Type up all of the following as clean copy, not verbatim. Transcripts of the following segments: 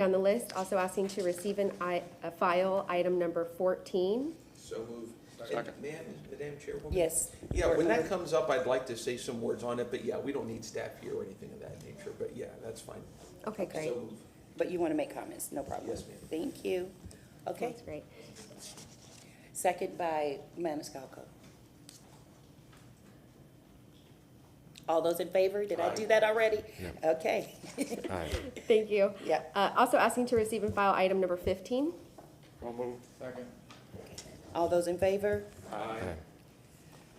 On the list, also asking to receive and file item number 14. So moved. Second. Madam Chairwoman? Yes. Yeah, when that comes up, I'd like to say some words on it, but yeah, we don't need staff here or anything of that nature, but yeah, that's fine. Okay, great. So moved. But you want to make comments, no problem. Yes, ma'am. Thank you. Okay, That's great. second by Maniscalco. All those in favor? Did I do that already? Yeah. Okay. Aye. Thank you. Yeah. Also asking to receive and file item number 15. So moved. Second. All those in favor? Aye.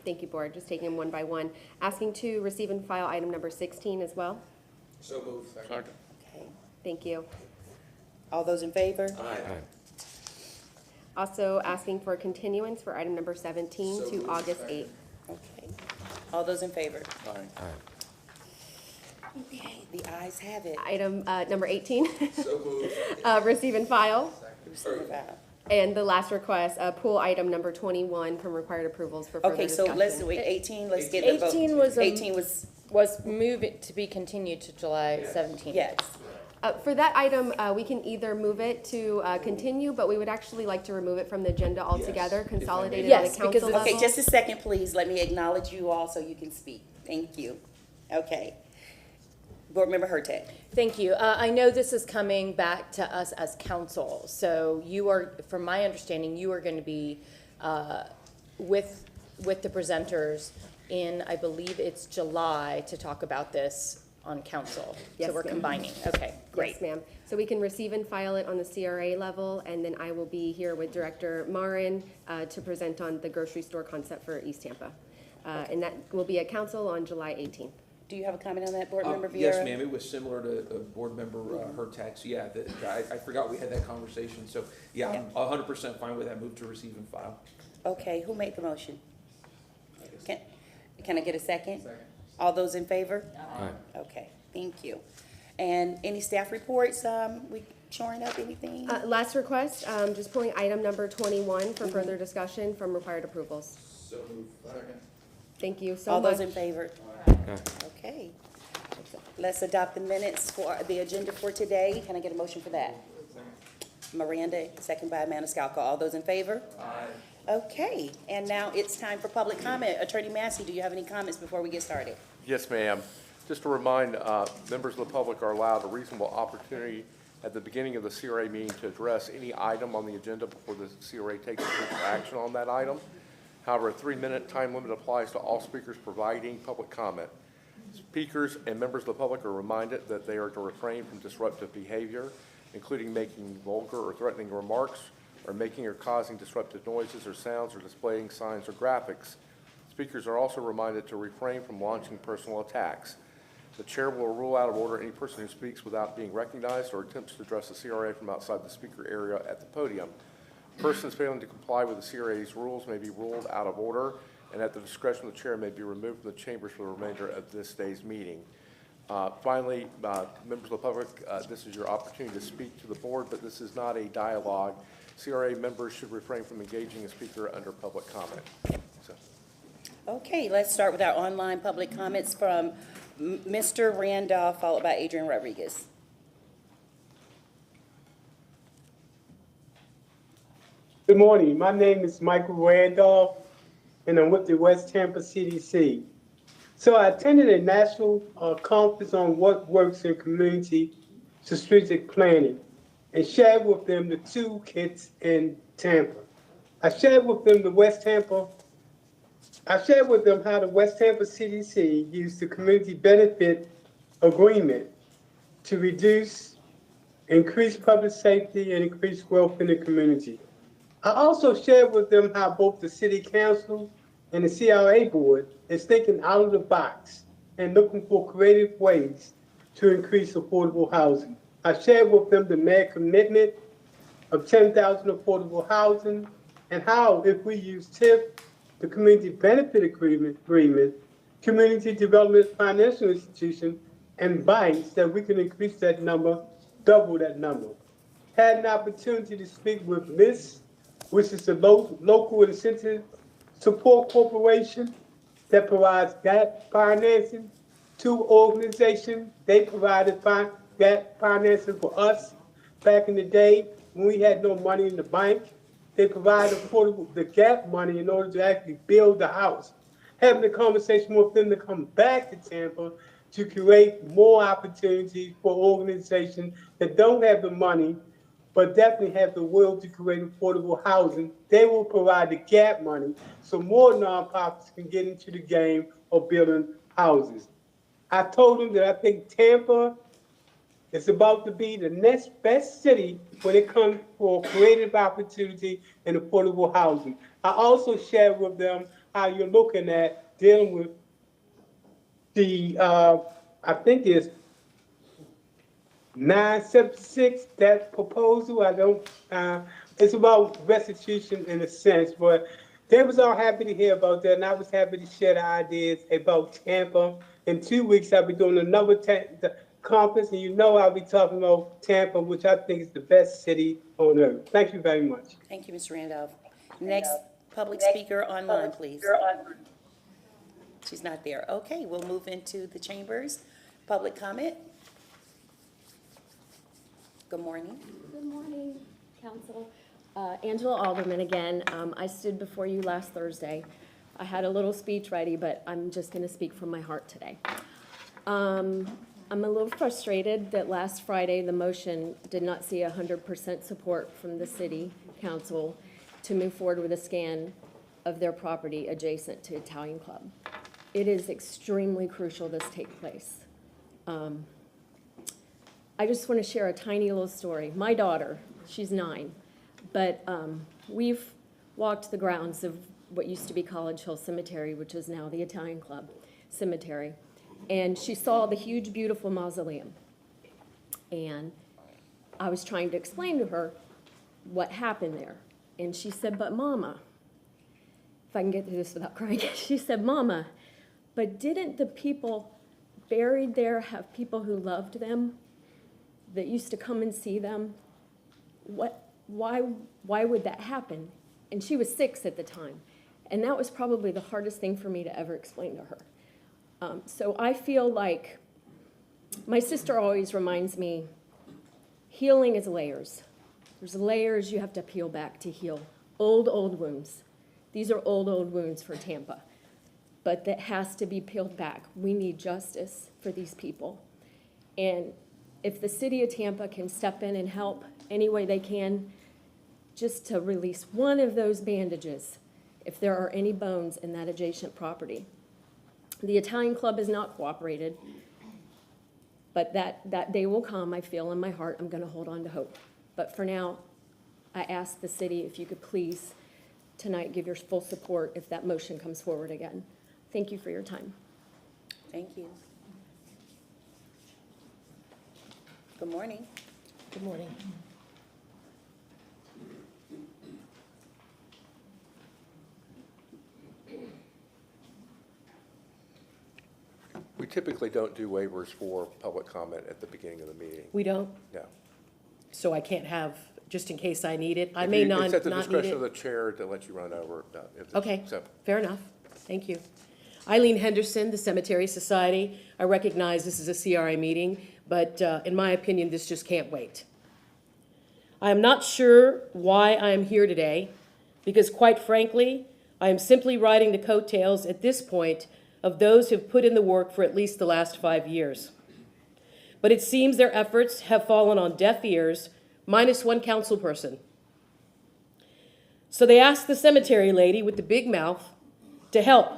Thank you, Board. Just taking them one by one. Asking to receive and file item number 16 as well. So moved. Second. Okay. Thank you. All those in favor? Aye. Aye. Also asking for continuance for item number 17 So to moved. August 8th. Okay. All those in favor? Aye. Okay, the ayes have it. Item number 18, So moved. receive and file. Receive and file. And the last request, pull item number 21 from required approvals for further Okay, so discussion. let's wait, 18, let's get the vote. 18 was a- 18 Was move it to be continued to July 17th. yes. For that item, we can either move it to continue, but we would actually like to remove it from the agenda altogether, Yes, if I may. consolidate it on Yes, the because council it's- level. Okay, just a second, please. Let me acknowledge you all so you can speak. Thank you. Okay. Board Member Hurtak. Thank you. I know this is coming back to us as council, so you are, from my understanding, you are going to be with the presenters in, I believe it's July, to talk about this on council. Yes, So we're ma'am. combining. Okay, great. Yes, ma'am. So we can receive and file it on the CRA level, and then I will be here with Director Marin to present on the grocery store concept for East Tampa. And that will be at council on July 18th. Do you have a comment on that, Board Member Vieira? Yes, ma'am, it was similar to Board Member Hurtak's, yeah, I forgot we had that conversation, so yeah, I'm 100% fine with that, move to receive and file. Okay, who made the motion? Can I get a second? Second. All those in favor? Aye. Okay, thank you. And any staff reports, we shoring up anything? Last request, just pulling item number 21 for further discussion from required approvals. So moved. Second. Thank you so All much. those in favor? Aye. Okay. Let's adopt the minutes for the agenda for today. Can I get a motion for that? Miranda, second by Maniscalco. All those in favor? Aye. Okay, and now it's time for public comment. Attorney Massey, do you have any comments before we get started? Yes, ma'am. Just to remind, members of the public are allowed a reasonable opportunity at the beginning of the CRA meeting to address any item on the agenda before the CRA takes official action on that item. However, a 3-minute time limit applies to all speakers providing public comment. Speakers and members of the public are reminded that they are to refrain from disruptive behavior, including making vulgar or threatening remarks, or making or causing disruptive noises or sounds, or displaying signs or graphics. Speakers are also reminded to refrain from launching personal attacks. The chair will rule out of order any person who speaks without being recognized or attempts to address the CRA from outside the speaker area at the podium. Persons failing to comply with the CRA's rules may be ruled out of order, and at the discretion of the chair may be removed from the chambers for the remainder of this day's meeting. Finally, members of the public, this is your opportunity to speak to the board, but this is not a dialogue. CRA members should refrain from engaging a speaker under public comment. So. Okay, let's start with our online public comments from Mr. Randolph, followed by Adrian Rodriguez. Good morning. My name is Michael Randolph, and I'm with the West Tampa CDC. So I attended a national conference on what works in community strategic planning and shared with them the toolkits in Tampa. I shared with them how the West Tampa CDC used the community benefit agreement to increase public safety and increase growth in the community. I also shared with them how both the city council and the CRA board is thinking out of the box and looking for creative ways to increase affordable housing. I shared with them the mayor commitment of 10,000 affordable housing and how if we use TIF, the community benefit agreement, community development financial institution, and banks, that we can increase that number, double that number. Had an opportunity to speak with LIS, which is the local incentive support corporation that provides gap financing to organizations. They provided gap financing for us back in the day when we had no money in the bank. They provided the gap money in order to actually build the house. Having a conversation with them to come back to Tampa to create more opportunities for organizations that don't have the money, but definitely have the will to create affordable housing. They will provide the gap money so more nonprofits can get into the game of building houses. I told them that I think Tampa is about to be the next best city when it comes for creative opportunity and affordable housing. I also shared with them how you're looking at dealing with the, I think it's 976, that proposal. I don't, it's about restitution in a sense, but they was all happy to hear about that, and I was happy to share the ideas about Tampa. In 2 weeks, I'll be doing another conference, and you know I'll be talking about Tampa, which I think is the best city on earth. Thank you very much. Thank you, Mr. Randolph. Next public speaker online, please. She's not there. Okay, we'll move into the chambers. Public comment? Good morning. Good morning, Council. Angela Alderman again. I stood before you last Thursday. I had a little speech ready, but I'm just going to speak from my heart today. I'm a little frustrated that last Friday the motion did not see 100% support from the City Council to move forward with a scan of their property adjacent to Italian Club. It is extremely crucial this take place. I just want to share a tiny little story. My daughter, she's 9, but we've walked the grounds of what used to be College Hill Cemetery, which is now the Italian Club Cemetery, and she saw the huge, beautiful mausoleum. And I was trying to explain to her what happened there. And she said, but Mama, if I can get through this without crying, she said, Mama, but didn't the people buried there have people who loved them, that used to come and see them? Why would that happen? And she was 6 at the time. And that was probably the hardest thing for me to ever explain to her. So I feel like my sister always reminds me, healing is layers. There's layers you have to peel back to heal. Old wounds. These are old wounds for Tampa. But that has to be peeled back. We need justice for these people. And if the city of Tampa can step in and help any way they can, just to release one of those bandages, if there are any bones in that adjacent property. The Italian Club has not cooperated, but that day will come, I feel in my heart. I'm going to hold on to hope. But for now, I ask the city if you could please tonight give your full support if that motion comes forward again. Thank you for your time. Thank you. Good morning. Good morning. We typically don't do waivers for public comment at the beginning of the meeting. We don't, No. so I can't have, just in case I need it. I may not It's at the not need discretion of it. the chair to let you run over. Okay, So, fair enough. Thank you. Eileen Henderson, the Cemetery Society. I recognize this is a CRA meeting, but in my opinion, this just can't wait. I am not sure why I am here today, because quite frankly, I am simply riding the coattails at this point of those who have put in the work for at least the last 5 years. But it seems their efforts have fallen on deaf ears, minus one council person. So they asked the cemetery lady with the big mouth to help.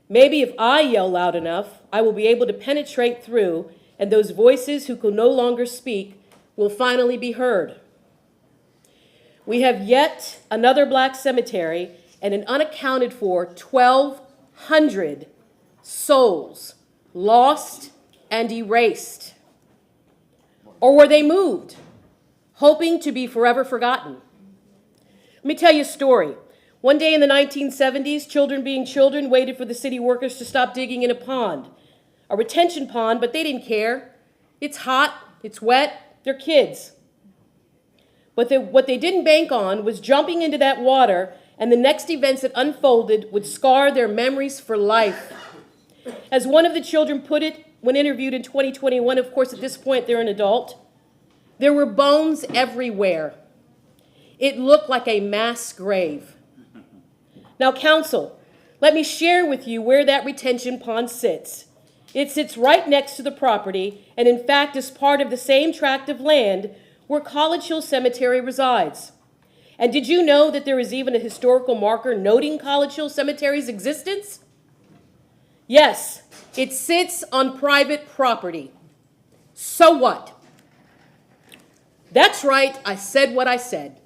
Maybe if I yell loud enough, I will be able to penetrate through, and those voices who can no longer speak will finally be heard. We have yet another black cemetery and an unaccounted for 1,200 souls lost and erased. Or were they moved, hoping to be forever forgotten? Let me tell you a story. One day in the 1970s, children being children waited for the city workers to stop digging in a pond, a retention pond, but they didn't care. It's hot, it's wet, they're kids. But what they didn't bank on was jumping into that water, and the next events that unfolded would scar their memories for life. As one of the children put it when interviewed in 2021, of course, at this point they're an adult, There were bones everywhere. It looked like a mass grave. Now, council, let me share with you where that retention pond sits. It sits right next to the property, and in fact is part of the same tract of land where College Hill Cemetery resides. And did you know that there is even a historical marker noting College Hill Cemetery's existence? Yes, it sits on private property. So what? That's right, I said what I said.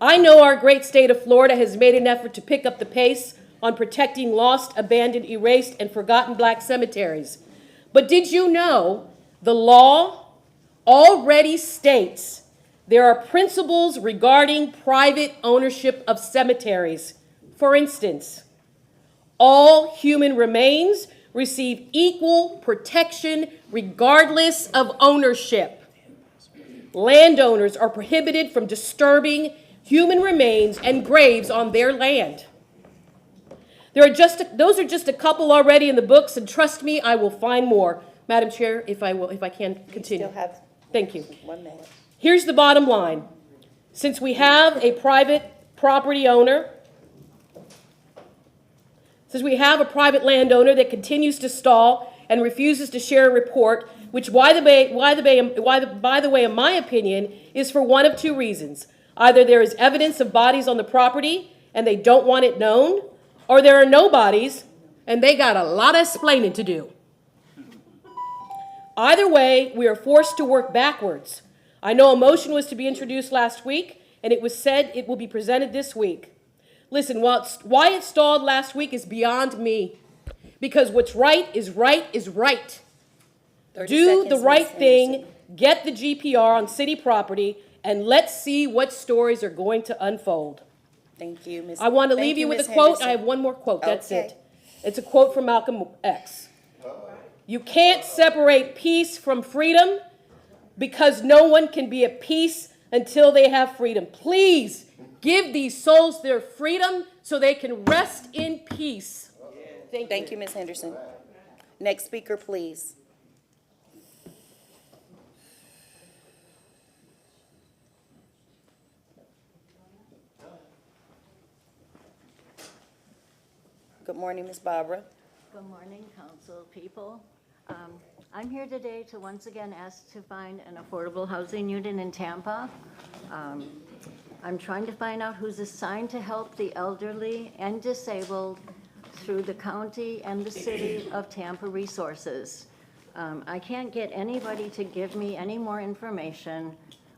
I know our great state of Florida has made an effort to pick up the pace on protecting lost, abandoned, erased, and forgotten black cemeteries. But did you know the law already states there are principles regarding private ownership of cemeteries? For instance, all human remains receive equal protection regardless of ownership. Landowners are prohibited from disturbing human remains and graves on their land. Those are just a couple already in the books, and trust me, I will find more. Madam Chair, if I can continue. Still have Thank you. 1 minute. Here's the bottom line. Since we have a private property owner, since we have a private landowner that continues to stall and refuses to share a report, which, by the way, in my opinion, is for one of two reasons. Either there is evidence of bodies on the property and they don't want it known, or there are no bodies and they got a lot of explaining to do. Either way, we are forced to work backwards. I know a motion was to be introduced last week, and it was said it will be presented this week. Listen, why it stalled last week is beyond me, because what's right is right is right. 30 Do seconds, the Ms. right thing, Henderson. get the GPR on city property, and let's see what stories are going to unfold. Thank you, Ms. I want to Thank leave you with Ms. a quote. Henderson. I have one more quote. That's Okay. it. It's a quote from Malcolm X. You can't separate peace from freedom because no one can be at peace until they have freedom. Please give these souls their freedom so they can rest in peace. Thank you, Ms. Henderson. Next speaker, please. Good morning, Ms. Barbara. Good morning, council people. I'm here today to once again ask to find an affordable housing unit in Tampa. I'm trying to find out who's assigned to help the elderly and disabled through the county and the city of Tampa resources. I can't get anybody to give me any more information.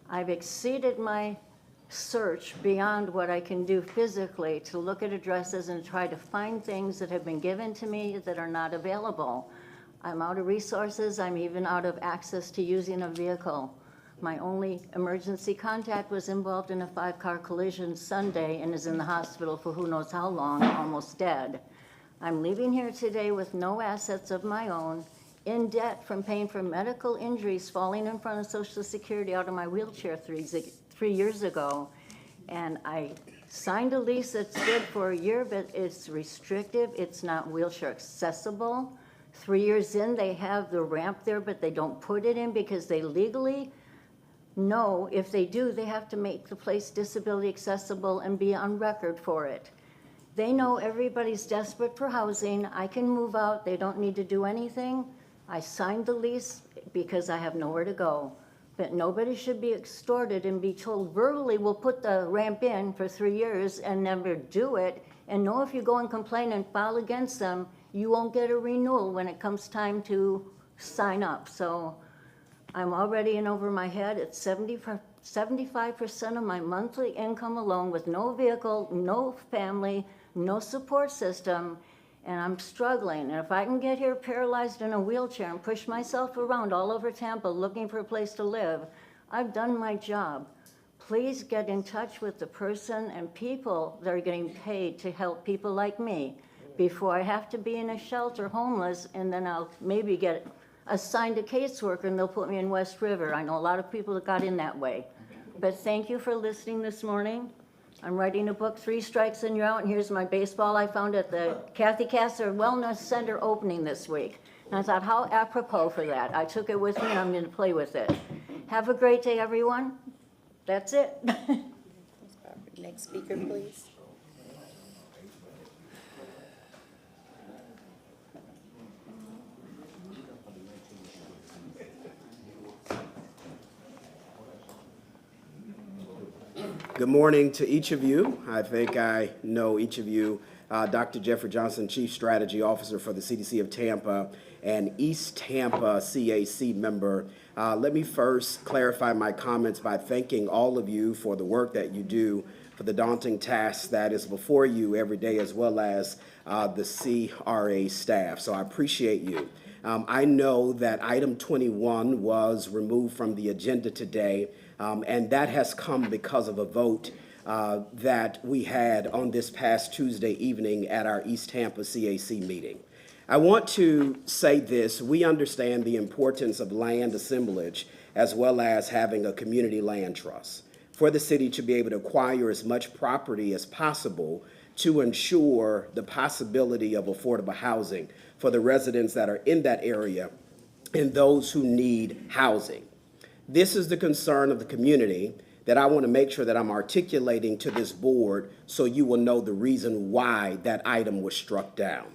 I've exceeded my search beyond what I can do physically to look at addresses and try to find things that have been given to me that are not available. I'm out of resources. I'm even out of access to using a vehicle. My only emergency contact was involved in a 5-car collision Sunday and is in the hospital for who knows how long, almost dead. I'm leaving here today with no assets of my own, in debt from paying for medical injuries, falling in front of Social Security out of my wheelchair 3 years ago. And I signed a lease that's good for a year, but it's restrictive. It's not wheelchair accessible. 3 years in, they have the ramp there, but they don't put it in because they legally know if they do, they have to make the place disability accessible and be on record for it. They know everybody's desperate for housing. I can move out. They don't need to do anything. I signed the lease because I have nowhere to go. But nobody should be extorted and be told verbally, we'll put the ramp in for 3 years and never do it. And know if you go and complain and file against them, you won't get a renewal when it comes time to sign up. So I'm already in over my head. It's 75% of my monthly income alone with no vehicle, no family, no support system, and I'm struggling. And if I can get here paralyzed in a wheelchair and push myself around all over Tampa looking for a place to live, I've done my job. Please get in touch with the person and people that are getting paid to help people like me before I have to be in a shelter homeless, and then I'll maybe get assigned a caseworker and they'll put me in West River. I know a lot of people that got in that way. But thank you for listening this morning. I'm writing a book, 3 Strikes and You're Out, and here's my baseball I found at the Kathy Kasser Wellness Center opening this week. And I thought, how apropos for that. I took it with me and I'm going to play with it. Have a great day, everyone. That's it. Next speaker, please. Good morning to each of you. I think I know each of you. Dr. Jeffrey Johnson, Chief Strategy Officer for the CDC of Tampa and East Tampa CAC member. Let me first clarify my comments by thanking all of you for the work that you do, for the daunting task that is before you every day, as well as the CRA staff. So I appreciate you. I know that item 21 was removed from the agenda today, and that has come because of a vote that we had on this past Tuesday evening at our East Tampa CAC meeting. I want to say this: we understand the importance of land assemblage as well as having a community land trust for the city to be able to acquire as much property as possible to ensure the possibility of affordable housing for the residents that are in that area and those who need housing. This is the concern of the community that I want to make sure that I'm articulating to this board so you will know the reason why that item was struck down.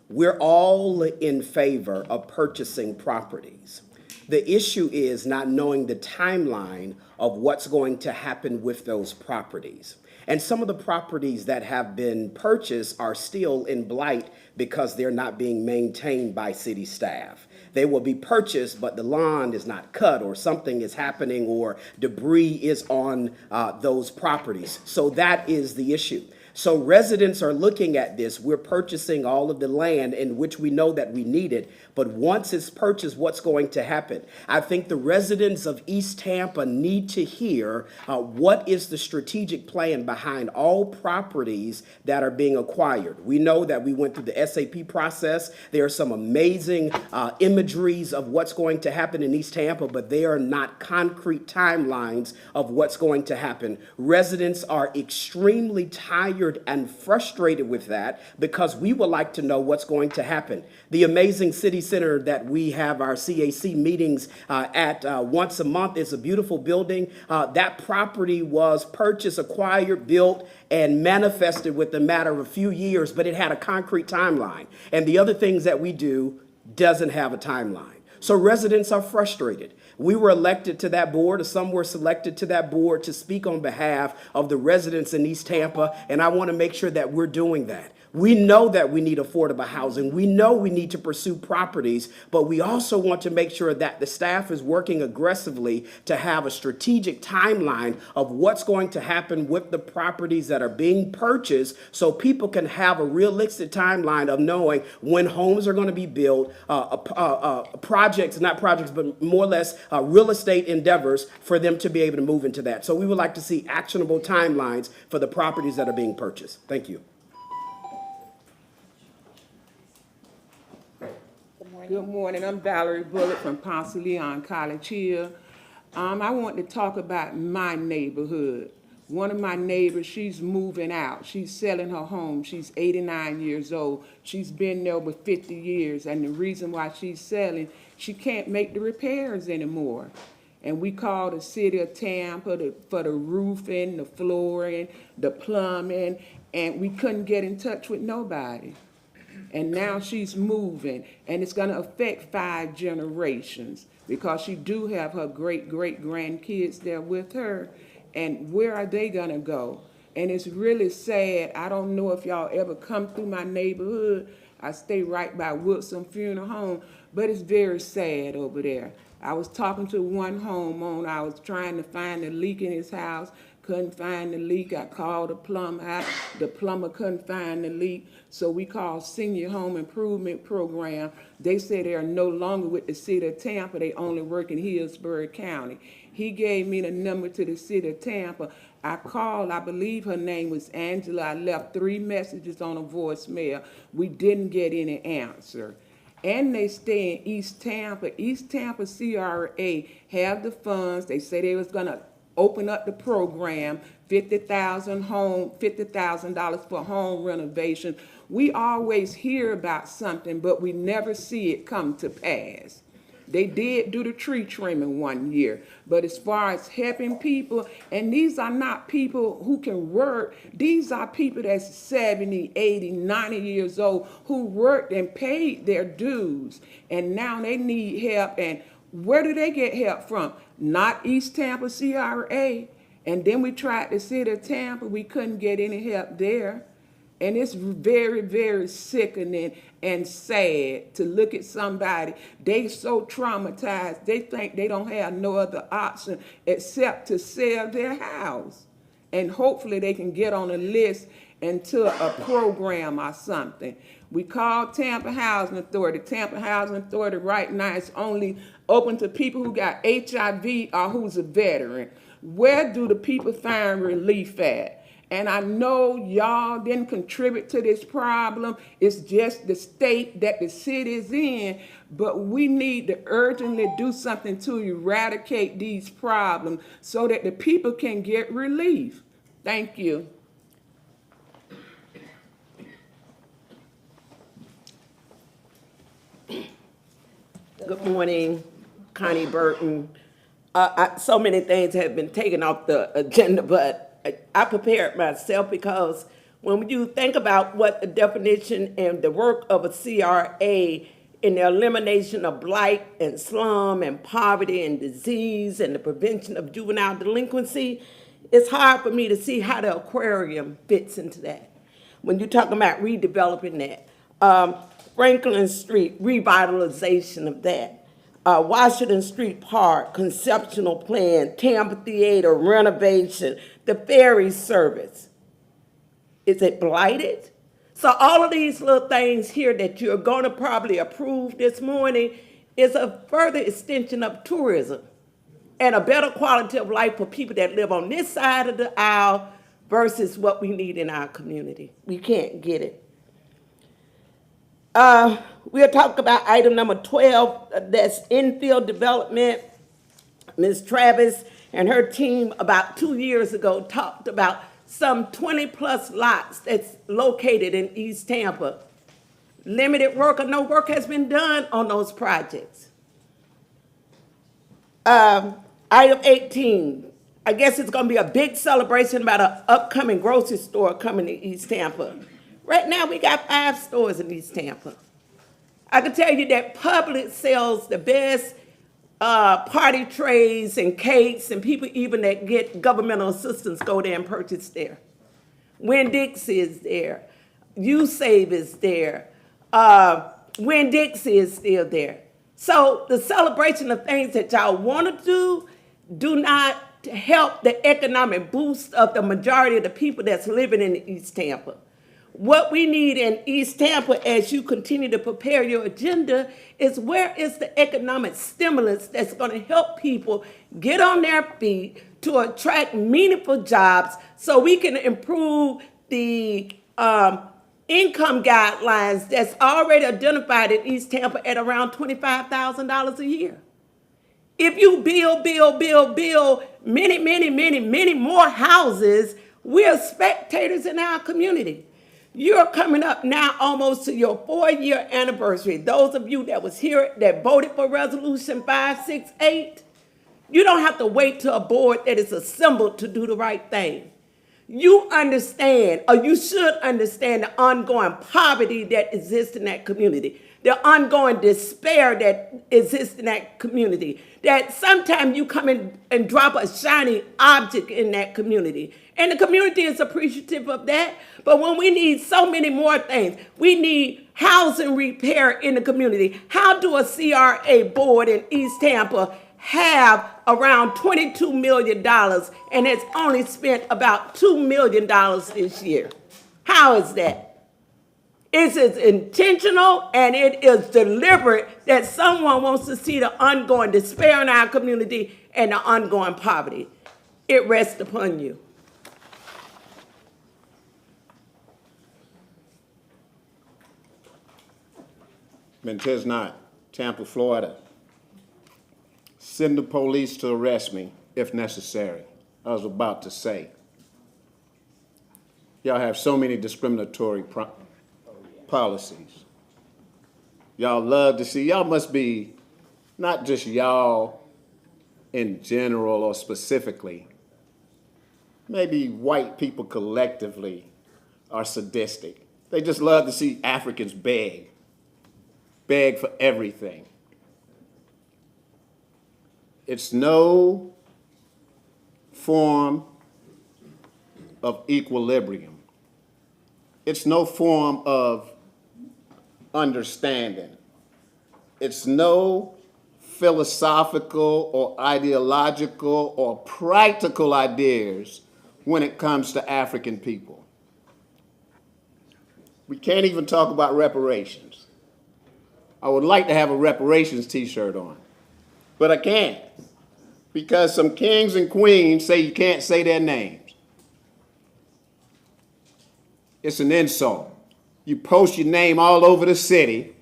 We're all in favor of purchasing properties. The issue is not knowing the timeline of what's going to happen with those properties. And some of the properties that have been purchased are still in blight because they're not being maintained by city staff. They will be purchased, but the lawn is not cut, or something is happening, or debris is on those properties. So that is the issue. So residents are looking at this. We're purchasing all of the land in which we know that we need it, but once it's purchased, what's going to happen? I think the residents of East Tampa need to hear what is the strategic plan behind all properties that are being acquired. We know that we went through the SAP process. There are some amazing imageries of what's going to happen in East Tampa, but they are not concrete timelines of what's going to happen. Residents are extremely tired and frustrated with that because we would like to know what's going to happen. The amazing city center that we have our CAC meetings at once a month is a beautiful building. That property was purchased, acquired, built, and manifested within a matter of a few years, but it had a concrete timeline. And the other things that we do doesn't have a timeline. So residents are frustrated. We were elected to that board, or some were selected to that board to speak on behalf of the residents in East Tampa, and I want to make sure that we're doing that. We know that we need affordable housing. We know we need to pursue properties, but we also want to make sure that the staff is working aggressively to have a strategic timeline of what's going to happen with the properties that are being purchased so people can have a realistic timeline of knowing when homes are going to be built, projects, not projects, but more or less real estate endeavors for them to be able to move into that. So we would like to see actionable timelines for the properties that are being purchased. Thank you. Good morning. I'm Valerie Bullock from Ponce Leon College Hill. I want to talk about my neighborhood. One of my neighbors, she's moving out. She's selling her home. She's 89 years old. She's been there over 50 years. And the reason why she's selling, she can't make the repairs anymore. And we called the city of Tampa for the roofing, the flooring, the plumbing, and we couldn't get in touch with nobody. And now she's moving, and it's going to affect 5 generations because she do have her great-great-grandkids there with her. And where are they going to go? And it's really sad. I don't know if y'all ever come through my neighborhood. I stay right by Woodson Funeral Home, but it's very sad over there. I was talking to one homeowner. I was trying to find a leak in his house. Couldn't find the leak. I called the plumber out. The plumber couldn't find the leak. So we called Senior Home Improvement Program. They said they are no longer with the city of Tampa. They only work in Hillsborough County. He gave me the number to the city of Tampa. I called, I believe her name was Angela. I left 3 messages on a voicemail. We didn't get any answer. And they stay in East Tampa. East Tampa CRA have the funds. They say they was gonna open up the program, $50,000 for home renovation. We always hear about something, but we never see it come to pass. They did do the tree trimming one year. But as far as helping people, and these are not people who can work, these are people that's 70, 80, 90 years old who worked and paid their dues. And now they need help. And where do they get help from? Not East Tampa CRA. And then we tried the city of Tampa. We couldn't get any help there. And it's very, very sickening and sad to look at somebody. They so traumatized, they think they don't have no other option except to sell their house. And hopefully they can get on a list into a program or something. We called Tampa Housing Authority. Tampa Housing Authority right now is only open to people who got HIV or who's a veteran. Where do the people find relief at? And I know y'all didn't contribute to this problem. It's just the state that the city is in. But we need to urgently do something to eradicate these problems so that the people can get relief. Thank you. Good morning, Connie Burton. So many things have been taken off the agenda, but I prepared myself because when you think about what the definition and the work of a CRA in the elimination of blight and slum and poverty and disease and the prevention of juvenile delinquency, it's hard for me to see how the Aquarium fits into that. When you're talking about redeveloping that, Franklin Street, revitalization of that. Washington Street Park, Conceptual plan, Tampa Theater, renovation, the ferry service. Is it blighted? So all of these little things here that you're going to probably approve this morning is a further extension of tourism and a better quality of life for people that live on this side of the aisle versus what we need in our community. We can't get it. We'll talk about item number 12, that's infill development. Ms. Travis and her team about 2 years ago talked about some 20-plus lots that's located in East Tampa. Limited work or no work has been done on those projects. Item 18, I guess it's gonna be a big celebration about an upcoming grocery store coming to East Tampa. Right now, we got 5 stores in East Tampa. I can tell you that Publix sells the best party trays and cakes, and people even that get governmental assistance go there and purchase there. Winn-Dixie is there. U-Save is there. Winn-Dixie is still there. So the celebration of things that y'all want to do not help the economic boost of the majority of the people that's living in East Tampa. What we need in East Tampa as you continue to prepare your agenda is where is the economic stimulus that's going to help people get on their feet to attract meaningful jobs so we can improve the income guidelines that's already identified in East Tampa at around $25,000 a year. If you build many more houses, we're spectators in our community. You're coming up now almost to your 4-year anniversary. Those of you that was here that voted for Resolution 568, you don't have to wait till a board that is assembled to do the right thing. You understand, or you should understand, the ongoing poverty that exists in that community, the ongoing despair that exists in that community, that sometimes you come in and drop a shiny object in that community. And the community is appreciative of that. But when we need so many more things, we need housing repair in the community. How do a CRA board in East Tampa have around $22 million and has only spent about $2 million this year? How is that? It is intentional and it is deliberate that someone wants to see the ongoing despair in our community and the ongoing poverty. It rests upon you. Mentez not, Tampa, Florida. Send the police to arrest me if necessary. I was about to say. Y'all have so many discriminatory policies. Y'all love to see, y'all must be not just y'all in general or specifically, maybe white people collectively are sadistic. They just love to see Africans beg for everything. It's no form of equilibrium. It's no form of understanding. It's no philosophical or ideological or practical ideas when it comes to African people. We can't even talk about reparations. I would like to have a reparations t-shirt on, but I can't, because some kings and queens say you can't say their names. It's an insult. You post your name all over the city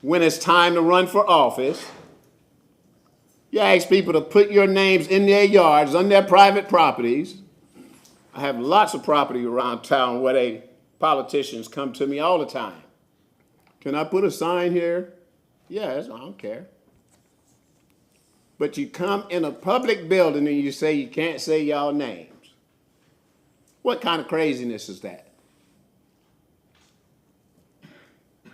when it's time to run for office. You ask people to put your names in their yards, on their private properties. I have lots of property around town where politicians come to me all the time. Can I put a sign here? Yes, I don't care. But you come in a public building and you say you can't say y'all names. What kind of craziness is that?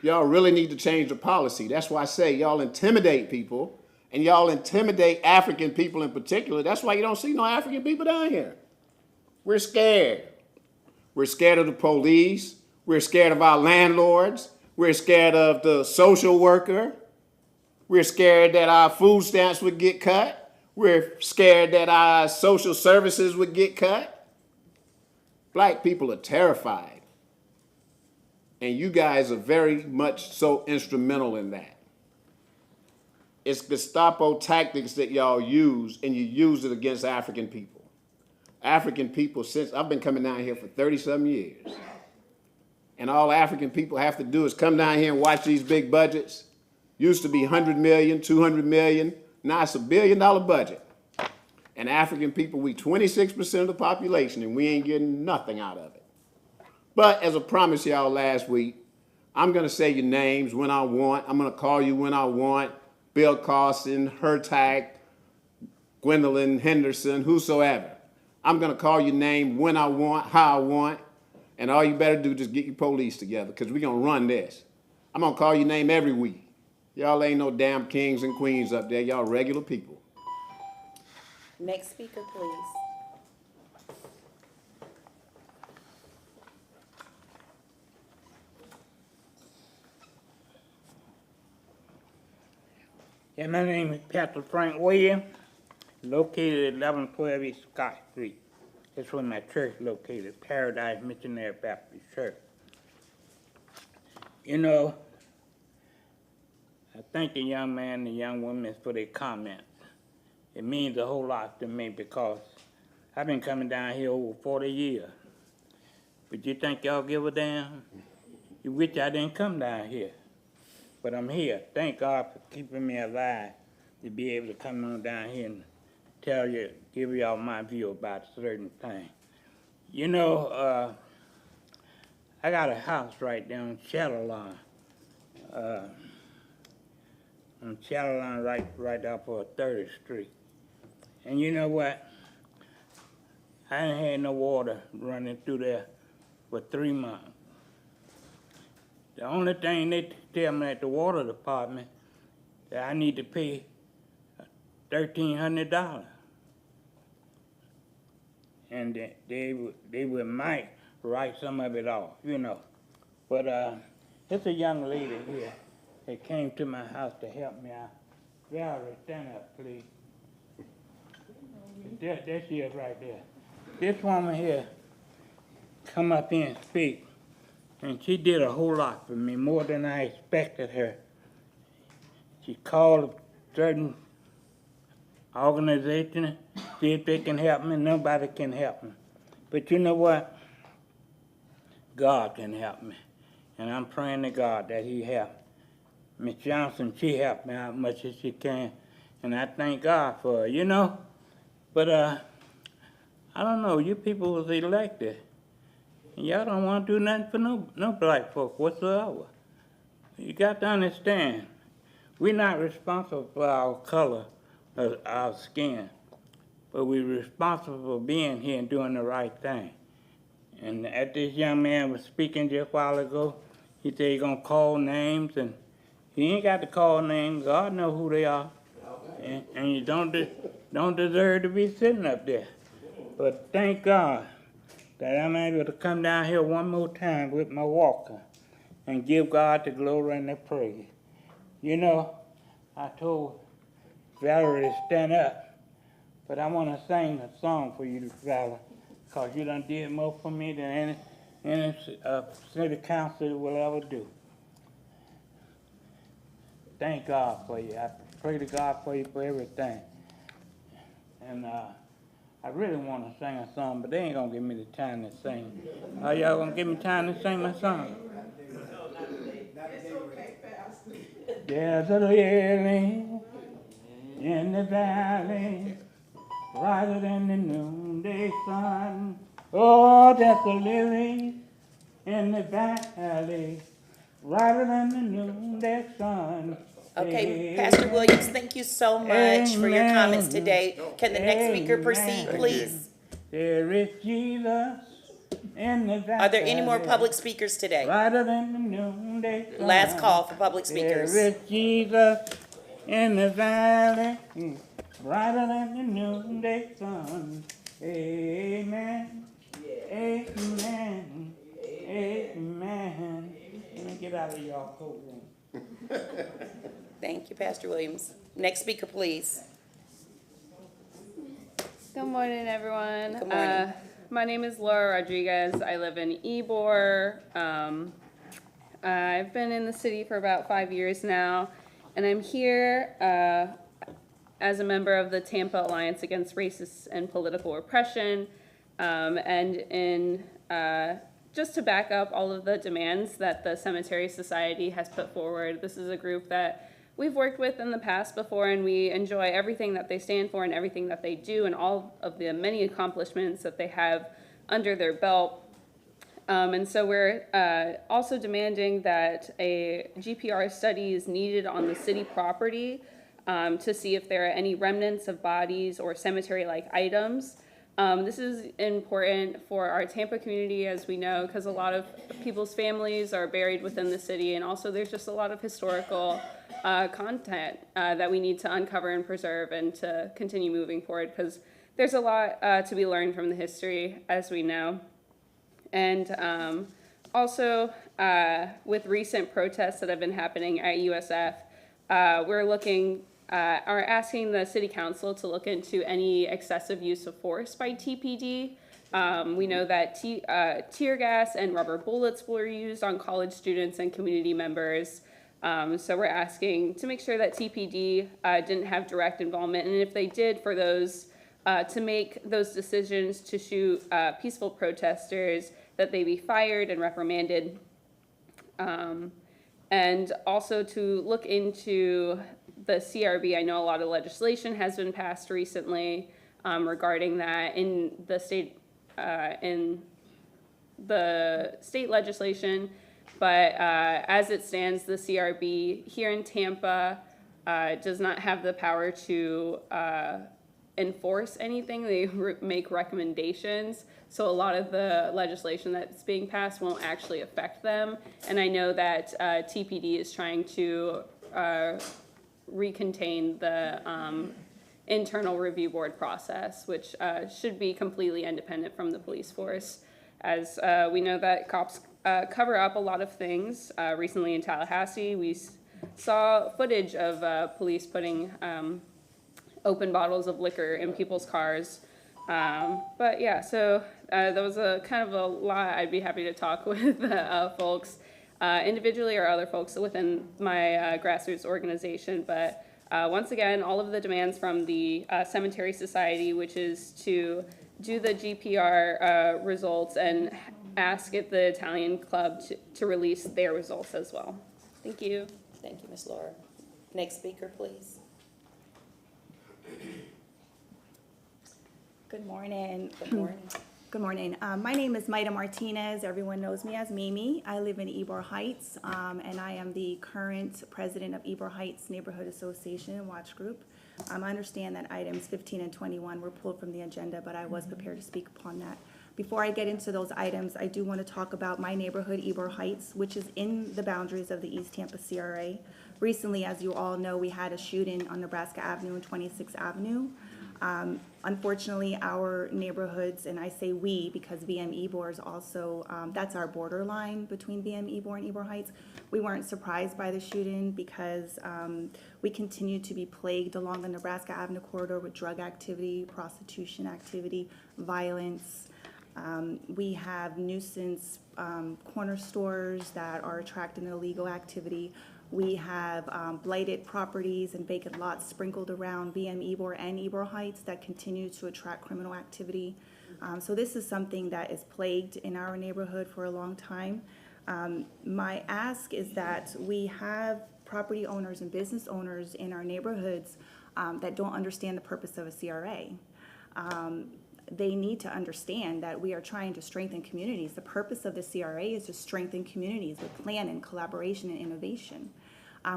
Y'all really need to change the policy. That's why I say y'all intimidate people, and y'all intimidate African people in particular. That's why you don't see no African people down here. We're scared. We're scared of the police. We're scared of our landlords. We're scared of the social worker. We're scared that our food stamps would get cut. We're scared that our social services would get cut. Black people are terrified. And you guys are very much so instrumental in that. It's Gestapo tactics that y'all use, and you use it against African people. African people, since I've been coming down here for 30-some years, and all African people have to do is come down here and watch these big budgets. Used to be 100 million, 200 million, now it's $1 billion budget. And African people, we 26% of the population, and we ain't getting nothing out of it. But as I promised y'all last week, I'm gonna say your names when I want. I'm gonna call you when I want. Bill Carson, Hertag, Gwendolyn Henderson, whosoever. I'm gonna call your name when I want, how I want, and all you better do is just get your police together, because we're gonna run this. I'm gonna call your name every week. Y'all ain't no damn kings and queens up there. Y'all regular people. Next speaker, please. Yeah, my name is Pastor Frank Williams, located at 1112 East Scott Street. That's where my church is located, Paradise Missionary Baptist Church. You know, I thank the young man and the young women for their comments. It means a whole lot to me because I've been coming down here over 40 years. But you think y'all give a damn? You wish I didn't come down here. But I'm here. Thank God for keeping me alive to be able to come on down here and tell you, give y'all my view about certain things. You know, I got a house right there on Chatelawn. On Chatelawn, right off of 30th Street. And you know what? I ain't had no water running through there for 3 months. The only thing they tell me at the water department that I need to pay $1,300, and they would might write some of it off, you know. But there's a young lady here that came to my house to help me out. Valerie, stand up, please. There she is right there. This woman here come up here and speak. And she did a whole lot for me, more than I expected her. She called a certain organization, see if they can help me. Nobody can help me. But you know what? God can help me. And I'm praying to God that he help. Miss Johnson, she helped me out much as she can. And I thank God for her, you know? But I don't know, you people was elected. Y'all don't want to do nothing for no black folk whatsoever. You got to understand, we're not responsible for our color of our skin, but we're responsible for being here and doing the right thing. And as this young man was speaking just a while ago, he said he's gonna call names, and he ain't got to call names. God knows who they are, and you don't deserve to be sitting up there. But thank God that I'm able to come down here one more time with my walker and give God the glory and the praise. You know, I told Valerie to stand up, but I want to sing a song for you, Valerie, because you done did more for me than any city council will ever do. Thank God for you. I pray to God for you for everything. And I really want to sing a song, but they ain't going to give me the time to sing. Are y'all going to give me time to sing my song? There's a lily in the valley, brighter than the noonday sun. Oh, there's a lily in the valley, brighter than the noonday sun. Okay, Pastor Williams, thank you so much for your comments today. Can the next speaker proceed, please? There is Jesus in the valley. Are there any more public speakers today? Brighter than the noonday sun. Last call for public speakers. There is Jesus in the valley, brighter than the noonday sun. Amen. Amen. Amen. Let me get out of y'all cold room. Thank you, Pastor Williams. Next speaker, please. Good morning, everyone. Good morning. My name is Laura Rodriguez. I live in Ybor. I've been in the city for about 5 years now, and I'm here as a member of the Tampa Alliance Against Racist and Political Repression, and in just to back up all of the demands that the Cemetery Society has put forward. This is a group that we've worked with in the past before, and we enjoy everything that they stand for and everything that they do and all of the many accomplishments that they have under their belt. And so we're also demanding that a GPR study is needed on the city property to see if there are any remnants of bodies or cemetery-like items. This is important for our Tampa community, as we know, because a lot of people's families are buried within the city, and also there's just a lot of historical content that we need to uncover and preserve and to continue moving forward, because there's a lot to be learned from the history, as we know. And also, with recent protests that have been happening at USF, are asking the city council to look into any excessive use of force by TPD. We know that tear gas and rubber bullets were used on college students and community members. So we're asking to make sure that TPD didn't have direct involvement, and if they did, for those to make those decisions to shoot peaceful protesters, that they be fired and reprimanded. And also to look into the CRB. I know a lot of legislation has been passed recently regarding that in the state legislation, but as it stands, the CRB here in Tampa does not have the power to enforce anything. They make recommendations, so a lot of the legislation that's being passed won't actually affect them. And I know that TPD is trying to recontain the internal review board process, which should be completely independent from the police force, as we know that cops cover up a lot of things. Recently in Tallahassee, we saw footage of police putting open bottles of liquor in people's cars. But yeah, so that was a kind of a lot. I'd be happy to talk with folks individually or other folks within my grassroots organization. But once again, all of the demands from the Cemetery Society, which is to do the GPR results and ask at the Italian Club to release their results as well. Thank you. Thank you, Ms. Laura. Next speaker, please. Good morning. Good morning. Good morning. My name is Maida Martinez. Everyone knows me as Mimi. I live in Ybor Heights, and I am the current president of Ybor Heights Neighborhood Association and Watch Group. I understand that items 15 and 21 were pulled from the agenda, but I was prepared to speak upon that. Before I get into those items, I do want to talk about my neighborhood, Ybor Heights, which is in the boundaries of the East Tampa CRA. Recently, as you all know, we had a shooting on Nebraska Avenue and 26th Avenue. Unfortunately, our neighborhoods, and I say we because VM Ybor is also, that's our borderline between VM Ybor and Ybor Heights. We weren't surprised by the shooting because we continue to be plagued along the Nebraska Avenue corridor with drug activity, prostitution activity, violence. We have nuisance corner stores that are attracting illegal activity. We have blighted properties and vacant lots sprinkled around VM Ybor and Ybor Heights that continue to attract criminal activity. So this is something that is plagued in our neighborhood for a long time. My ask is that we have property owners and business owners in our neighborhoods that don't understand the purpose of a CRA. They need to understand that we are trying to strengthen communities. The purpose of the CRA is to strengthen communities with planning, collaboration, and innovation.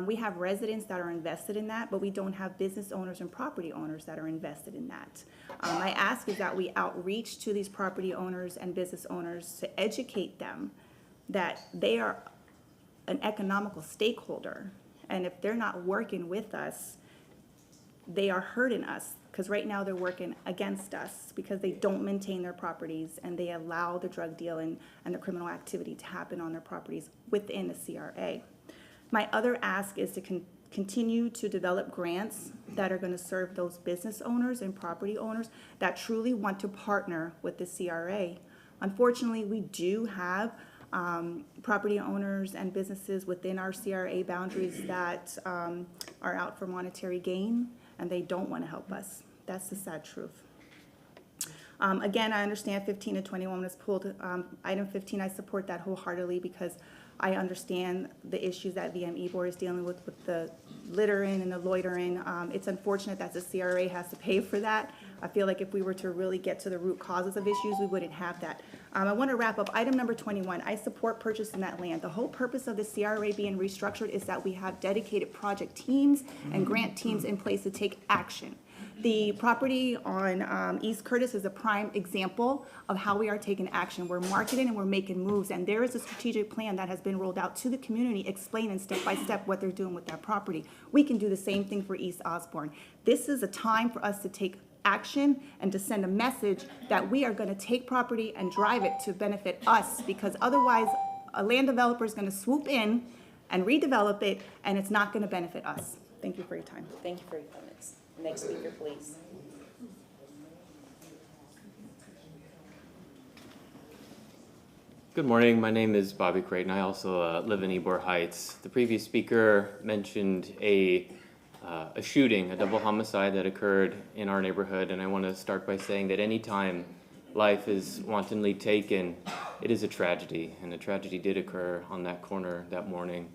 We have residents that are invested in that, but we don't have business owners and property owners that are invested in that. My ask is that we outreach to these property owners and business owners to educate them that they are an economical stakeholder. And if they're not working with us, they are hurting us, because right now they're working against us because they don't maintain their properties and they allow the drug dealing and the criminal activity to happen on their properties within the CRA. My other ask is to continue to develop grants that are going to serve those business owners and property owners that truly want to partner with the CRA. Unfortunately, we do have property owners and businesses within our CRA boundaries that are out for monetary gain, and they don't want to help us. That's the sad truth. Again, I understand 15 and 21 was pulled. Item 15, I support that wholeheartedly because I understand the issues that VM Ybor is dealing with the littering and the loitering. It's unfortunate that the CRA has to pay for that. I feel like if we were to really get to the root causes of issues, we wouldn't have that. I want to wrap up. Item number 21, I support purchasing that land. The whole purpose of the CRA being restructured is that we have dedicated project teams and grant teams in place to take action. The property on East Curtis is a prime example of how we are taking action. We're marketing and we're making moves, and there is a strategic plan that has been rolled out to the community explaining step by step what they're doing with that property. We can do the same thing for East Osborne. This is a time for us to take action and to send a message that we are going to take property and drive it to benefit us, because otherwise a land developer is going to swoop in and redevelop it, and it's not going to benefit us. Thank you for your time. Thank you for your comments. Next speaker, please. Good morning. My name is Bobby Creighton. I also live in Ybor Heights. The previous speaker mentioned a shooting, a double homicide that occurred in our neighborhood, and I want to start by saying that any time life is wantonly taken, it is a tragedy, and a tragedy did occur on that corner that morning.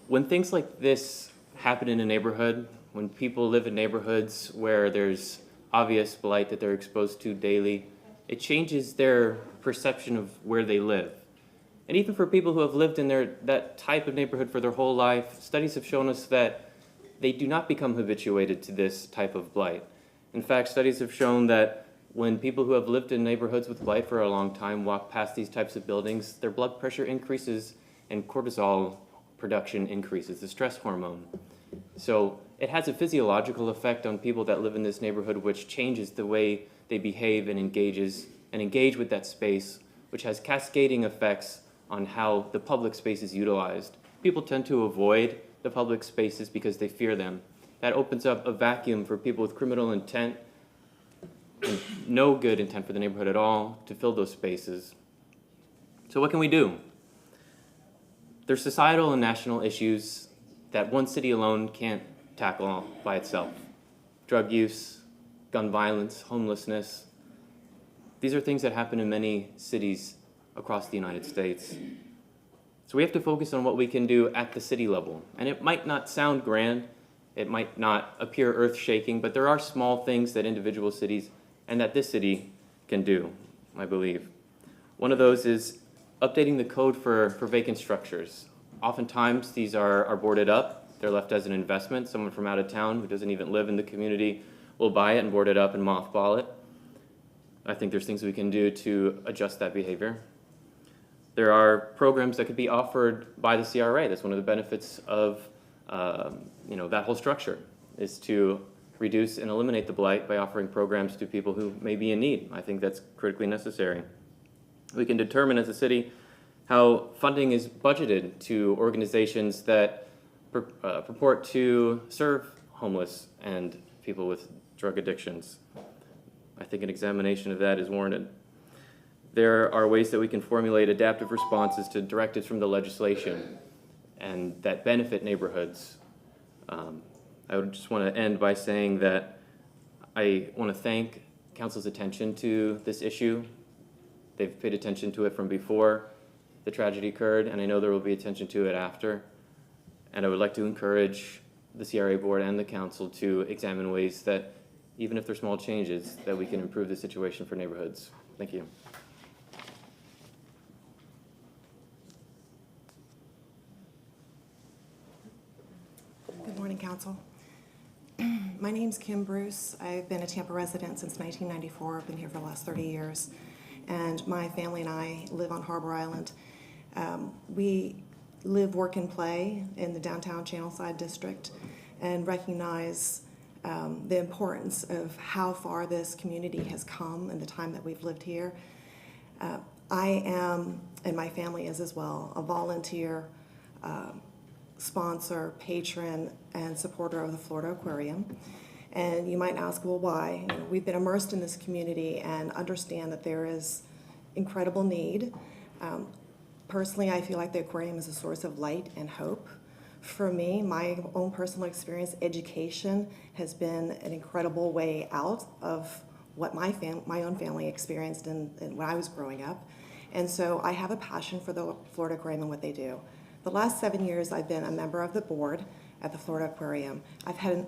When things like this happen in a neighborhood, when people live in neighborhoods where there's obvious blight that they're exposed to daily, it changes their perception of where they live. And even for people who have lived in that type of neighborhood for their whole life, studies have shown us that they do not become habituated to this type of blight. In fact, studies have shown that when people who have lived in neighborhoods with blight for a long time walk past these types of buildings, their blood pressure increases and cortisol production increases, the stress hormone. So it has a physiological effect on people that live in this neighborhood, which changes the way they behave and engage with that space, which has cascading effects on how the public space is utilized. People tend to avoid the public spaces because they fear them. That opens up a vacuum for people with criminal intent and no good intent for the neighborhood at all to fill those spaces. So what can we do? There's societal and national issues that one city alone can't tackle by itself. Drug use, gun violence, homelessness. These are things that happen in many cities across the United States. So we have to focus on what we can do at the city level. And it might not sound grand, it might not appear earth-shaking, but there are small things that individual cities and that this city can do, I believe. One of those is updating the code for vacant structures. Oftentimes, these are boarded up. They're left as an investment. Someone from out of town who doesn't even live in the community will buy it and board it up and mothball it. I think there's things we can do to adjust that behavior. There are programs that could be offered by the CRA. That's one of the benefits of that whole structure, is to reduce and eliminate the blight by offering programs to people who may be in need. I think that's critically necessary. We can determine as a city how funding is budgeted to organizations that purport to serve homeless and people with drug addictions. I think an examination of that is warranted. There are ways that we can formulate adaptive responses to directives from the legislation and that benefit neighborhoods. I would just want to end by saying that I want to thank Council's attention to this issue. They've paid attention to it from before the tragedy occurred, and I know there will be attention to it after. And I would like to encourage the CRA board and the council to examine ways that, even if they're small changes, that we can improve the situation for neighborhoods. Thank you. Good morning, Council. My name's Kim Bruce. I've been a Tampa resident since 1994. I've been here for the last 30 years. And my family and I live on Harbor Island. We live, work, and play in the downtown Channelside district and recognize the importance of how far this community has come in the time that we've lived here. I am, and my family is as well, a volunteer, sponsor, patron, and supporter of the Florida Aquarium. And you might ask, well, why? You know, we've been immersed in this community and understand that there is incredible need. Personally, I feel like the aquarium is a source of light and hope. For me, my own personal experience, education has been an incredible way out of what my own family experienced when I was growing up. And so I have a passion for the Florida Aquarium and what they do. The last 7 years, I've been a member of the board at the Florida Aquarium. I've had an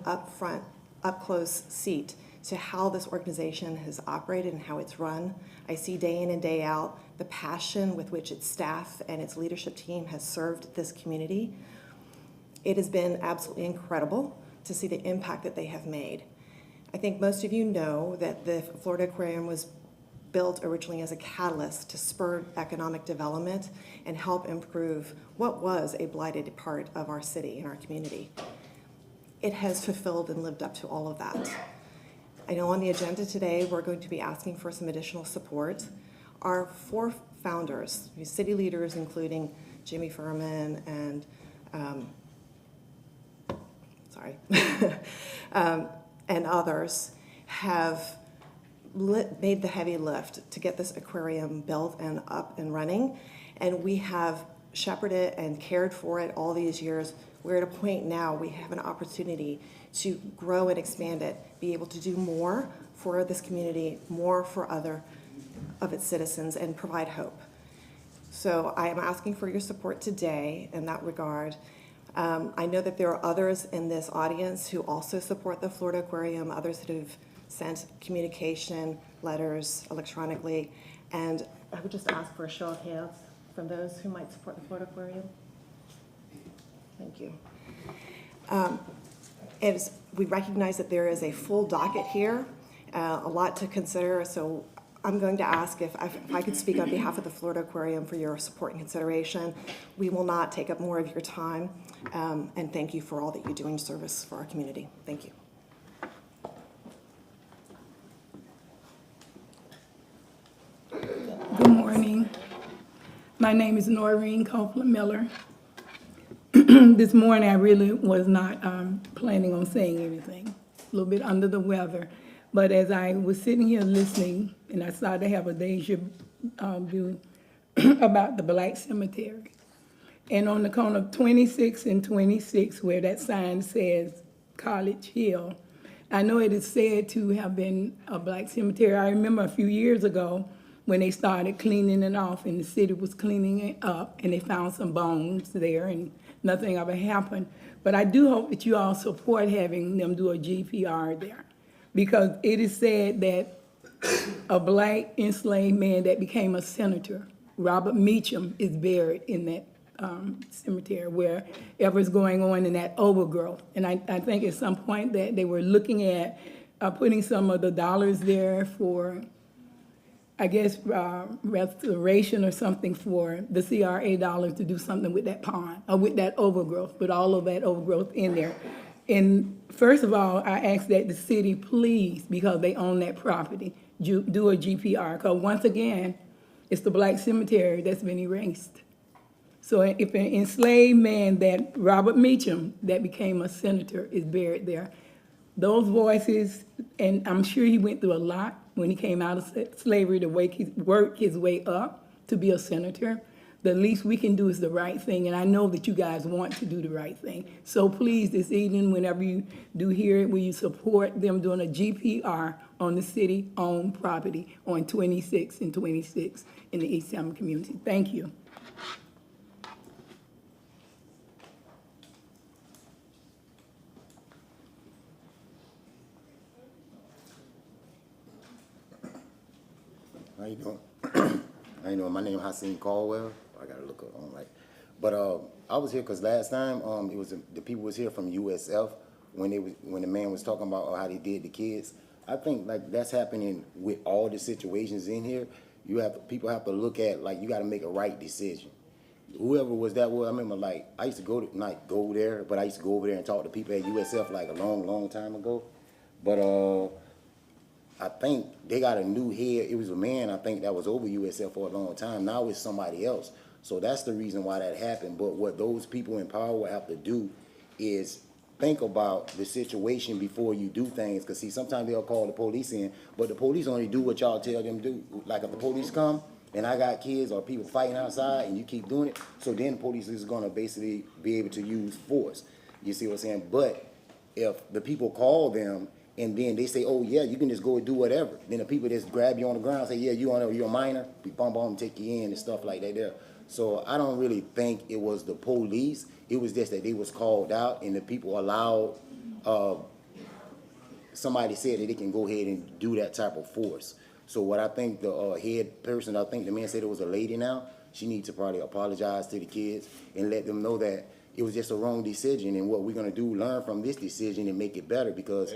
up-close seat to how this organization has operated and how it's run. I see day in and day out the passion with which its staff and its leadership team has served this community. It has been absolutely incredible to see the impact that they have made. I think most of you know that the Florida Aquarium was built originally as a catalyst to spur economic development and help improve what was a blighted part of our city and our community. It has fulfilled and lived up to all of that. I know on the agenda today, we're going to be asking for some additional support. Our 4 founders, city leaders, including Jimmy Furman and, and others, have made the heavy lift to get this aquarium built and up and running. And we have shepherded and cared for it all these years. We're at a point now we have an opportunity to grow and expand it, be able to do more for this community, more for other of its citizens, and provide hope. So I am asking for your support today in that regard. I know that there are others in this audience who also support the Florida Aquarium, others that have sent communication, letters electronically, and I would just ask for a show of hands from those who might support the Florida Aquarium. Thank you. As we recognize that there is a full docket here, a lot to consider, so I'm going to ask if I could speak on behalf of the Florida Aquarium for your support and consideration. We will not take up more of your time, and thank you for all that you do in service for our community. Thank you. Good morning. My name is Noreen Copeland Miller. This morning I really was not planning on saying anything, a little bit under the weather. But as I was sitting here listening, and I started to have a deja vu about the Black Cemetery. And on the corner of 26 and 26, where that sign says College Hill, I know it is said to have been a Black cemetery. I remember a few years ago when they started cleaning it off and the city was cleaning it up and they found some bones there and nothing ever happened. But I do hope that you all support having them do a GPR there, because it is said that a black enslaved man that became a senator. Robert Meacham is buried in that cemetery, wherever's going on in that overgrowth. And I think at some point that they were looking at putting some of the dollars there for, I guess, restoration or something for the CRA dollars to do something with that pond, or with that overgrowth, put all of that overgrowth in there. And first of all, I ask that the city please, because they own that property, do a GPR, because once again, it's the black cemetery that's been erased. So if an enslaved man, that Robert Meacham, that became a senator, is buried there, those voices, and I'm sure he went through a lot when he came out of slavery to work his way up to be a senator. The least we can do is the right thing, and I know that you guys want to do the right thing. So please, this evening, whenever you do hear it, will you support them doing a GPR on the city-owned property on 26 and 26 in the East Tampa community? Thank you. How you doing? How you doing? My name is Hassan Caldwell. I gotta look up on like, but I was here because last time it was the people was here from USF when the man was talking about how they did the kids. I think like that's happening with all the situations in here. People have to look at like you got to make a right decision. Whoever was that I remember like I used to go there, but I used to go over there and talk to people at USF like a long time ago. But I think they got a new head. It was a man, I think, that was over USF for a long time. Now it's somebody else. So that's the reason why that happened. But what those people in power will have to do is think about the situation before you do things. Because, see, sometimes they'll call the police in, but the police only do what y'all tell them to do. Like if the police come and I got kids or people fighting outside and you keep doing it, so then the police is going to basically be able to use force. You see what I'm saying? But if the people call them and then they say, oh, yeah, you can just go and do whatever. Then the people just grab you on the ground and say, yeah, you're a minor. We bump on and take you in and stuff like that there. So I don't really think it was the police. It was just that they was called out and the people allowed, somebody said that they can go ahead and do that type of force. So what I think the head person, I think the man said it was a lady now, she needs to probably apologize to the kids and let them know that it was just a wrong decision and what we're going to do, learn from this decision and make it better because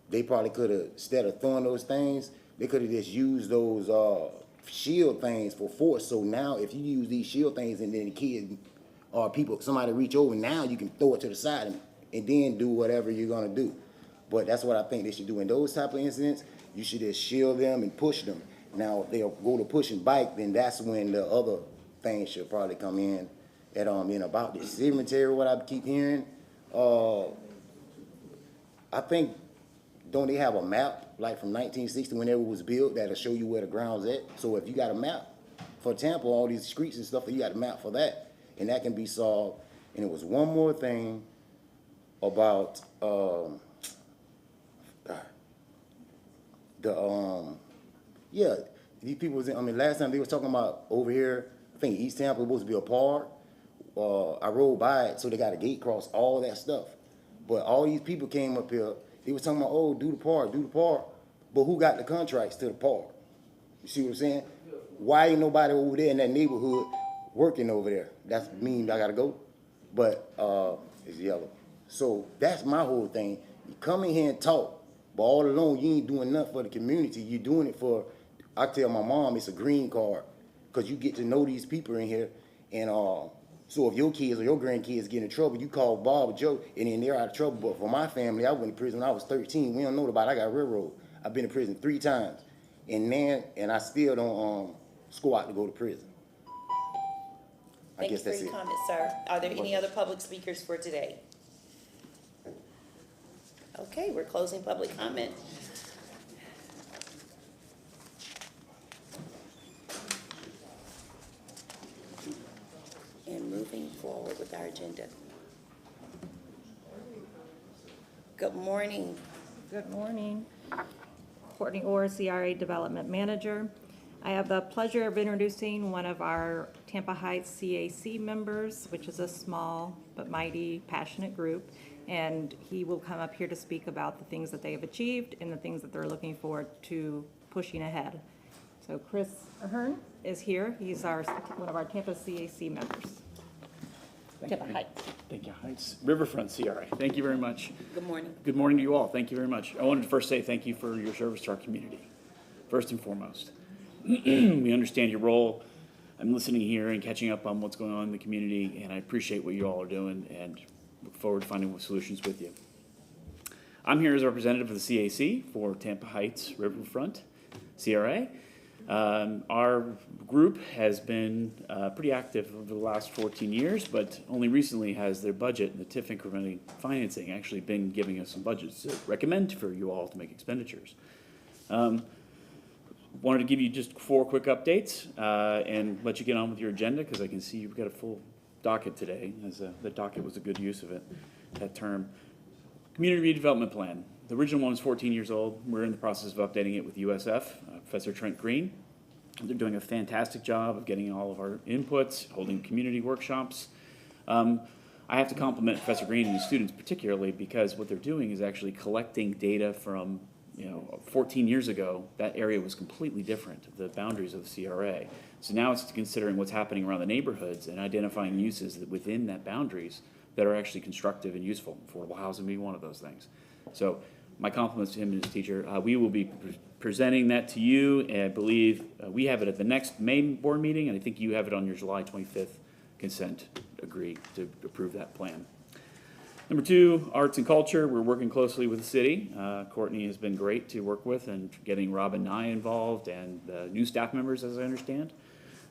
they probably could have, instead of throwing those things, they could have just used those shield things for force. So now if you use these shield things and then the kids or people, somebody reach over, now you can throw it to the side and then do whatever you're going to do. But that's what I think they should do. In those type of incidents, you should just shield them and push them. Now, if they'll go to push and bike, then that's when the other things should probably come in. And about the cemetery, what I keep hearing, I think, don't they have a map, like from 1960 whenever it was built, that'll show you where the ground's at? So if you got a map for Tampa, all these streets and stuff, you got a map for that, and that can be solved. And it was one more thing about these people was last time they was talking about over here, I think East Tampa was supposed to be a park. I rode by it, so they got a gate cross, all that stuff. But all these people came up here, they was talking about, oh, do the park. But who got the contracts to the park? You see what I'm saying? Why ain't nobody over there in that neighborhood working over there? That means I gotta go. But it's yellow. So that's my whole thing. You come in here and talk, but all along you ain't doing nothing for the community. You're doing it for, I tell my mom it's a green card, because you get to know these people in here. And so if your kids or your grandkids get in trouble, you call Bob or Joe, and then they're out of trouble. But for my family, I went to prison when I was 13. We don't know about it. I got railroad. I've been to prison 3 times. And I still don't squat to go to prison. Thank you for your comment, sir. Are there any other public speakers for today? Okay, we're closing public comment. And moving forward with our agenda. Good morning. Good morning. Courtney Orr, CRA Development Manager. I have the pleasure of introducing one of our Tampa Heights CAC members, which is a small but mighty, passionate group. And he will come up here to speak about the things that they have achieved and the things that they're looking forward to pushing ahead. So Chris Ahern is here. He's one of our Tampa CAC members. Tampa Heights. Thank you, Heights. Riverfront CRA. Thank you very much. Good morning. Good morning to you all. Thank you very much. I wanted to first say thank you for your service to our community, first and foremost. We understand your role. I'm listening here and catching up on what's going on in the community, and I appreciate what you all are doing and look forward to finding solutions with you. I'm here as a representative of the CAC for Tampa Heights Riverfront CRA. Our group has been pretty active over the last 14 years, but only recently has their budget and the TIF incrementing financing actually been giving us some budgets to recommend for you all to make expenditures. Wanted to give you just 4 quick updates and let you get on with your agenda because I can see you've got a full docket today, as the docket was a good use of it, that term. Community redevelopment plan. The original one was 14 years old. We're in the process of updating it with USF, Professor Trent Green. They're doing a fantastic job of getting all of our inputs, holding community workshops. I have to compliment Professor Green and his students particularly because what they're doing is actually collecting data from 14 years ago. That area was completely different, the boundaries of the CRA. So now it's considering what's happening around the neighborhoods and identifying uses that within that boundaries that are actually constructive and useful. Affordable housing being one of those things. So my compliments to him and his teacher. We will be presenting that to you, and I believe we have it at the next main board meeting, and I think you have it on your July 25th consent agree to approve that plan. Number 2, arts and culture. We're working closely with the city. Courtney has been great to work with and getting Rob and Nye involved and new staff members, as I understand.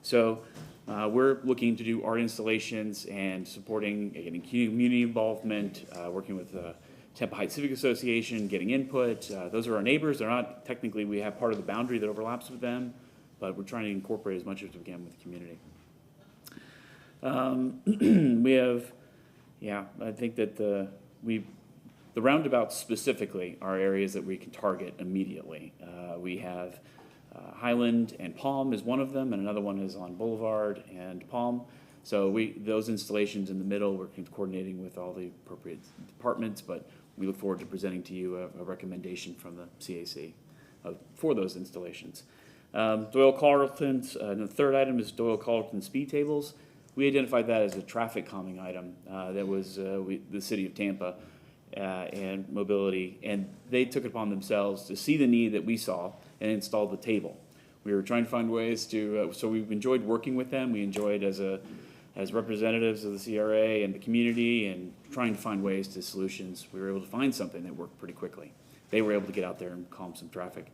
So we're looking to do art installations and supporting getting community involvement, working with Tampa Heights Civic Association, getting input. Those are our neighbors. They're not technically, we have part of the boundary that overlaps with them, but we're trying to incorporate as much as we can with the community. We have, I think that the roundabouts specifically are areas that we can target immediately. We have Highland and Palm is one of them, and another one is on Boulevard and Palm. So those installations in the middle, we're coordinating with all the appropriate departments, but we look forward to presenting to you a recommendation from the CAC for those installations. Doyle Carlton's, the third item is Doyle Carlton speed tables. We identified that as a traffic calming item. That was the city of Tampa and mobility, and they took it upon themselves to see the need that we saw and install the table. We were trying to find ways to, so we've enjoyed working with them. We enjoyed as representatives of the CRA and the community and trying to find ways to solutions. We were able to find something that worked pretty quickly. They were able to get out there and calm some traffic.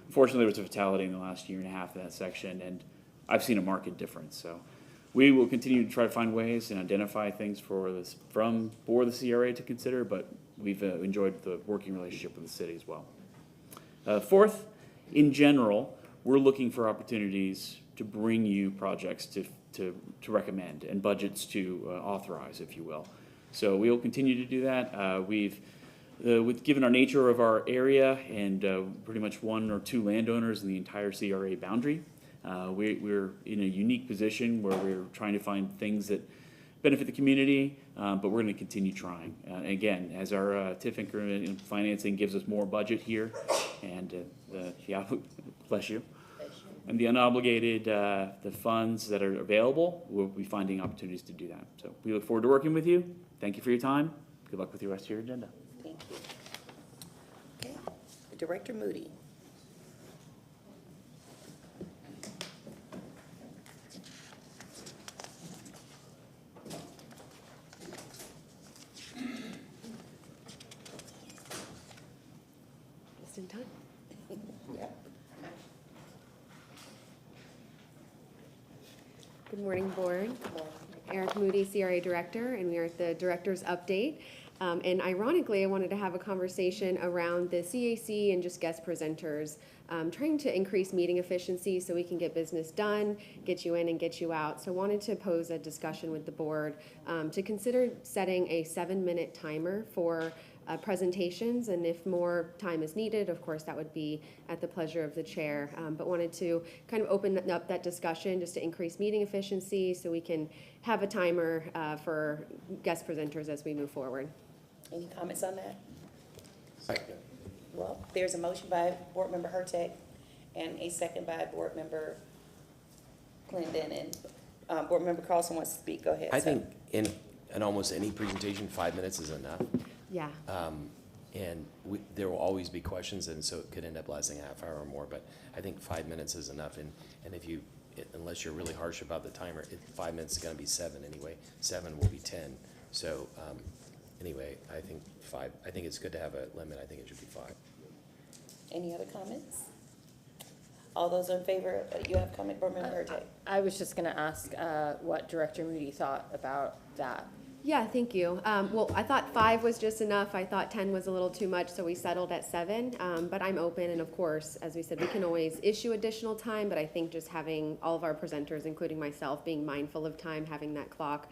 Unfortunately, there was a fatality in the last year and a half in that section, and I've seen a marked difference. So we will continue to try to find ways and identify things for the CRA to consider, but we've enjoyed the working relationship with the city as well. Fourth, in general, we're looking for opportunities to bring you projects to recommend and budgets to authorize, if you will. So we will continue to do that. Given our nature of our area and pretty much 1 or 2 landowners in the entire CRA boundary, we're in a unique position where we're trying to find things that benefit the community, but we're going to continue trying. Again, as our TIF increment financing gives us more budget here, and bless you. And the unobligated, the funds that are available, we'll be finding opportunities to do that. So we look forward to working with you. Thank you for your time. Good luck with the rest of your agenda. Thank you. Okay, Director Moody. Just in time. Yep. Good morning, Board. Eric Moody, CRA Director, and we are at the Director's Update. And ironically, I wanted to have a conversation around the CAC and just guest presenters, trying to increase meeting efficiency so we can get business done, get you in and get you out. So I wanted to pose a discussion with the Board to consider setting a 7-minute timer for presentations, and if more time is needed, of course, that would be at the pleasure of the chair. But wanted to kind of open up that discussion just to increase meeting efficiency so we can have a timer for guest presenters as we move forward. Any comments on that? Well, there's a motion by Board Member Hurtak and a second by Board Member Clendenin. Board Member Carlson wants to speak. Go ahead. I sir. think in almost any presentation, 5 minutes is enough. Yeah. And there will always be questions, and so it could end up lasting a half hour or more, but I think 5 minutes is enough. And if you, unless you're really harsh about the timer, 5 minutes is gonna be 7 anyway. 7 will be 10. So anyway, I think it's good to have a limit. I think it should be 5. Any other comments? All those in favor, you have comment, Board Member Hurtag? I was just gonna ask, what Director Moody thought about that. Yeah, thank you. Well, I thought 5 was just enough. I thought 10 was a little too much, so we settled at 7. But I'm open, and of course, as we said, we can always issue additional time, but I think just having all of our presenters, including myself, being mindful of time, having that clock.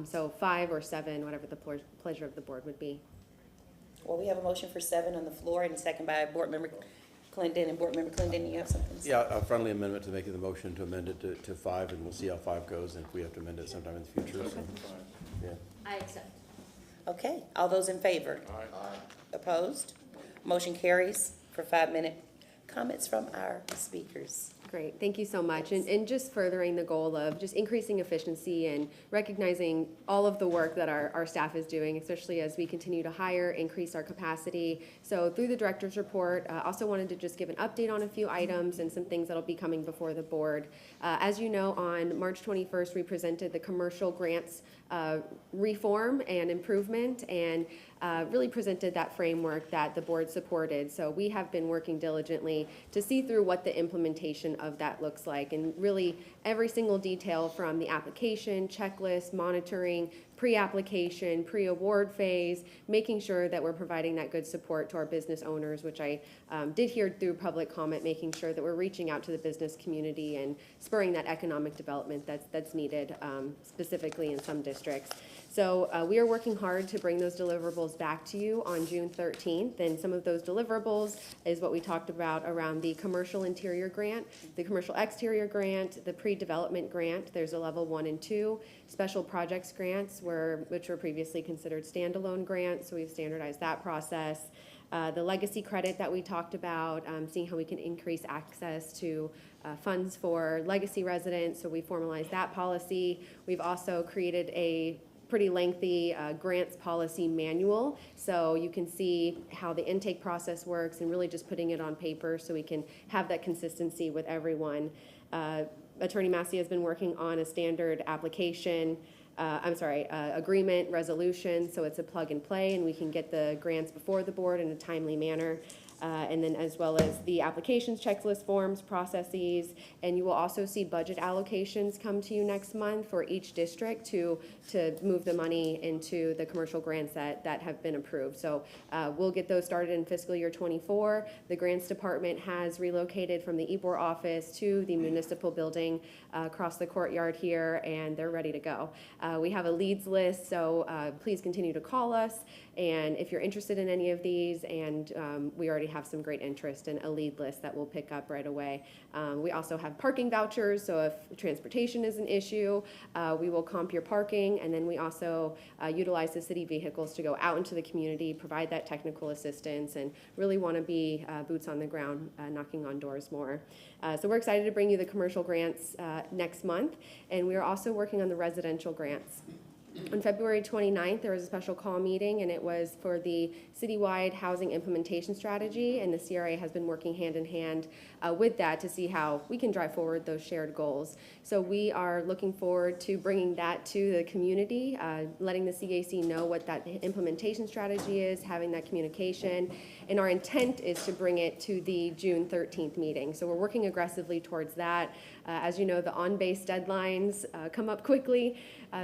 So 5 or 7, whatever the pleasure of the board would be. Well, we have a motion for 7 on the floor and a second by Board Member Clendenin. Board Member Clendenin, you have something to say? Yeah, a friendly amendment to make the motion to amend it to 5, and we'll see how 5 goes, and if we have to amend it sometime in the future. So, yeah. I accept. Okay, all those in favor? Aye. Opposed? Motion carries for 5-minute comments from our speakers. Great, thank you so much. And just furthering the goal of just increasing efficiency and recognizing all of the work that our staff is doing, especially as we continue to hire, increase our capacity. So through the director's report, also wanted to just give an update on a few items and some things that'll be coming before the board. As you know, on March 21st, we presented the commercial grants reform and improvement, and really presented that framework that the board supported. So we have been working diligently to see through what the implementation of that looks like, and really every single detail from the application, checklist, monitoring, pre-application, pre-award phase, making sure that we're providing that good support to our business owners, which I did hear through public comment, making sure that we're reaching out to the business community and spurring that economic development that's needed specifically in some districts. So we are working hard to bring those deliverables back to you on June 13th, and some of those deliverables is what we talked about around the commercial interior grant, the commercial exterior grant, the pre-development grant. There's a level 1 and 2, special projects grants, which were previously considered standalone grants, so we've standardized that process. The legacy credit that we talked about, seeing how we can increase access to funds for legacy residents, so we formalized that policy. We've also created a pretty lengthy grants policy manual, so you can see how the intake process works and really just putting it on paper so we can have that consistency with everyone. Attorney Massey has been working on a standard application, agreement resolution, so it's a plug and play and we can get the grants before the board in a timely manner. And then as well as the applications, checklist forms, processes, and you will also see budget allocations come to you next month for each district to move the money into the commercial grants that have been approved. So we'll get those started in fiscal year 24. The grants department has relocated from the Ybor office to the municipal building across the courtyard here, and they're ready to go. We have a leads list, so please continue to call us. And if you're interested in any of these, and we already have some great interest in a lead list that we'll pick up right away. We also have parking vouchers, so if transportation is an issue, we will comp your parking, and then we also utilize the city vehicles to go out into the community, provide that technical assistance, and really want to be boots on the ground, knocking on doors more. So we're excited to bring you the commercial grants next month, and we are also working on the residential grants. On February 29th, there was a special call meeting, and it was for the citywide housing implementation strategy, and the CRA has been working hand in hand with that to see how we can drive forward those shared goals. So we are looking forward to bringing that to the community, letting the CAC know what that implementation strategy is, having that communication, and our intent is to bring it to the June 13th meeting. So we're working aggressively towards that. As you know, the on-base deadlines come up quickly,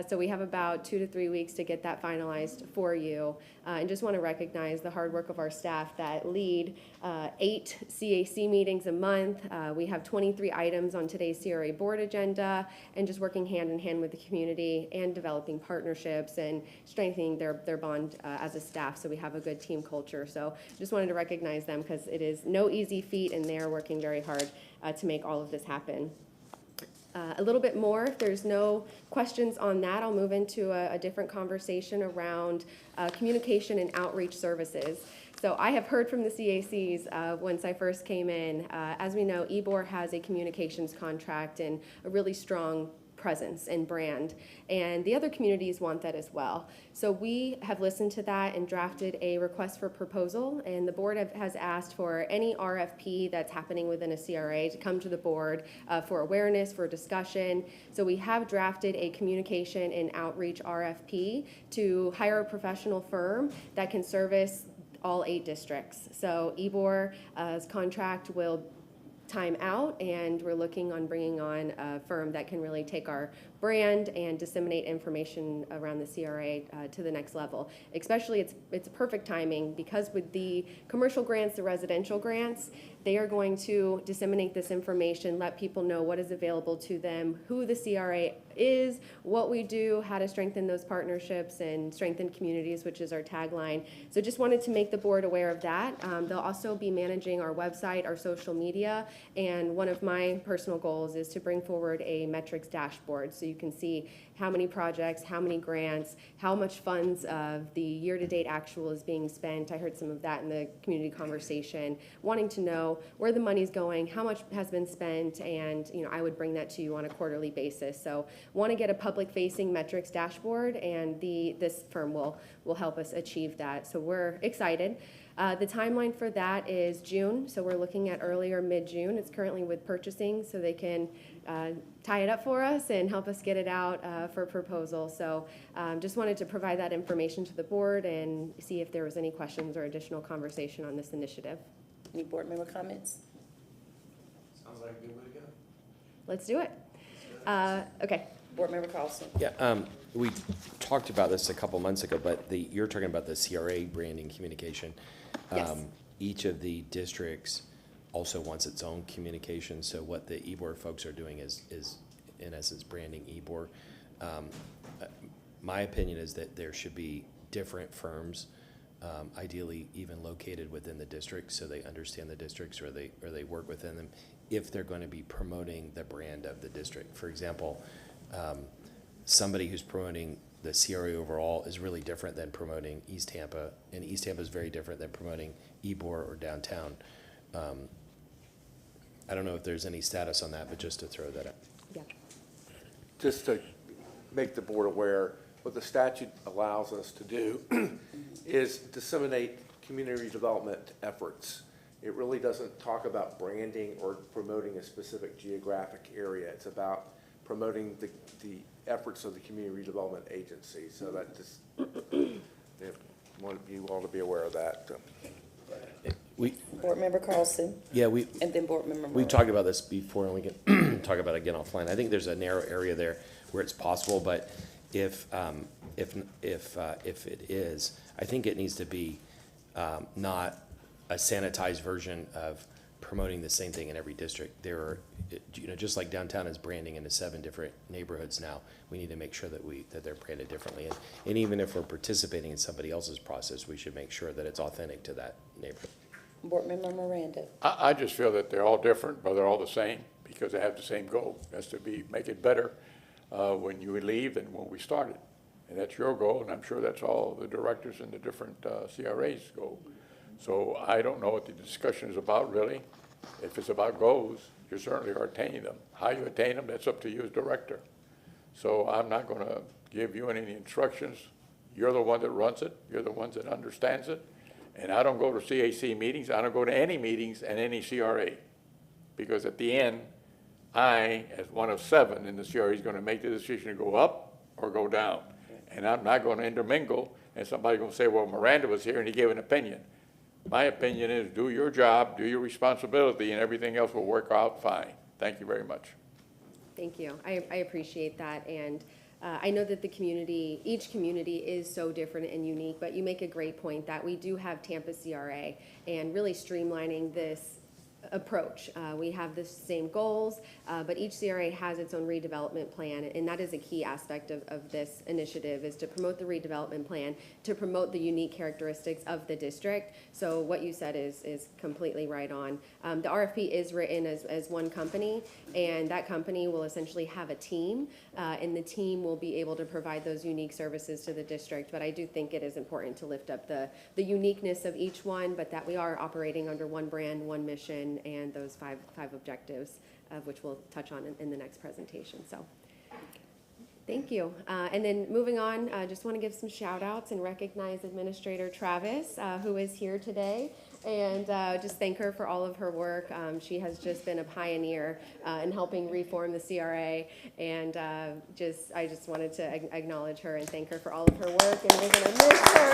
so we have about 2 to 3 weeks to get that finalized for you. And just want to recognize the hard work of our staff that lead 8 CAC meetings a month. We have 23 items on today's CRA board agenda, and just working hand in hand with the community and developing partnerships and strengthening their bond as a staff, so we have a good team culture. So just wanted to recognize them because it is no easy feat, and they are working very hard to make all of this happen. A little bit more, if there's no questions on that, I'll move into a different conversation around communication and outreach services. So I have heard from the CACs once I first came in. As we know, Ybor has a communications contract and a really strong presence and brand, and the other communities want that as well. So we have listened to that and drafted a request for proposal, and the board has asked for any RFP that's happening within a CRA to come to the board for awareness, for discussion. So we have drafted a communication and outreach RFP to hire a professional firm that can service all 8 districts. So Ybor's contract will time out, and we're looking on bringing on a firm that can really take our brand and disseminate information around the CRA to the next level. Especially, it's perfect timing because with the commercial grants, the residential grants, they are going to disseminate this information, let people know what is available to them, who the CRA is, what we do, how to strengthen those partnerships and strengthen communities, which is our tagline. So just wanted to make the board aware of that. They'll also be managing our website, our social media, and one of my personal goals is to bring forward a metrics dashboard so you can see how many projects, how many grants, how much funds of the year-to-date actual is being spent. I heard some of that in the community conversation, wanting to know where the money's going, how much has been spent, and I would bring that to you on a quarterly basis. So want to get a public-facing metrics dashboard, and this firm will help us achieve that. So we're excited. The timeline for that is June, so we're looking at early or mid-June. It's currently with purchasing, so they can tie it up for us and help us get it out for proposal. So just wanted to provide that information to the board and see if there was any questions or additional conversation on this initiative. Any board member comments? Sounds like a good way to go. Let's do it. Okay. Board member Carlson. Yeah, we talked about this a couple months ago, but you're talking about the CRA branding communication. Yes. Each of the districts also wants its own communication. So what the Ybor folks are doing is in essence branding Ybor. My opinion is that there should be different firms, ideally even located within the district, so they understand the districts or they work within them, if they're going to be promoting the brand of the district. For example, somebody who's promoting the CRA overall is really different than promoting East Tampa, and East Tampa is very different than promoting Ybor or downtown. I don't know if there's any status on that, but just to throw that out. Yeah. Just to make the board aware, what the statute allows us to do is disseminate community development efforts. It really doesn't talk about branding or promoting a specific geographic area. It's about promoting the efforts of the community redevelopment agency. So that just, want you all to be aware of that. Board member Carlson. Yeah, and then board member. We've talked about this before, and we can talk about it again offline. I think there's a narrow area there where it's possible, but if it is, I think it needs to be not a sanitized version of promoting the same thing in every district. There are, just like downtown is branding into 7 different neighborhoods now, we need to make sure that they're branded differently. And even if we're participating in somebody else's process, we should make sure that it's authentic to that neighborhood. Board member Miranda. I just feel that they're all different, but they're all the same because they have the same goal. That's to make it better when you leave than when we started. And that's your goal, and I'm sure that's all the directors and the different CRA's goal. So I don't know what the discussion is about, really. If it's about goals, you certainly are attaining them. How you attain them, that's up to you as director. So I'm not going to give you any instructions. You're the one that runs it. You're the one that understands it. And I don't go to CAC meetings. I don't go to any meetings and any CRA. Because at the end, I, as one of 7 in the CRA, is going to make the decision to go up or go down. And I'm not going to intermingle, and somebody's going to say, well, Miranda was here and he gave an opinion. My opinion is do your job, do your responsibility, and everything else will work out fine. Thank you very much. Thank you. I appreciate that. And I know that each community is so different and unique, but you make a great point that we do have Tampa CRA, and really streamlining this approach. We have the same goals, but each CRA has its own redevelopment plan, and that is a key aspect of this initiative, is to promote the redevelopment plan, to promote the unique characteristics of the district. So what you said is completely right on. The RFP is written as one company, and that company will essentially have a team, and the team will be able to provide those unique services to the district. But I do think it is important to lift up the uniqueness of each one, but that we are operating under one brand, one mission, and those five objectives, of which we'll touch on in the next presentation. So thank you. And then moving on, I just want to give some shout outs and recognize Administrator Travis, who is here today, and just thank her for all of her work. She has just been a pioneer in helping reform the CRA, and I just wanted to acknowledge her and thank her for all of her work, and we're going to miss her.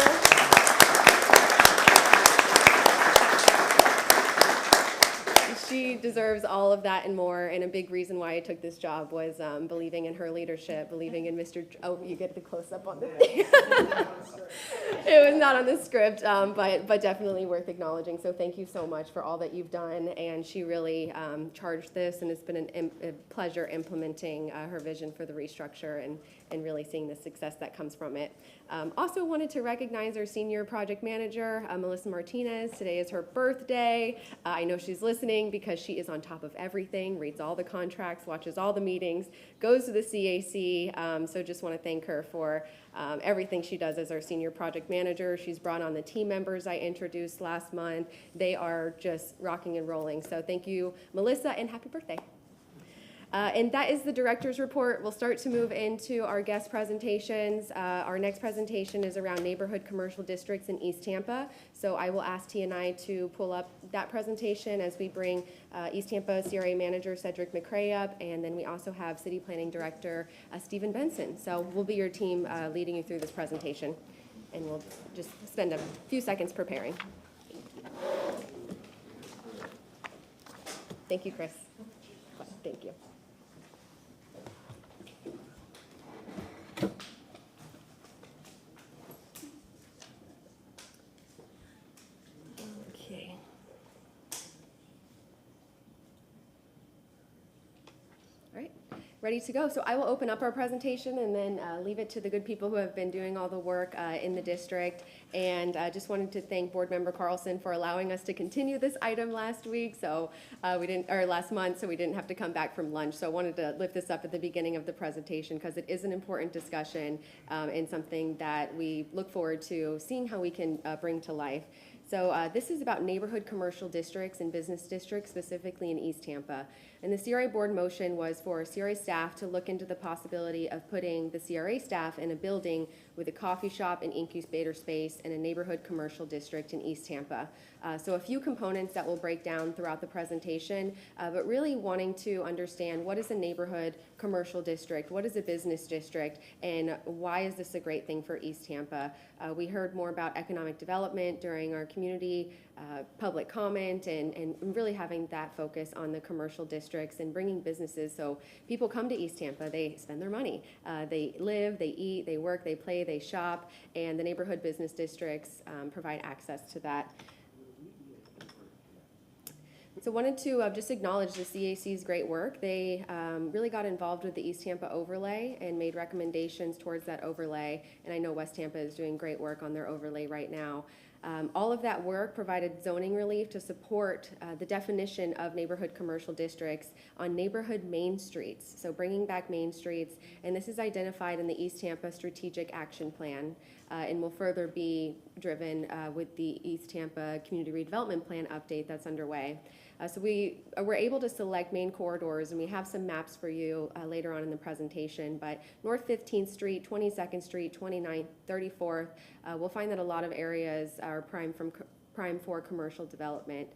She deserves all of that and more, and a big reason why I took this job was believing in her leadership, believing in oh, you get the close-up on the thing. It was not on the script, but definitely worth acknowledging. So thank you so much for all that you've done, and she really charged this, and it's been a pleasure implementing her vision for the restructure and really seeing the success that comes from it. Also wanted to recognize our senior project manager, Melissa Martinez. Today is her birthday. I know she's listening because she is on top of everything, reads all the contracts, watches all the meetings, goes to the CAC. So just want to thank her for everything she does as our senior project manager. She's brought on the team members I introduced last month. They are just rocking and rolling. So thank you, Melissa, and happy birthday. And that is the director's report. We'll start to move into our guest presentations. Our next presentation is around neighborhood commercial districts in East Tampa. So I will ask T&I to pull up that presentation as we bring East Tampa CRA manager Cedric McCray up, and then we also have city planning director Stephen Benson. So we'll be your team leading you through this presentation, and we'll just spend a few seconds preparing. Thank you, Chris. Thank you. Okay. All right, ready to go. So I will open up our presentation and then leave it to the good people who have been doing all the work in the district. And I just wanted to thank Board Member Carlson for allowing us to continue this item last week. So last month, so we didn't have to come back from lunch. So I wanted to lift this up at the beginning of the presentation because it is an important discussion and something that we look forward to seeing how we can bring to life. So this is about neighborhood commercial districts and business districts, specifically in East Tampa. And the CRA board motion was for CRA staff to look into the possibility of putting the CRA staff in a building with a coffee shop and incubator space in a neighborhood commercial district in East Tampa. So a few components that we'll break down throughout the presentation, but really wanting to understand what is a neighborhood commercial district, what is a business district, and why is this a great thing for East Tampa. We heard more about economic development during our community public comment and really having that focus on the commercial districts and bringing businesses. So people come to East Tampa, they spend their money. They live, they eat, they work, they play, they shop, and the neighborhood business districts provide access to that. So wanted to just acknowledge the CAC's great work. They really got involved with the East Tampa overlay and made recommendations towards that overlay. And I know West Tampa is doing great work on their overlay right now. All of that work provided zoning relief to support the definition of neighborhood commercial districts on neighborhood main streets. So bringing back main streets, and this is identified in the East Tampa Strategic Action Plan and will further be driven with the East Tampa Community Redevelopment Plan update that's underway. So we were able to select main corridors, and we have some maps for you later on in the presentation, but North 15th Street, 22nd Street, 29th, 34th, we'll find that a lot of areas are prime for commercial development.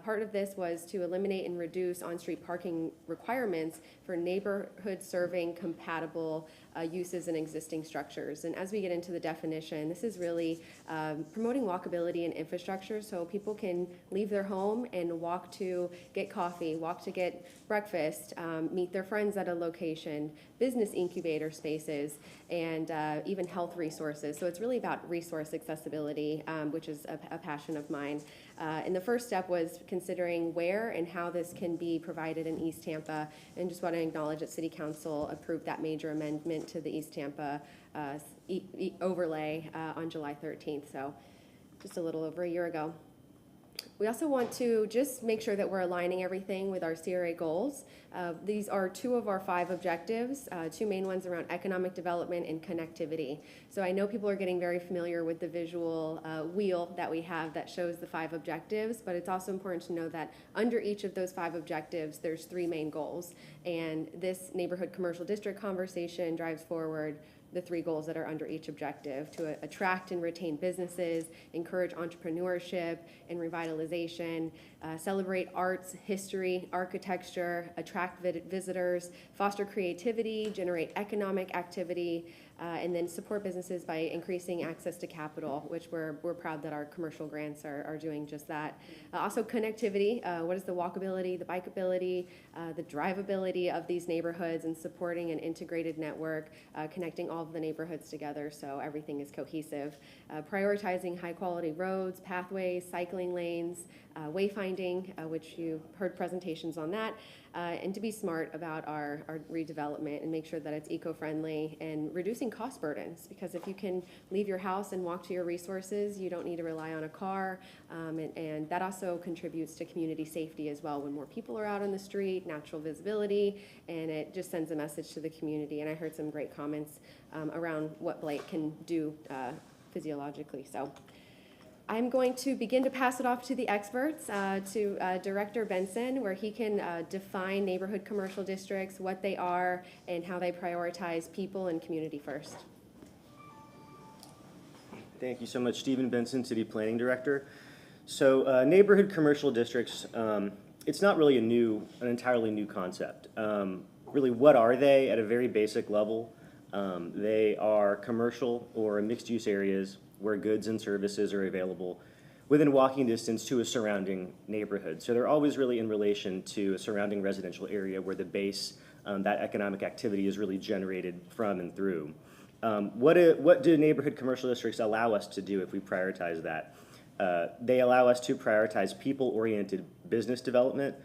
Part of this was to eliminate and reduce on-street parking requirements for neighborhood serving compatible uses in existing structures. And as we get into the definition, this is really promoting walkability and infrastructure so people can leave their home and walk to get coffee, walk to get breakfast, meet their friends at a location, business incubator spaces, and even health resources. So it's really about resource accessibility, which is a passion of mine. And the first step was considering where and how this can be provided in East Tampa. And just want to acknowledge that City Council approved that major amendment to the East Tampa overlay on July 13th, so just a little over a year ago. We also want to just make sure that we're aligning everything with our CRA goals. These are 2 of our 5 objectives, 2 main ones around economic development and connectivity. So I know people are getting very familiar with the visual wheel that we have that shows the 5 objectives, but it's also important to know that under each of those 5 objectives, there's 3 main goals. And this neighborhood commercial district conversation drives forward the 3 goals that are under each objective: to attract and retain businesses, encourage entrepreneurship and revitalization, celebrate arts, history, architecture, attract visitors, foster creativity, generate economic activity, and then support businesses by increasing access to capital, which we're proud that our commercial grants are doing just that. Also connectivity, what is the walkability, the bikeability, the drivability of these neighborhoods, and supporting an integrated network, connecting all of the neighborhoods together so everything is cohesive. Prioritizing high quality roads, pathways, cycling lanes, wayfinding, which you heard presentations on that, and to be smart about our redevelopment and make sure that it's eco-friendly and reducing cost burdens, because if you can leave your house and walk to your resources, you don't need to rely on a car, and that also contributes to community safety as well. When more people are out on the street, natural visibility, and it just sends a message to the community. And I heard some great comments around what blight can do physiologically. So I'm going to begin to pass it off to the experts, to Director Benson, where he can define neighborhood commercial districts, what they are, and how they prioritize people and community first. Thank you so much, Stephen Benson, City Planning Director. So neighborhood commercial districts, it's not really an entirely new concept. Really, what are they at a very basic level? They are commercial or mixed-use areas where goods and services are available within walking distance to a surrounding neighborhood. So they're always really in relation to a surrounding residential area where the base, that economic activity is really generated from and through. What do neighborhood commercial districts allow us to do if we prioritize that? They allow us to prioritize people-oriented business development,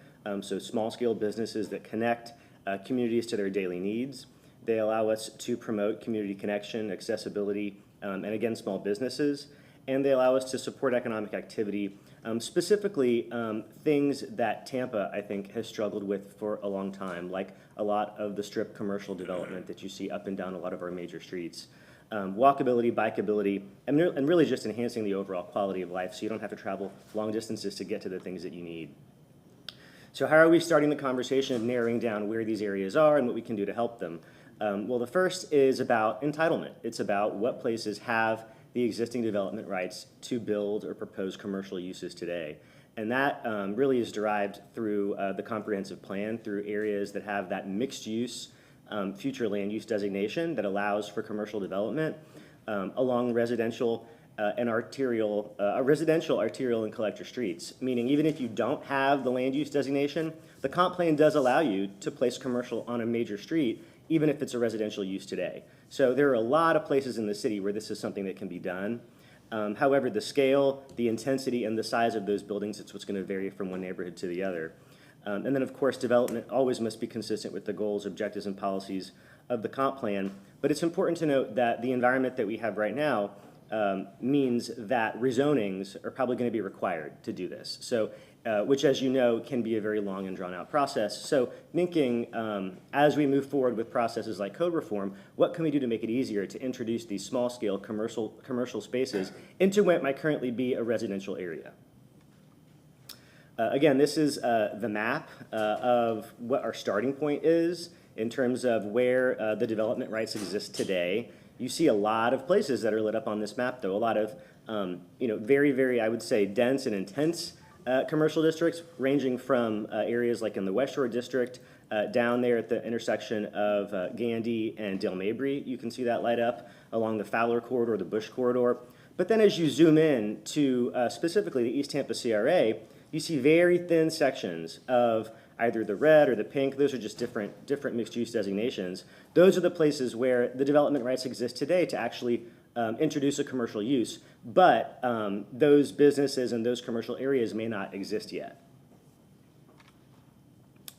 so small-scale businesses that connect communities to their daily needs. They allow us to promote community connection, accessibility, and again, small businesses. And they allow us to support economic activity, specifically things that Tampa, I think, has struggled with for a long time, like a lot of the strip commercial development that you see up and down a lot of our major streets. Walkability, bikeability, and really just enhancing the overall quality of life so you don't have to travel long distances to get to the things that you need. So how are we starting the conversation of narrowing down where these areas are and what we can do to help them? Well, the first is about entitlement. It's about what places have the existing development rights to build or propose commercial uses today. And that really is derived through the comprehensive plan, through areas that have that mixed use future land use designation that allows for commercial development along residential arterial, and collector streets. Meaning even if you don't have the land use designation, the comp plan does allow you to place commercial on a major street even if it's a residential use today. So there are a lot of places in the city where this is something that can be done. However, the scale, the intensity, and the size of those buildings, it's what's going to vary from one neighborhood to the other. And then, of course, development always must be consistent with the goals, objectives, and policies of the comp plan. But it's important to note that the environment that we have right now means that rezonings are probably going to be required to do this. So, which, as you know, can be a very long and drawn-out process. So thinking as we move forward with processes like code reform, what can we do to make it easier to introduce these small-scale commercial spaces into what might currently be a residential area? Again, this is the map of what our starting point is in terms of where the development rights exist today. You see a lot of places that are lit up on this map, though. A lot of, very, very, I would say, dense and intense commercial districts, ranging from areas like in the West Shore District, down there at the intersection of Gandy and Dale Mabry. You can see that light up along the Fowler Corridor, the Bush Corridor. But then as you zoom in to specifically the East Tampa CRA, you see very thin sections of either the red or the pink. Those are just different mixed-use designations. Those are the places where the development rights exist today to actually introduce a commercial use, but those businesses and those commercial areas may not exist yet.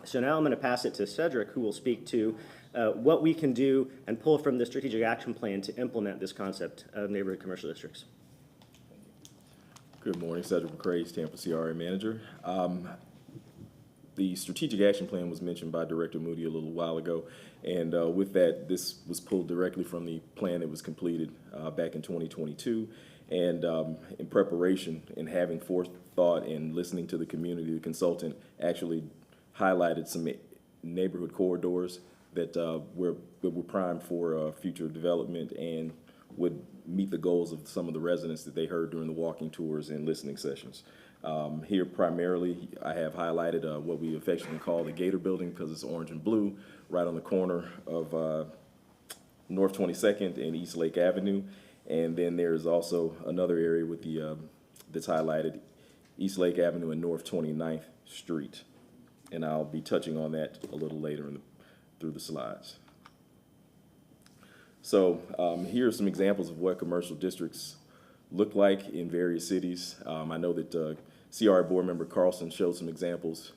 So now I'm going to pass it to Cedric, who will speak to what we can do and pull from the strategic action plan to implement this concept of neighborhood commercial districts. Good morning, Cedric McCrae, Tampa CRA Manager. The strategic action plan was mentioned by Director Moody a little while ago, and with that, this was pulled directly from the plan that was completed back in 2022. And in preparation and having forethought and listening to the community, the consultant actually highlighted some neighborhood corridors that were primed for future development and would meet the goals of some of the residents that they heard during the walking tours and listening sessions. Here primarily, I have highlighted what we affectionately call the Gator Building because it's orange and blue, right on the corner of North 22nd and East Lake Avenue. And then there's also another area with the that's highlighted, East Lake Avenue and North 29th Street. And I'll be touching on that a little later through the slides. So here are some examples of what commercial districts look like in various cities. I know that CRA board member Carlson showed some examples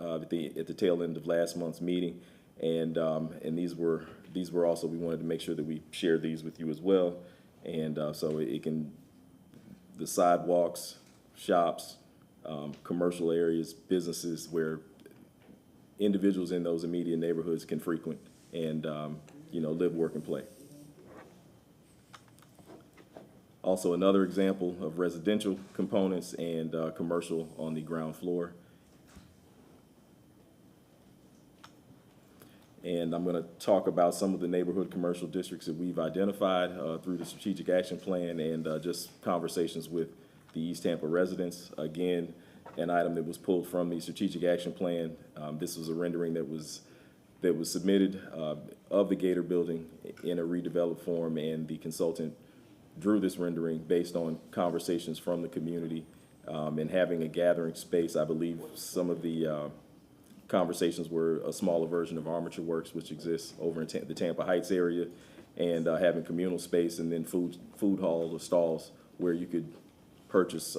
at the tail end of last month's meeting, and these were also, we wanted to make sure that we shared these with you as well. And so it can, the sidewalks, shops, commercial areas, businesses where individuals in those immediate neighborhoods can frequent and live, work, and play. Also, another example of residential components and commercial on the ground floor. And I'm going to talk about some of the neighborhood commercial districts that we've identified through the strategic action plan and just conversations with the East Tampa residents. Again, an item that was pulled from the strategic action plan. This was a rendering that was submitted of the Gator Building in a redeveloped form, and the consultant drew this rendering based on conversations from the community and having a gathering space. I believe some of the conversations were a smaller version of Armature Works, which exists over in the Tampa Heights area, and having communal space and then food halls or stalls where you could purchase,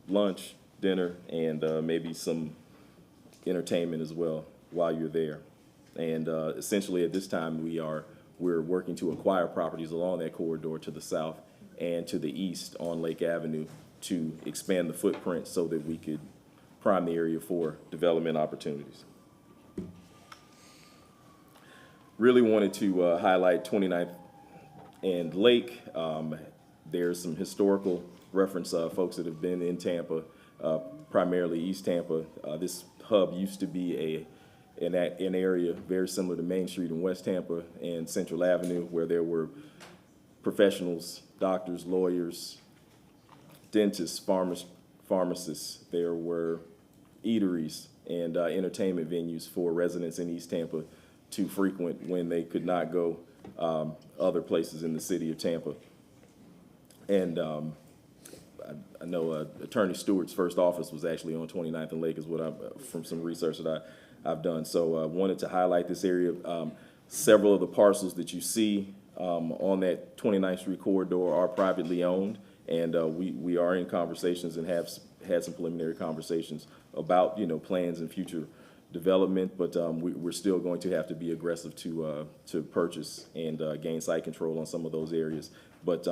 lunch, dinner, and maybe some entertainment as well while you're there. And essentially at this time we're working to acquire properties along that corridor to the south and to the east on Lake Avenue to expand the footprint so that we could prime the area for development opportunities. Really wanted to highlight 29th and Lake. There's some historical reference, folks that have been in Tampa, primarily East Tampa. This hub used to be an area very similar to Main Street in West Tampa and Central Avenue, where there were professionals, doctors, lawyers, dentists, pharmacists. There were eateries and entertainment venues for residents in East Tampa to frequent when they could not go other places in the city of Tampa. And I know Attorney Stewart's first office was actually on 29th and Lake, is what from some research that I've done. So I wanted to highlight this area. Several of the parcels that you see on that 29th Street corridor are privately owned, and we are in conversations and have had some preliminary conversations about plans and future development, but we're still going to have to be aggressive to purchase and gain site control on some of those areas. But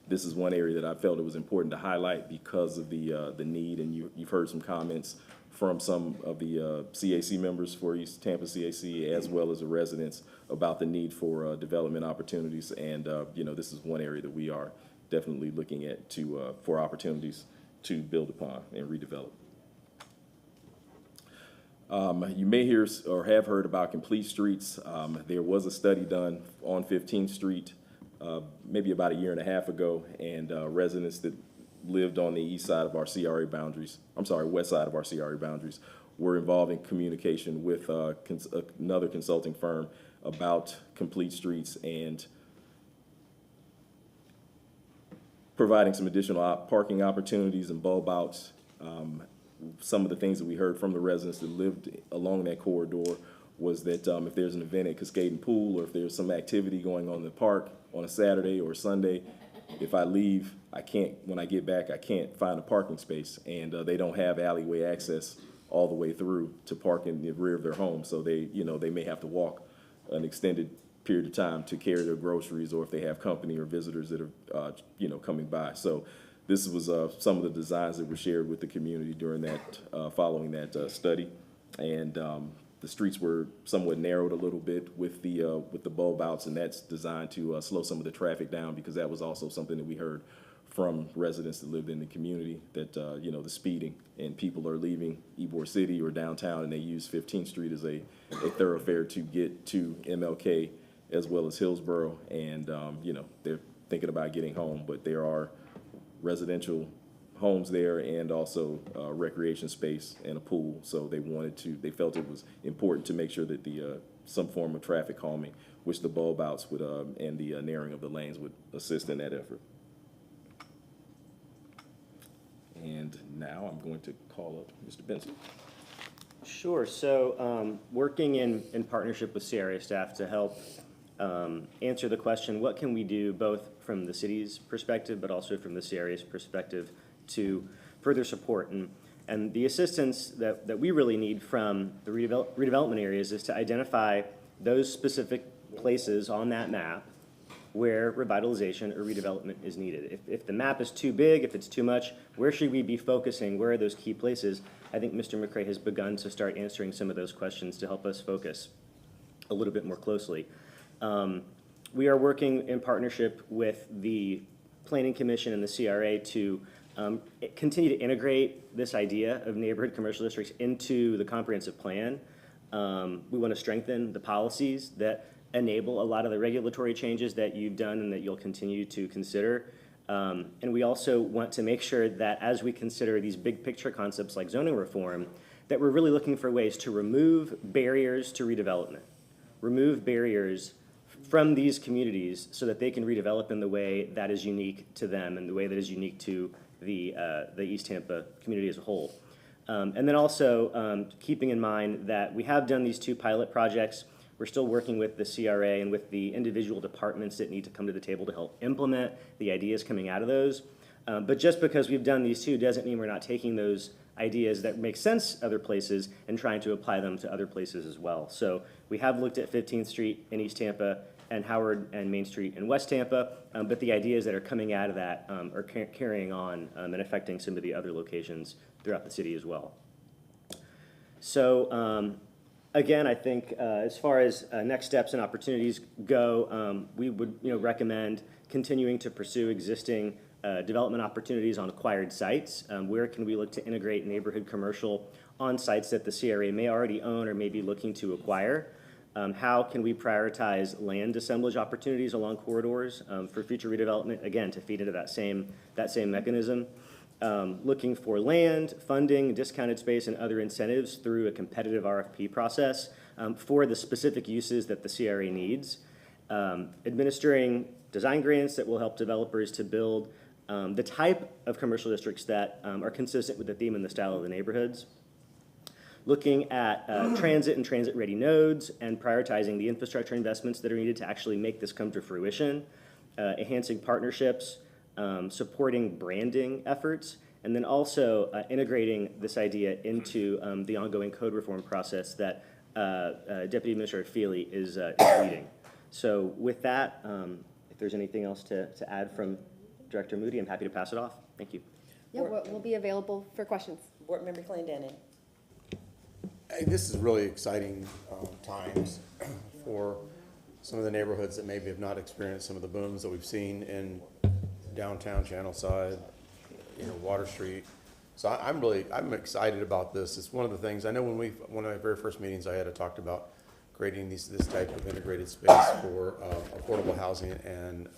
this is one area that I felt it was important to highlight because of the need, and you've heard some comments from some of the CAC members for East Tampa CAC, as well as the residents, about the need for development opportunities. And this is one area that we are definitely looking at for opportunities to build upon and redevelop. You may hear or have heard about complete streets. There was a study done on 15th Street maybe about a year and a half ago, and residents that lived on the east side of our CRA boundaries, west side of our CRA boundaries, were involved in communication with another consulting firm about complete streets and providing some additional parking opportunities and bulb outs. Some of the things that we heard from the residents that lived along that corridor was that if there's an event at Cascading Pool or if there's some activity going on in the park on a Saturday or Sunday, if I leave, when I get back, I can't find a parking space. And they don't have alleyway access all the way through to park in the rear of their home. So they may have to walk an extended period of time to carry their groceries, or if they have company or visitors that are, coming by. So this was some of the designs that were shared with the community during that, following that study. And the streets were somewhat narrowed a little bit with the bulb outs, and that's designed to slow some of the traffic down, because that was also something that we heard from residents that lived in the community, that the speeding, and people are leaving Ybor City or downtown and they use 15th Street as a thoroughfare to get to MLK as well as Hillsborough, and they're thinking about getting home, but there are residential homes there and also recreation space and a pool. So they felt it was important to make sure that some form of traffic calming, which the bulb outs would and the narrowing of the lanes would assist in that effort. And now I'm going to call up Mr. Benson. Sure. So working in partnership with CRA staff to help answer the question, what can we do both from the city's perspective but also from the CRA's perspective to further support? And the assistance that we really need from the redevelopment areas is to identify those specific places on that map where revitalization or redevelopment is needed. If the map is too big, if it's too much, where should we be focusing? Where are those key places? I think Mr. McCray has begun to start answering some of those questions to help us focus a little bit more closely. We are working in partnership with the Planning Commission and the CRA to continue to integrate this idea of neighborhood commercial districts into the comprehensive plan. We want to strengthen the policies that enable a lot of the regulatory changes that you've done and that you'll continue to consider. And we also want to make sure that as we consider these big picture concepts like zoning reform, that we're really looking for ways to remove barriers to redevelopment, remove barriers from these communities so that they can redevelop in the way that is unique to them and the way that is unique to the East Tampa community as a whole. And then also keeping in mind that we have done these 2 pilot projects. We're still working with the CRA and with the individual departments that need to come to the table to help implement the ideas coming out of those. But just because we've done these 2 doesn't mean we're not taking those ideas that make sense other places and trying to apply them to other places as well. So we have looked at 15th Street in East Tampa and Howard and Main Street in West Tampa, but the ideas that are coming out of that are carrying on and affecting some of the other locations throughout the city as well. So again, I think as far as next steps and opportunities go, we would recommend continuing to pursue existing development opportunities on acquired sites. Where can we look to integrate neighborhood commercial on sites that the CRA may already own or may be looking to acquire? How can we prioritize land assemblage opportunities along corridors for future redevelopment, again, to feed into that same mechanism? Looking for land, funding, discounted space, and other incentives through a competitive RFP process for the specific uses that the CRA needs. Administering design grants that will help developers to build the type of commercial districts that are consistent with the theme and the style of the neighborhoods. Looking at transit and transit-ready nodes and prioritizing the infrastructure investments that are needed to actually make this come to fruition. Enhancing partnerships, supporting branding efforts, and then also integrating this idea into the ongoing code reform process that Deputy Administrator Feely is leading. So with that, if there's anything else to add from Director Moody, I'm happy to pass it off. Thank you. Yeah, we'll be available for questions. Board Member Clendenin. Hey, this is really exciting times for some of the neighborhoods that maybe have not experienced some of the booms that we've seen in downtown Channelside, Water Street. So I'm excited about this. It's one of the things, I know one of my very first meetings I talked about creating this type of integrated space for affordable housing and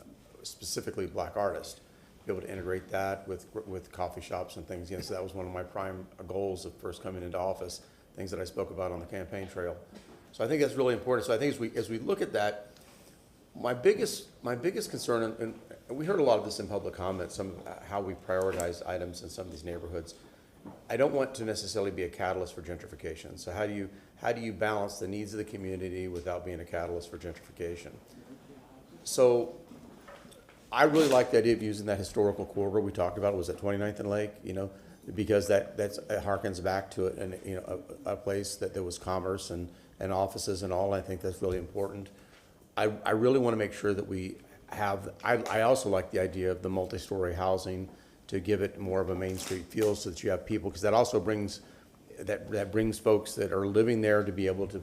specifically Black artists. Be able to integrate that with coffee shops and things. So that was one of my prime goals of first coming into office, things that I spoke about on the campaign trail. So I think that's really important. So I think as we look at that, my biggest concern, and we heard a lot of this in public comment, some of how we prioritize items in some of these neighborhoods, I don't want to necessarily be a catalyst for gentrification. So how do you balance the needs of the community without being a catalyst for gentrification? So I really like the idea of using that historical corridor we talked about. It was at 29th and Lake, you know, because it harkens back to it, and you know, a place that there was commerce and offices and all. I think that's really important. I really want to make sure that we have. I also like the idea of the multi-story housing to give it more of a Main Street feel, so that you have people, because that also brings that brings folks that are living there to be able to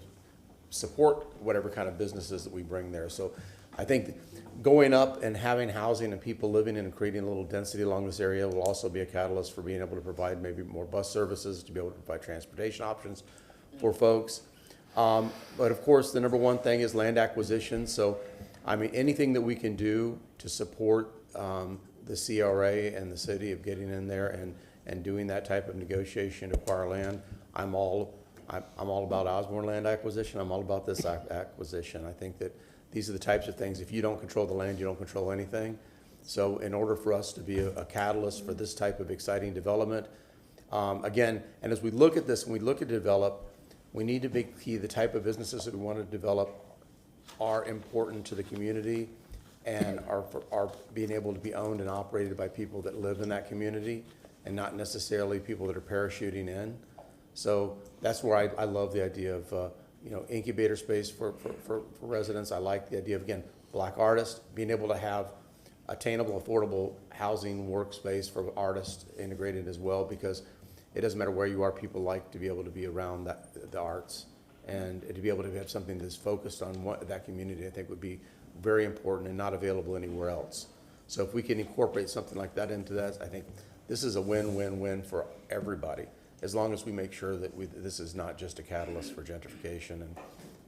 support whatever kind of businesses that we bring there. So I think going up and having housing and people living in and creating a little density along this area will also be a catalyst for being able to provide maybe more bus services, to be able to provide transportation options for folks. But of course, the number one thing is land acquisition. So, I mean, anything that we can do to support the CRA and the city of getting in there and doing that type of negotiation to acquire land, I'm all about Osborne land acquisition. I'm all about this acquisition. I think that these are the types of things, if you don't control the land, you don't control anything. So in order for us to be a catalyst for this type of exciting development, again, and as we look at this, when we look at develop, we need to be key, the type of businesses that we want to develop are important to the community and are being able to be owned and operated by people that live in that community and not necessarily people that are parachuting in. So that's where I love the idea of you know, incubator space for residents. I like the idea of, again, Black artists, being able to have attainable, affordable housing workspace for artists integrated as well, because it doesn't matter where you are, people like to be able to be around the arts, and to be able to have something that's focused on that community, I think would be very important and not available anywhere else. So if we can incorporate something like that into that, I think this is a win-win-win for everybody, as long as we make sure that this is not just a catalyst for gentrification,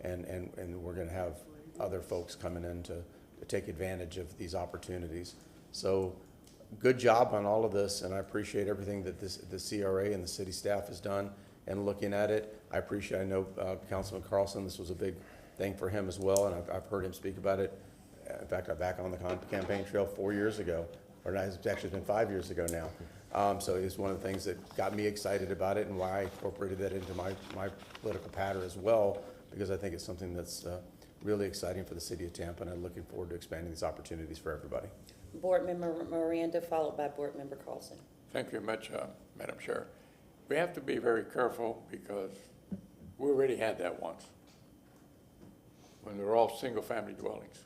and we're going to have other folks coming in to take advantage of these opportunities. So good job on all of this, and I appreciate everything that the CRA and the city staff has done and looking at it. I know Councilman Carlson, this was a big thing for him as well, and I've heard him speak about it. In fact, I'm back on the campaign trail 4 years ago, or it's actually been 5 years ago now. So it's one of the things that got me excited about it, and why I incorporated that into my political pattern as well, because I think it's something that's really exciting for the city of Tampa, and I'm looking forward to expanding these opportunities for everybody. Board Member Miranda, followed by Board Member Carlson. Thank you much, Madam Chair. We have to be very careful, because we already had that once, when they were all single-family dwellings.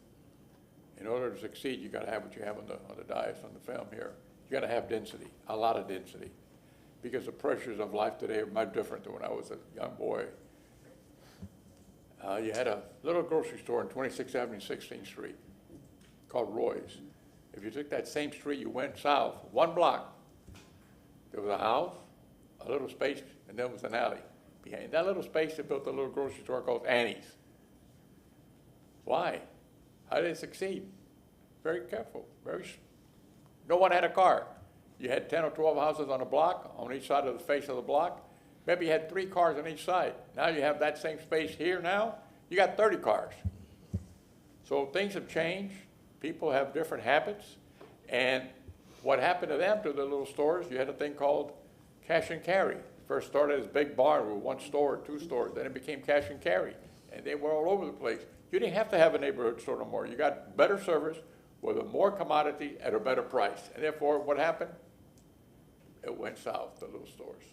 In order to succeed, you got to have what you have on the dais, on the film here. You got to have density, a lot of density, because the pressures of life today are much different than when I was a young boy. You had a little grocery store on 26th Avenue, 16th Street, called Roy's. If you took that same street, you went south, 1 block, there was a house, a little space, and then was an alley. Behind that little space, they built a little grocery store called Annie's. Why? How did it succeed? Very careful, no one had a car. You had 10 or 12 houses on a block, on each side of the face of the block. Maybe you had 3 cars on each side. Now you have that same space here now, you got 30 cars. So things have changed. People have different habits. And what happened to them, to the little stores, you had a thing called cash and carry. First started as big barn with 1 store or 2 stores. Then it became cash and carry. And they were all over the place. You didn't have to have a neighborhood store no more. You got better service with a more commodity at a better price. And therefore, what happened? It went south, the little stores.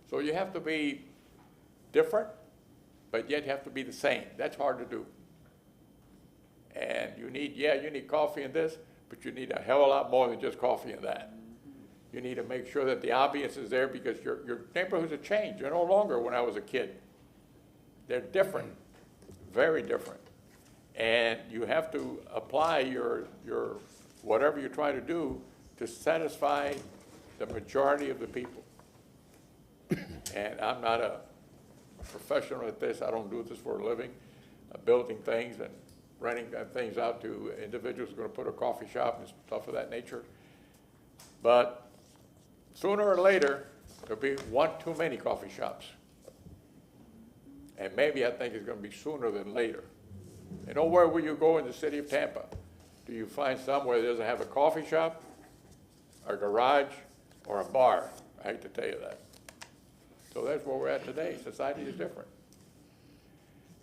So you have to be different, but yet you have to be the same. That's hard to do. And you need coffee and this, but you need a hell of a lot more than just coffee and that. You need to make sure that the ambience is there, because your neighborhoods have changed. They're no longer when I was a kid. They're different, very different. And you have to apply your whatever you try to do to satisfy the majority of the people. And I'm not a professional at this. I don't do this for a living, building things and renting things out to individuals who are going to put a coffee shop and stuff of that nature. But sooner or later, there'll be one too many coffee shops. And maybe I think it's going to be sooner than later. And nowhere will you go in the city of Tampa do you find somewhere that doesn't have a coffee shop, a garage, or a bar. I hate to tell you that. So that's where we're at today. Society is different.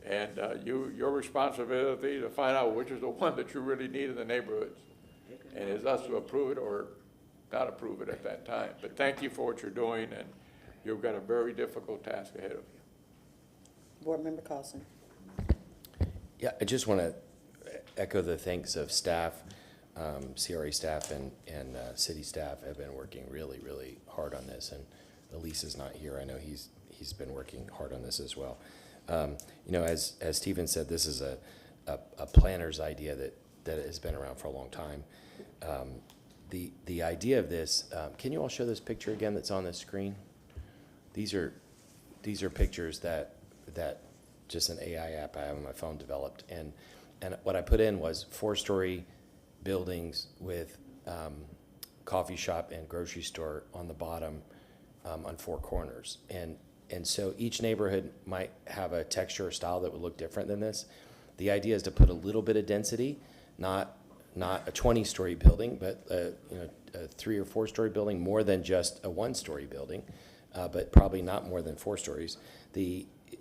And your responsibility to find out which is the one that you really need in the neighborhoods. And it's us to approve it or not approve it at that time. But thank you for what you're doing, and you've got a very difficult task ahead of you. Board Member Carlson. Yeah, I just want to echo the thanks of staff. CRA staff and city staff have been working really, really hard on this. And Elise is not here. I know he's been working hard on this as well. You know, as Stephen said, this is a planner's idea that has been around for a long time. The idea of this, can you all show this picture again that's on the screen? These are pictures that just an AI app I have on my phone developed. And what I put in was 4-story buildings with coffee shop and grocery store on the bottom on 4 corners. And so each neighborhood might have a texture or style that would look different than this. The idea is to put a little bit of density, not a 20-story building, but a 3 or 4-story building, more than just a 1-story building, but probably not more than 4 stories.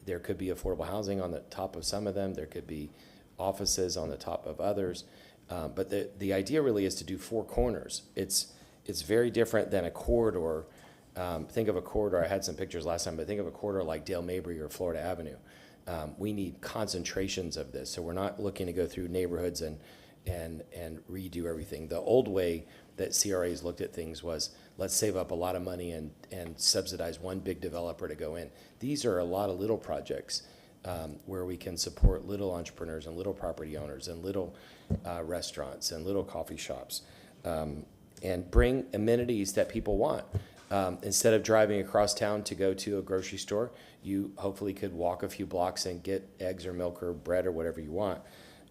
There could be affordable housing on the top of some of them. There could be offices on the top of others. But the idea really is to do 4 corners. It's very different than a corridor. Think of a corridor, I had some pictures last time, but think of a corridor like Dale Mabry or Florida Avenue. We need concentrations of this, so we're not looking to go through neighborhoods and redo everything. The old way that CRAs looked at things was, let's save up a lot of money and subsidize one big developer to go in. These are a lot of little projects where we can support little entrepreneurs and little property owners and little restaurants and little coffee shops and bring amenities that people want. Instead of driving across town to go to a grocery store, you hopefully could walk a few blocks and get eggs or milk or bread or whatever you want.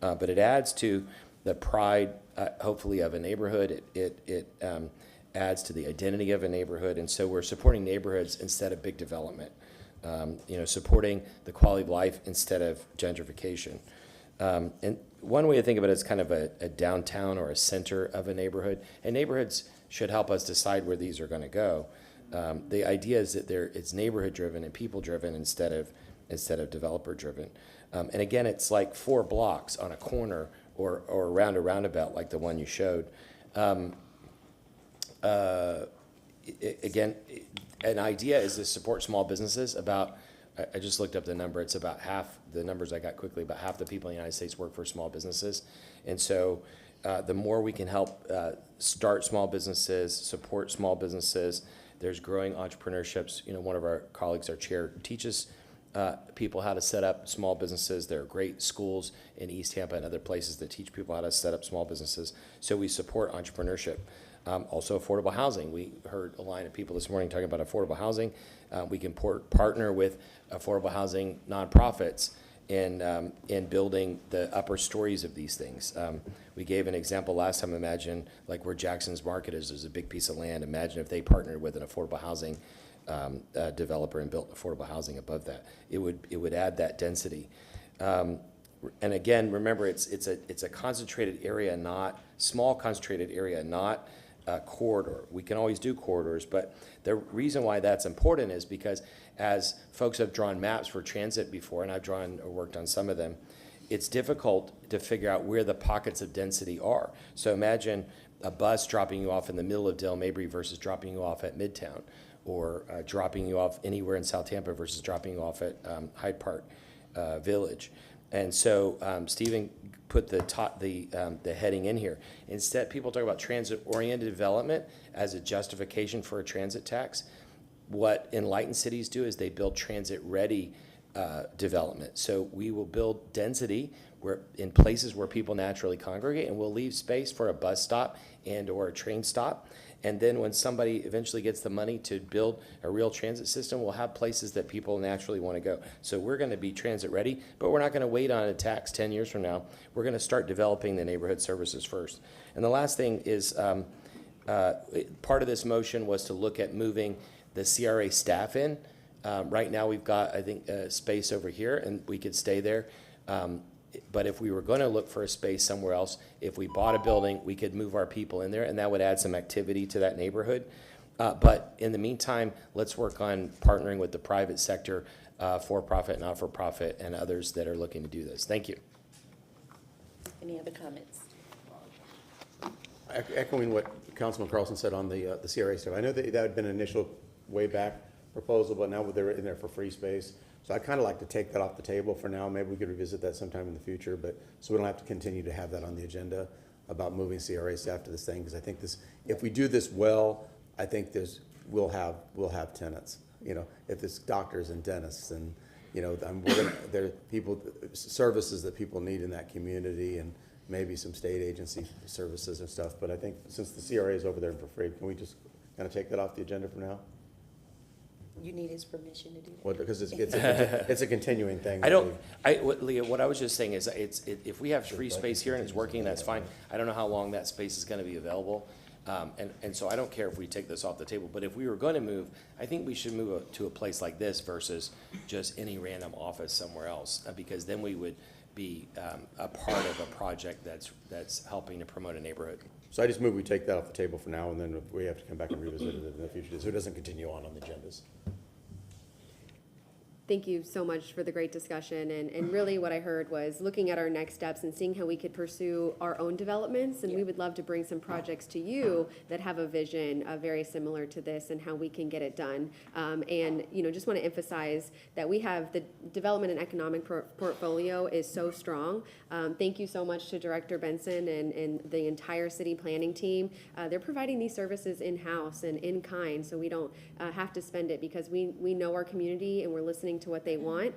But it adds to the pride, hopefully, of a neighborhood. It adds to the identity of a neighborhood. And so we're supporting neighborhoods instead of big development. Supporting the quality of life instead of gentrification. And one way to think of it is kind of a downtown or a center of a neighborhood. And neighborhoods should help us decide where these are going to go. The idea is that it's neighborhood driven and people driven instead of developer driven. And again, it's like 4 blocks on a corner or around a roundabout like the one you showed. Again, an idea is to support small businesses. I just looked up the number. It's about half the numbers I got quickly. About half the people in the United States work for small businesses, and so the more we can help start small businesses, support small businesses. There's growing entrepreneurships. One of our colleagues, our chair, teaches people how to set up small businesses. There are great schools in East Tampa and other places that teach people how to set up small businesses. So we support entrepreneurship. Also affordable housing. We heard a line of people this morning talking about affordable housing. We can partner with affordable housing nonprofits in building the upper stories of these things. We gave an example last time. Imagine like where Jackson's Market is, there's a big piece of land. Imagine if they partnered with an affordable housing developer and built affordable housing above that. It would add that density. And again, remember, it's a concentrated area, not small concentrated area, not a corridor. We can always do corridors, but the reason why that's important is because as folks have drawn maps for transit before, and I've drawn or worked on some of them, it's difficult to figure out where the pockets of density are. So imagine a bus dropping you off in the middle of Dale Mabry versus dropping you off at Midtown, or dropping you off anywhere in South Tampa versus dropping you off at Hyde Park Village. And so Stephen put the heading in here. Instead, people talk about transit-oriented development as a justification for a transit tax. What enlightened cities do is they build transit-ready development. So we will build density in places where people naturally congregate, and we'll leave space for a bus stop and or a train stop. And then when somebody eventually gets the money to build a real transit system, we'll have places that people naturally want to go. So we're going to be transit ready, but we're not going to wait on a tax 10 years from now. We're going to start developing the neighborhood services first. And the last thing is part of this motion was to look at moving the CRA staff in. Right now we've got, I think, space over here, and we could stay there. But if we were going to look for a space somewhere else, if we bought a building, we could move our people in there, and that would add some activity to that neighborhood. But in the meantime, let's work on partnering with the private sector, for-profit, not-for-profit, and others that are looking to do this. Thank you. Any other comments? Echoing what Councilman Carlson said on the CRA stuff, I know that had been an initial way back proposal, but now they're in there for free space. So I'd kind of like to take that off the table for now. Maybe we could revisit that sometime in the future, but so we don't have to continue to have that on the agenda about moving CRA staff to this thing, because I think this, if we do this well, I think we'll have tenants. You know, if it's doctors and dentists and, you know, there are people, services that people need in that community, and maybe some state agency services and stuff. But I think since the CRA is over there for free, can we just kind of take that off the agenda for now? You need his permission to do that. Well, because it's a continuing thing. Leah, what I was just saying is, if we have free space here and it's working, that's fine. I don't know how long that space is gonna be available. And so I don't care if we take this off the table, but if we were gonna move, I think we should move to a place like this versus just any random office somewhere else, because then we would be a part of a project that's helping to promote a neighborhood. So I just move we take that off the table for now, and then we have to come back and revisit it in the future, so it doesn't continue on the agendas. Thank you so much for the great discussion, and really what I heard was looking at our next steps and seeing how we could pursue our own developments, and we would love to bring some projects to you that have a vision very similar to this and how we can get it done. And, you know, just want to emphasize that we have the development and economic portfolio is so strong. Thank you so much to Director Benson and the entire city planning team. They're providing these services in-house and in kind, so we don't have to spend it, because we know our community and we're listening to what they want.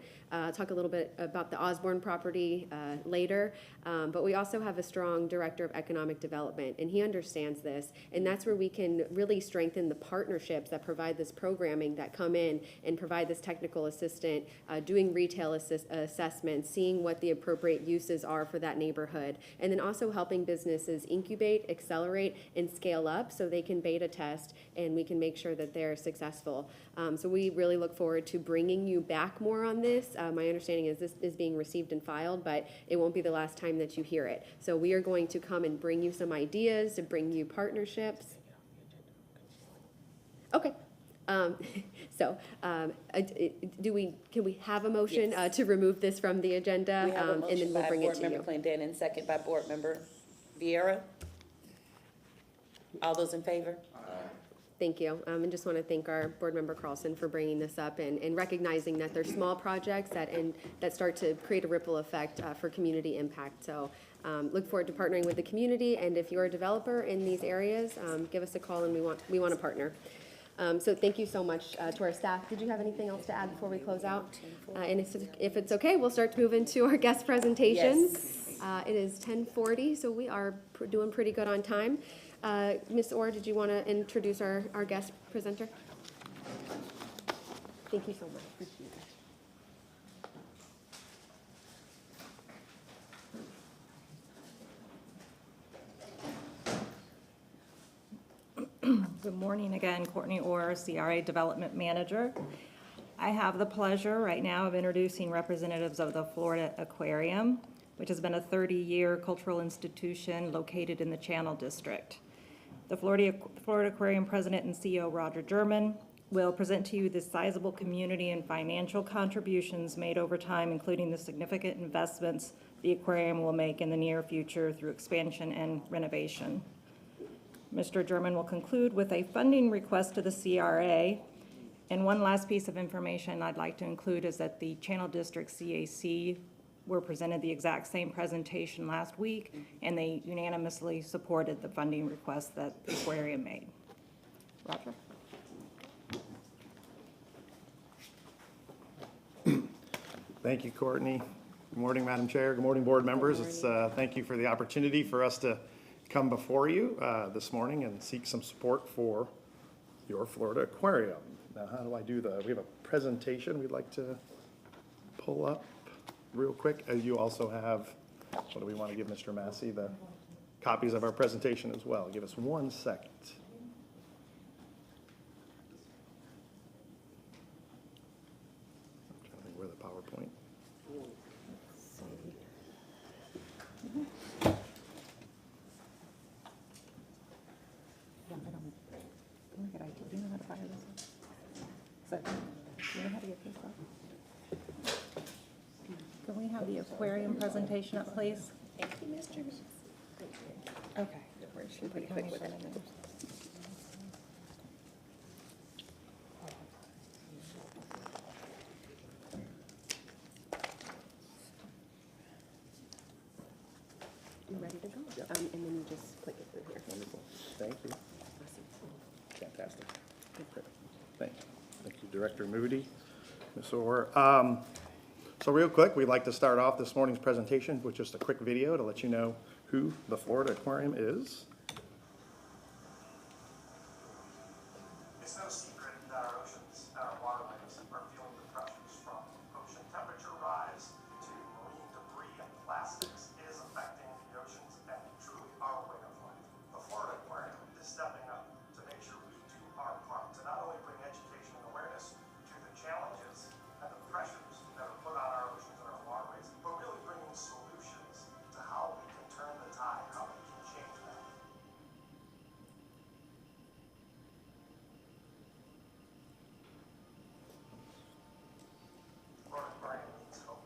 Talk a little bit about the Osborne property later, but we also have a strong Director of Economic Development, and he understands this, and that's where we can really strengthen the partnerships that provide this programming, that come in and provide this technical assistant, doing retail assessments, seeing what the appropriate uses are for that neighborhood, and then also helping businesses incubate, accelerate, and scale up so they can beta test and we can make sure that they're successful. So we really look forward to bringing you back more on this. My understanding is this is being received and filed, but it won't be the last time that you hear it. So we are going to come and bring you some ideas, to bring you partnerships. Okay. Can we have a motion to remove this from the agenda? We have a and motion then we'll by bring it Board to Member you. Clendenin, second by Board Member Vieira. All those in favor? Thank you. And just want to thank our board member Carlson for bringing this up and recognizing that there's small projects that start to create a ripple effect for community impact. So look forward to partnering with the community. And if you're a developer in these areas, give us a call, and we want to partner. So thank you so much to our staff. Did you have anything else to add before we close out? And if it's okay, we'll start to move into our guest presentations. It is 10:40, so we are doing pretty good on time. Ms. Orr, did you want to introduce our guest presenter? Thank you so much. Appreciate it. Good morning again, Courtney Orr, CRA Development Manager. I have the pleasure right now of introducing representatives of the Florida Aquarium, which has been a 30-year cultural institution located in the Channel District. The Florida Aquarium President and CEO, Roger German, will present to you the sizable community and financial contributions made over time, including the significant investments the aquarium will make in the near future through expansion and renovation. Mr. German will conclude with a funding request to the CRA. And one last piece of information I'd like to include is that the Channel District CAC were presented the exact same presentation last week, and they unanimously supported the funding request that the aquarium made. Roger? Thank you, Courtney. Good morning, Madam Chair. Good morning, board members. Thank you for the opportunity for us to come before you this morning and seek some support for your Florida Aquarium. Now, how do I do we have a presentation we'd like to pull up real quick. You also have, what do we want to give Mr. Massey? The copies of our presentation as well. Give us 1 second. I'm trying to think where the PowerPoint. sir. Do you know how to get this up? Can we have the aquarium presentation up, please? Thank you, Mr. Okay. We're pretty quick with it. You ready to go? And then you just click it through here. Wonderful. Thank you. Fantastic. Thank you, Director Moody. Ms. Orr. So real quick, we'd like to start off this morning's presentation with just a quick video to let you know who the Florida Aquarium is. It's no secret that our oceans and our waterways are feeling the pressures from ocean temperature rise to marine debris and plastics. It is affecting the oceans and truly our way of life. The Florida Aquarium is stepping up to make sure we do our part to not only bring education and awareness to the challenges and the pressures that are put on our oceans and our waterways, but really bringing solutions to how we can turn the tide, how we can change that. Florida Aquarium means hope.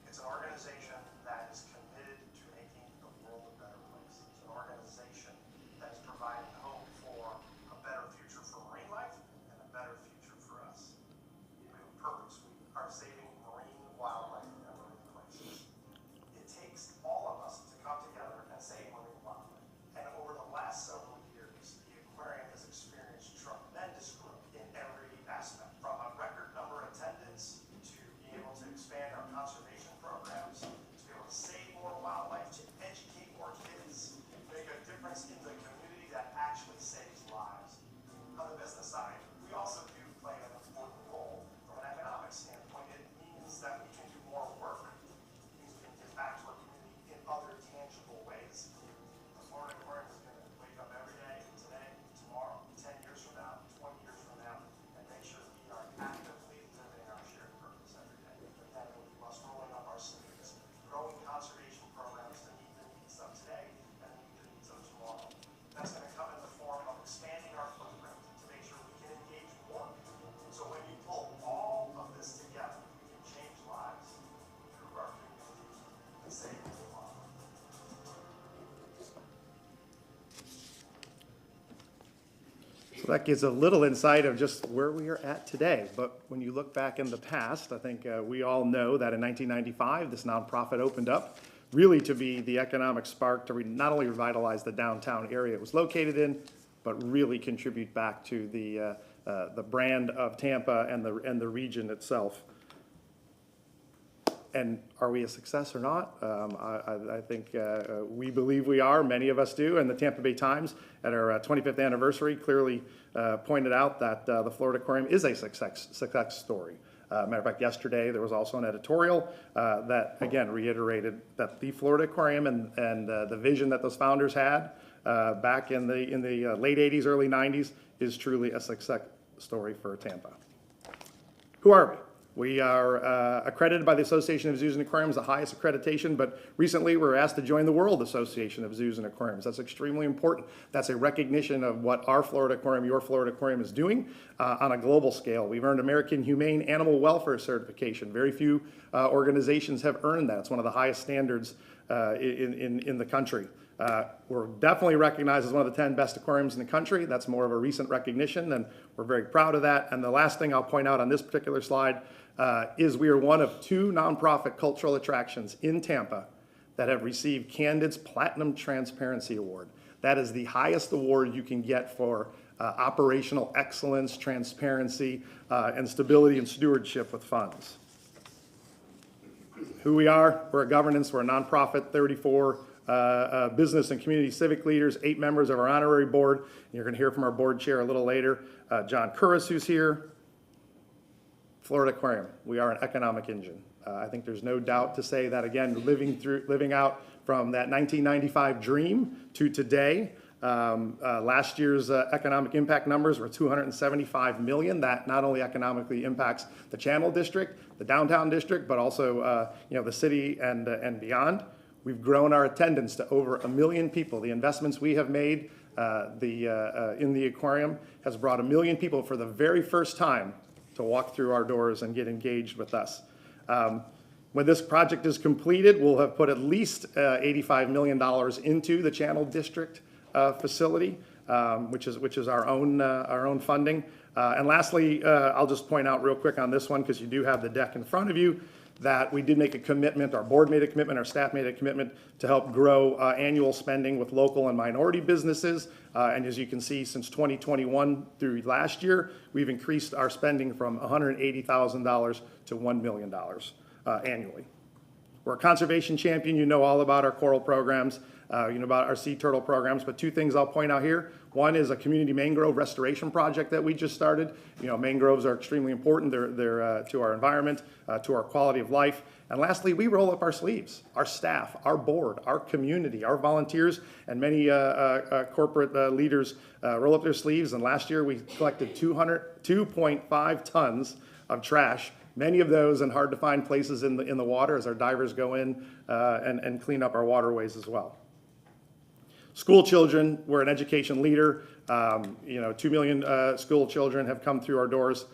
It's an organization that is committed to making the world a better place. It's an organization that is providing hope for a better future for marine life and a better future for us. We have a purpose. We are saving marine wildlife and marine places. It takes all of us to come together and save marine wildlife. And over the last several years, the aquarium has experienced tremendous growth in every aspect, from a record number attendance to being able to expand our conservation programs, to be able to save more wildlife, to educate more kids, make a difference in the community that actually saves lives. On the business side, we also do play an important role from an economic standpoint. It means that we can do more work. It means we can give back to our community in other tangible ways. The Florida Aquarium is going to wake up every day, today, tomorrow, 10 years from now, 20 years from now, and make sure we are actively living our shared purpose every day. But that will be us rolling up our sleeves, growing conservation programs to meet the needs of today and meet the needs of tomorrow. That's going to come in the form of expanding our footprint to make sure we can engage more. So when you pull all of this together, we can change lives through our community and save the world. So that gives a little insight of just where we are at today. But when you look back in the past, I think we all know that in 1995, this nonprofit opened up really to be the economic spark to not only revitalize the downtown area it was located in, but really contribute back to the brand of Tampa and the region itself. And are we a success or not? I think we believe we are. Many of us do. And the Tampa Bay Times, at our 25th anniversary, clearly pointed out that the Florida Aquarium is a success story. Matter of fact, yesterday there was also an editorial that, again, reiterated that the Florida Aquarium and the vision that those founders had back in the late 80s, early 90s is truly a success story for Tampa. Who are we? We are accredited by the Association of Zoos and Aquariums, the highest accreditation, but recently we were asked to join the World Association of Zoos and Aquariums. That's extremely important. That's a recognition of what our Florida Aquarium, your Florida Aquarium is doing on a global scale. We've earned American Humane Animal Welfare Certification. Very few organizations have earned that. It's one of the highest standards in the country. We're definitely recognized as one of the 10 best aquariums in the country. That's more of a recent recognition, and we're very proud of that. And the last thing I'll point out on this particular slide is we are one of 2 nonprofit cultural attractions in Tampa that have received Candid's Platinum Transparency Award. That is the highest award you can get for operational excellence, transparency, and stability and stewardship with funds. Who we are, we're a governance, we're a nonprofit, 34 business and community civic leaders, 8 members of our honorary board. And you're going to hear from our board chair a little later, John Curris, who's here. Florida Aquarium, we are an economic engine. I think there's no doubt to say that, again, living out from that 1995 dream to today. Last year's economic impact numbers were $275 million. That not only economically impacts the Channel District, the downtown district, but also the city and beyond. We've grown our attendance to over 1 million people. The investments we have made in the aquarium has brought 1 million people for the very first time to walk through our doors and get engaged with us. When this project is completed, we'll have put at least $85 million into the Channel District facility, which is our own funding. And lastly, I'll just point out real quick on this one, because you do have the deck in front of you, that we did make a commitment, our board made a commitment, our staff made a commitment to help grow annual spending with local and minority businesses. And as you can see, since 2021 through last year, we've increased our spending from $180,000 to $1 million annually. We're a conservation champion. You know all about our coral programs, you know about our sea turtle programs, but 2 things I'll point out here. One is a community mangrove restoration project that we just started. You know, mangroves are extremely important. They're to our environment, to our quality of life. And lastly, we roll up our sleeves. Our staff, our board, our community, our volunteers, and many corporate leaders roll up their sleeves. And last year we collected 2.5 tons of trash. Many of those in hard to find places in the water as our divers go in and clean up our waterways as well. School children, we're an education leader. 2 million school children have come through our doors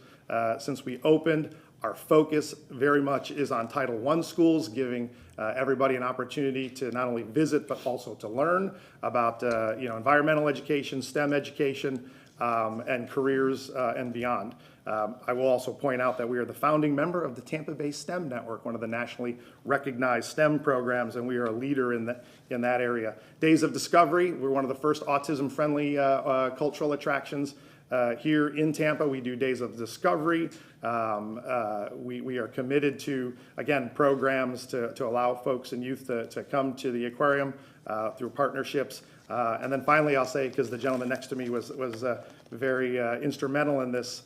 since we opened. Our focus very much is on Title I schools, giving everybody an opportunity to not only visit but also to learn about environmental education, STEM education, and careers and beyond. I will also point out that we are the founding member of the Tampa Bay STEM Network, one of the nationally recognized STEM programs, and we are a leader in that area. Days of Discovery, we're one of the first autism-friendly cultural attractions here in Tampa. We do Days of Discovery. We are committed to, again, programs to allow folks and youth to come to the aquarium through partnerships. And then finally, I'll say, because the gentleman next to me was very instrumental in this,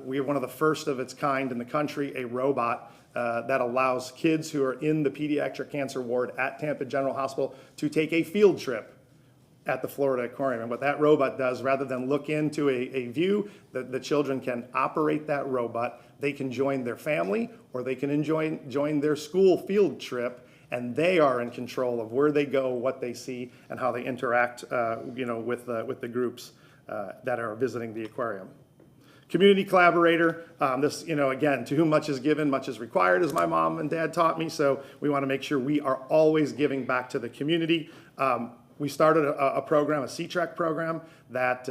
we have one of the first of its kind in the country, a robot that allows kids who are in the pediatric cancer ward at Tampa General Hospital to take a field trip at the Florida Aquarium. And what that robot does, rather than look into a view, the children can operate that robot. They can join their family, or they can join their school field trip, and they are in control of where they go, what they see, and how they interact with the groups that are visiting the aquarium. Community collaborator, again, to whom much is given, much is required, as my mom and dad taught me, so we want to make sure we are always giving back to the community. We started a program, a C-Track program, that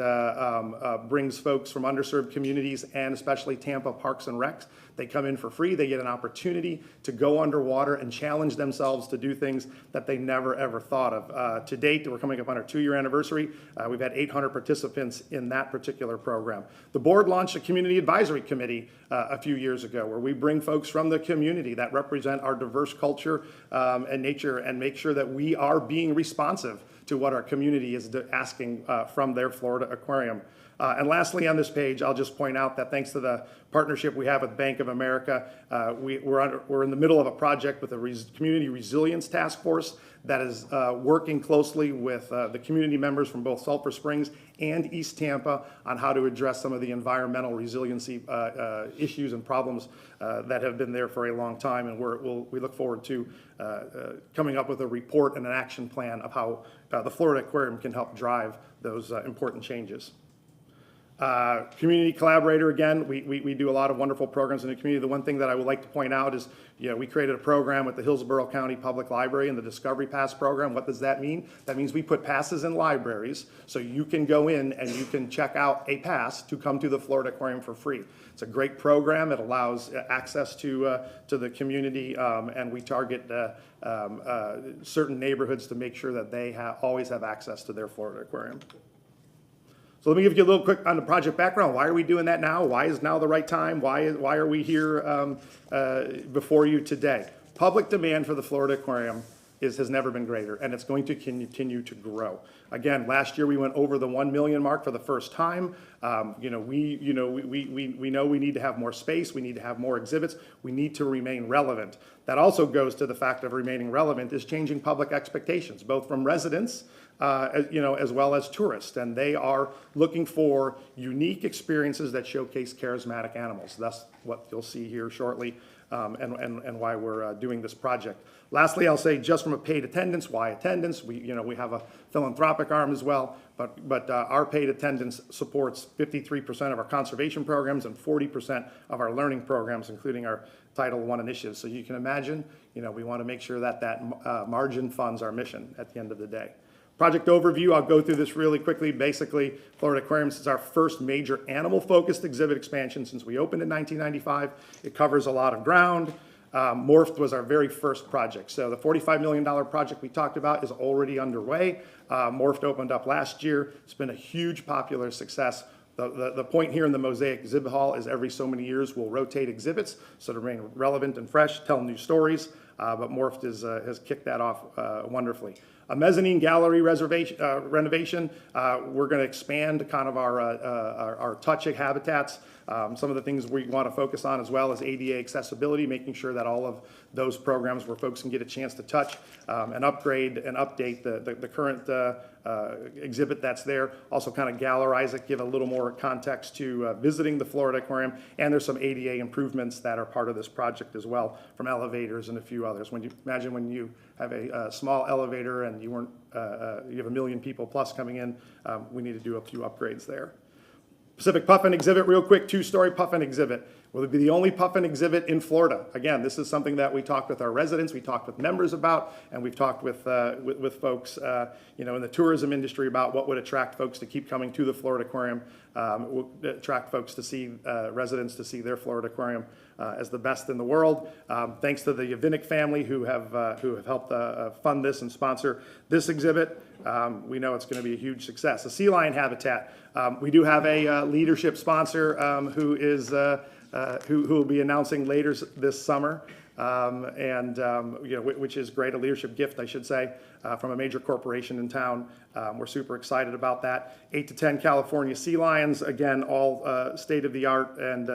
brings folks from underserved communities and especially Tampa Parks and Recs. They come in for free. They get an opportunity to go underwater and challenge themselves to do things that they never, ever thought of. To date, we're coming up on our 2-year anniversary. We've had 800 participants in that particular program. The board launched a community advisory committee a few years ago, where we bring folks from the community that represent our diverse culture and nature, and make sure that we are being responsive to what our community is asking from their Florida aquarium. And lastly, on this page, I'll just point out that thanks to the partnership we have with Bank of America, we're in the middle of a project with a community resilience task force that is working closely with the community members from both Sulphur Springs and East Tampa on how to address some of the environmental resiliency issues and problems that have been there for a long time. And we look forward to coming up with a report and an action plan of how the Florida Aquarium can help drive those important changes. Community collaborator, again, we do a lot of wonderful programs in the community. The one thing that I would like to point out is, we created a program with the Hillsborough County Public Library and the Discovery Pass program. What does that mean? That means we put passes in libraries, so you can go in and you can check out a pass to come to the Florida Aquarium for free. It's a great program. It allows access to the community, and we target certain neighborhoods to make sure that they always have access to their Florida Aquarium. So let me give you a little quick on the project background. Why are we doing that now? Why is now the right time? Why are we here before you today? Public demand for the Florida Aquarium has never been greater, and it's going to continue to grow. Again, last year we went over the 1 million mark for the first time. We know we need to have more space. We need to have more exhibits. We need to remain relevant. That also goes to the fact of remaining relevant is changing public expectations, both from residents as well as tourists, and they are looking for unique experiences that showcase charismatic animals. That's what you'll see here shortly. and why we're doing this project. Lastly, I'll say just from a paid attendance, why attendance? We have a philanthropic arm as well, but our paid attendance supports 53% of our conservation programs and 40% of our learning programs, including our Title I initiatives. So you can imagine, we want to make sure that margin funds our mission at the end of the day. Project overview, I'll go through this really quickly. Basically, Florida Aquarium is our first major animal-focused exhibit expansion since we opened in 1995. It covers a lot of ground. Morphed was our very first project. So the $45 million project we talked about is already underway. Morphed opened up last year. It's been a huge popular success. The point here in the Mosaic Exhibit Hall is every so many years we'll rotate exhibits so to remain relevant and fresh, tell new stories. But Morphed has kicked that off wonderfully. A mezzanine gallery renovation. We're going to expand kind of our touch habitats. Some of the things we want to focus on as well as ADA accessibility, making sure that all of those programs where folks can get a chance to touch and upgrade and update the current exhibit that's there. Also kind of gallerize it, give a little more context to visiting the Florida Aquarium. And there's some ADA improvements that are part of this project as well, from elevators and a few others. Imagine when you have a small elevator and you have 1 million people plus coming in, we need to do a few upgrades there. Pacific Puffin exhibit, real quick, 2-story puffin exhibit. Will it be the only puffin exhibit in Florida? Again, this is something that we talked with our residents, we talked with members about, and we've talked with folks, in the tourism industry about what would attract folks to keep coming to the Florida Aquarium, attract folks to see, residents to see their Florida Aquarium as the best in the world. Thanks to the Yavinick family who have helped fund this and sponsor this exhibit. We know it's going to be a huge success. A sea lion habitat. We do have a leadership sponsor who will be announcing later this summer, which is great, a leadership gift, I should say, from a major corporation in town. We're super excited about that. 8 to 10 California sea lions, again, all state-of-the-art and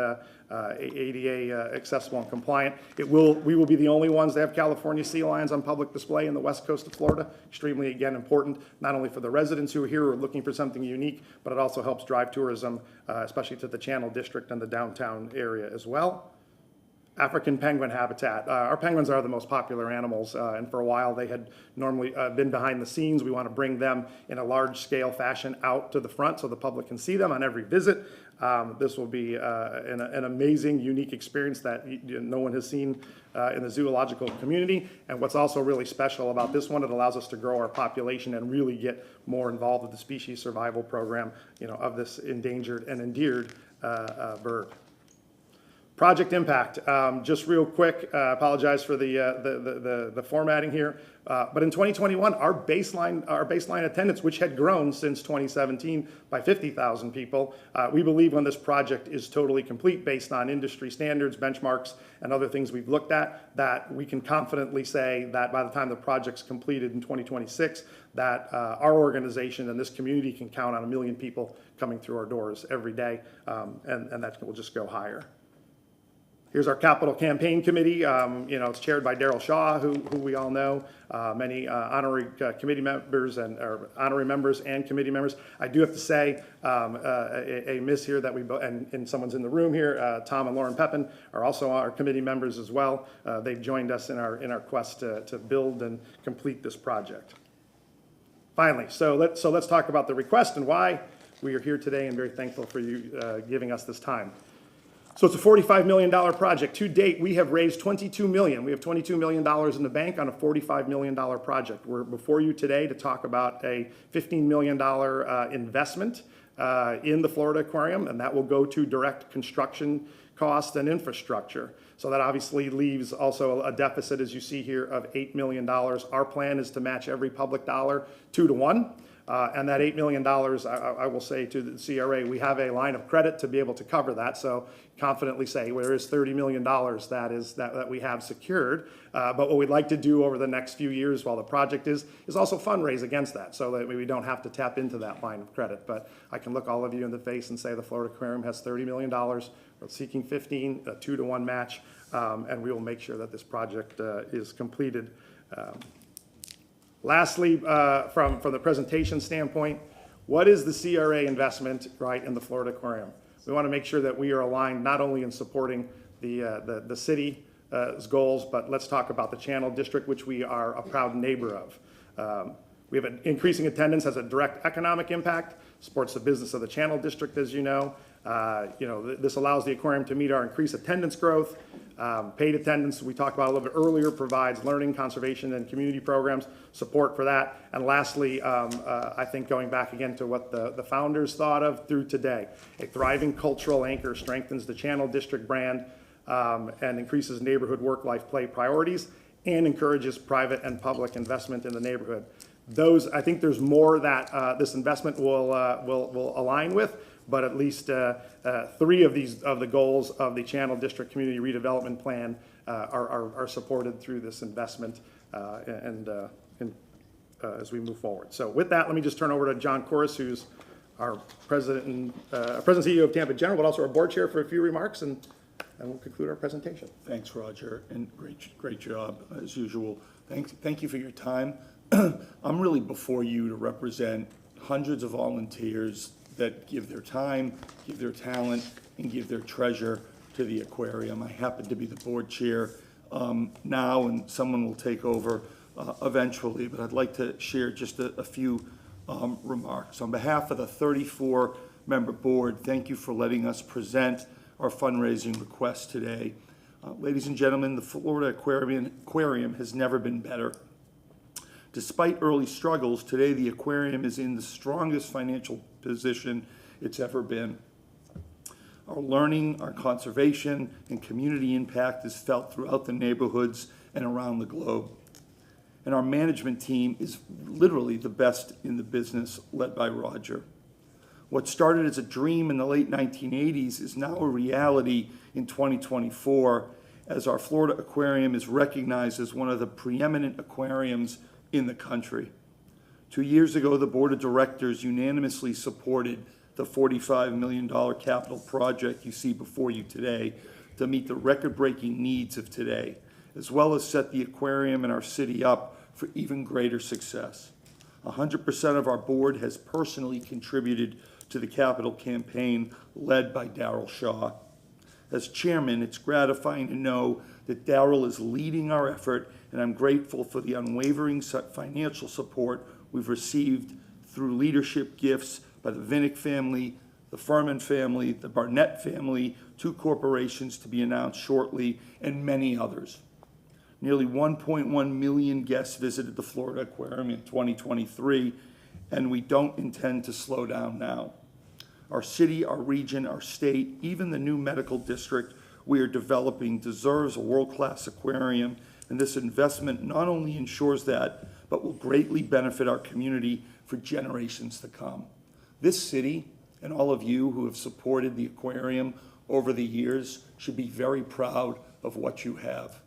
ADA accessible and compliant. We will be the only ones that have California sea lions on public display in the west coast of Florida. Extremely, again, important, not only for the residents who are here who are looking for something unique, but it also helps drive tourism, especially to the Channel District and the downtown area as well. African penguin habitat. Our penguins are the most popular animals, and for a while they had normally been behind the scenes. We want to bring them in a large-scale fashion out to the front so the public can see them on every visit. This will be an amazing, unique experience that no one has seen in the zoological community. And what's also really special about this one, it allows us to grow our population and really get more involved with the species survival program, of this endangered and endeared bird. Project impact, just real quick, apologize for the formatting here, but in 2021, our baseline attendance, which had grown since 2017 by 50,000 people, we believe when this project is totally complete based on industry standards, benchmarks, and other things we've looked at, that we can confidently say that by the time the project's completed in 2026, that our organization and this community can count on 1 million people coming through our doors every day, and that will just go higher. Here's our capital campaign committee. It's chaired by Daryl Shaw, who we all know, many honorary committee members honorary members and committee members. I do have to say a miss here that and someone's in the room here. Tom and Lauren Pepin are also our committee members as well. They've joined us in our quest to build and complete this project. Finally, so let's talk about the request and why we are here today, and very thankful for you giving us this time. So it's a $45 million project. To date, we have raised $22 million. We have $22 million in the bank on a $45 million project. We're before you today to talk about a $15 million investment in the Florida Aquarium, and that will go to direct construction costs and infrastructure. So that obviously leaves also a deficit, as you see here, of $8 million. Our plan is to match every public dollar 2 to 1. And that $8 million, I will say to the CRA, we have a line of credit to be able to cover that. So confidently say, well, there is $30 million that we have secured. But what we'd like to do over the next few years while the project is also fundraise against that so that we don't have to tap into that line of credit. But I can look all of you in the face and say the Florida Aquarium has $30 million. We're seeking 15, a 2 to 1 match, and we will make sure that this project is completed. Lastly, from the presentation standpoint, what is the CRA investment in the Florida Aquarium? We want to make sure that we are aligned not only in supporting the city, goals, but let's talk about the Channel District, which we are a proud neighbor of. We have an increasing attendance, has a direct economic impact, supports the business of the Channel District, as you know. This allows the aquarium to meet our increased attendance growth. Paid attendance, we talked about a little bit earlier, provides learning, conservation, and community programs, support for that. And lastly, I think going back again to what the founders thought of through today, a thriving cultural anchor strengthens the Channel District brand and increases neighborhood work-life play priorities and encourages private and public investment in the neighborhood. I think there's more that this investment will align with, but at least 3 of the goals of the Channel District Community Redevelopment Plan are supported through this investment as we move forward. So with that, let me just turn over to John Corus, who's our President and CEO of Tampa General, but also our board chair, for a few remarks, and we'll conclude our presentation. Thanks, Roger, and great job as usual. Thank you for your time. I'm really before you to represent hundreds of volunteers that give their time, give their talent, and give their treasure to the aquarium. I happen to be the board chair now, and someone will take over eventually, but I'd like to share just a few remarks. On behalf of the 34-member board, thank you for letting us present our fundraising request today. Ladies and gentlemen, the Florida Aquarium has never been better. Despite early struggles, today the aquarium is in the strongest financial position it's ever been. Our learning, our conservation, and community impact is felt throughout the neighborhoods and around the globe. And our management team is literally the best in the business, led by Roger. What started as a dream in the late 1980s is now a reality in 2024, as our Florida Aquarium is recognized as one of the preeminent aquariums in the country. 2 years ago, the board of directors unanimously supported the $45 million capital project you see before you today to meet the record-breaking needs of today, as well as set the aquarium in our city up for even greater success. 100% of our board has personally contributed to the capital campaign led by Darryl Shaw. As chairman, it's gratifying to know that Darryl is leading our effort, and I'm grateful for the unwavering financial support we've received through leadership gifts by the Vinnick family, the Furman family, the Barnett family, 2 corporations to be announced shortly, and many others. Nearly 1.1 million guests visited the Florida Aquarium in 2023, and we don't intend to slow down now. Our city, our region, our state, even the new medical district we are developing deserves a world-class aquarium, and this investment not only ensures that, but will greatly benefit our community for generations to come. This city, and all of you who have supported the aquarium over the years, should be very proud of what you have.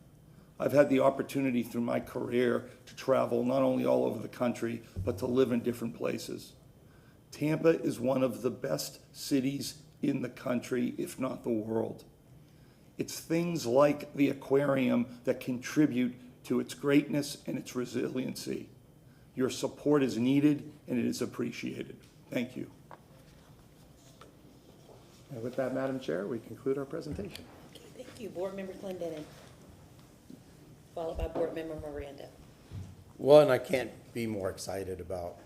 I've had the opportunity through my career to travel not only all over the country, but to live in different places. Tampa is one of the best cities in the country, if not the world. It's things like the aquarium that contribute to its greatness and its resiliency. Your support is needed and it is appreciated. Thank you. And with that, Madam Chair, we conclude our presentation. Thank you. Board Member Clendenin, followed by Board Member Miranda. Well, and I can't be more excited about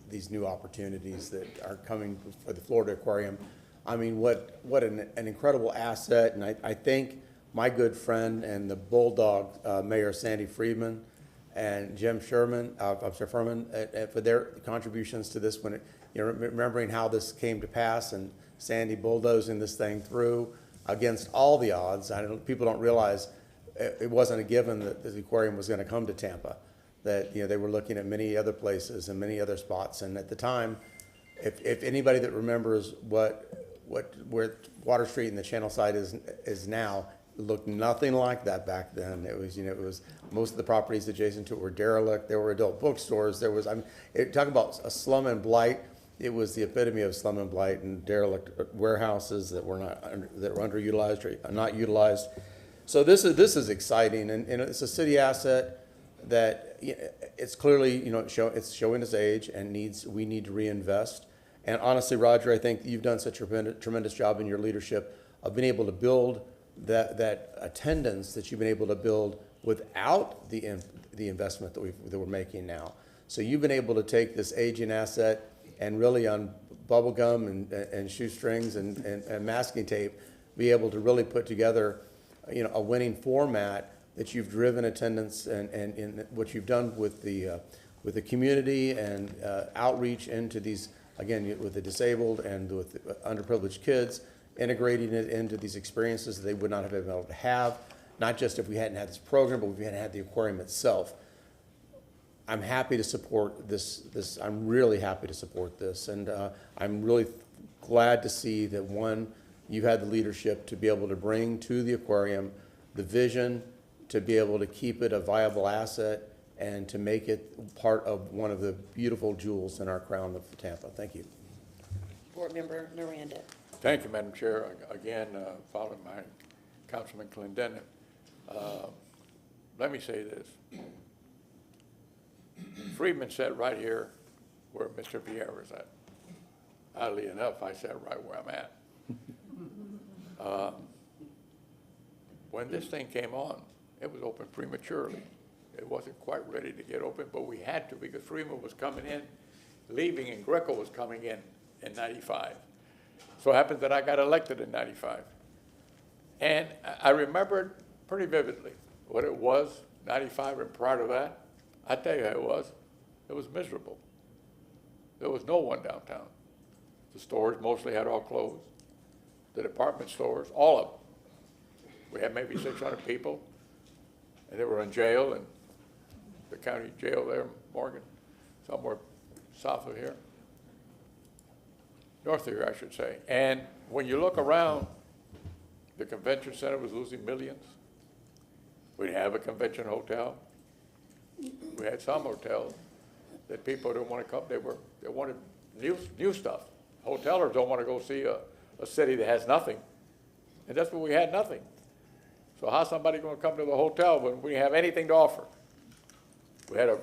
these new opportunities that are coming for the Florida Aquarium. I mean, what an incredible asset, and I thank my good friend and the Bulldog Mayor Sandy Friedman and Jim Furman for their contributions to this. When remembering how this came to pass and Sandy bulldozing this thing through against all the odds. People don't realize it wasn't a given that the aquarium was going to come to Tampa. That they were looking at many other places and many other spots, and at the time, if anybody that remembers where Water Street and the Channel side is now, it looked nothing like that back then. It was most of the properties adjacent to it were derelict. There were adult bookstores. There was talking about a slum and blight. It was the epitome of slum and blight and derelict warehouses that were underutilized or not utilized. So this is exciting, and it's a city asset that it's clearly it's showing its age and we need to reinvest. And honestly, Roger, I think you've done such a tremendous job in your leadership of being able to build that attendance that you've been able to build without the investment that we're making now. So you've been able to take this aging asset and really on bubble gum and shoestrings and masking tape, be able to really put together, you know, a winning format that you've driven attendance and what you've done with the community and outreach into these, again, with the disabled and with the underprivileged kids, integrating it into these experiences that they would not have been able to have, not just if we hadn't had this program, but if we hadn't had the aquarium itself. I'm happy to support this. I'm really happy to support this. And I'm really glad to see that, one, you had the leadership to be able to bring to the aquarium the vision to be able to keep it a viable asset and to make it part of one of the beautiful jewels in our crown of Tampa. Thank you. Board Member Miranda. Thank you, Madam Chair. Again, following my Councilman Clendenin, let me say this. Freeman sat right here where Mr. Vieira is at. Oddly enough, I sat right where I'm at. When this thing came on, it was open prematurely. It wasn't quite ready to get open, but we had to because Freeman was coming in, leaving, and Greco was coming in 95. So it happened that I got elected in 95. And I remembered pretty vividly what it was, 95 and prior to that. I tell you how it was. It was miserable. There was no one downtown. The stores mostly had all closed. The department stores, all of them. We had maybe 600 people, and they were in jail, in the county jail there, Morgan, somewhere south of here. North of here, I should say. And when you look around, the convention center was losing millions. We didn't have a convention hotel. We had some hotels that people didn't want to come. They wanted new stuff. Hotelers don't want to go see a city that has nothing. And that's what we had, nothing. So how's somebody going to come to the hotel when we have anything to offer? We had a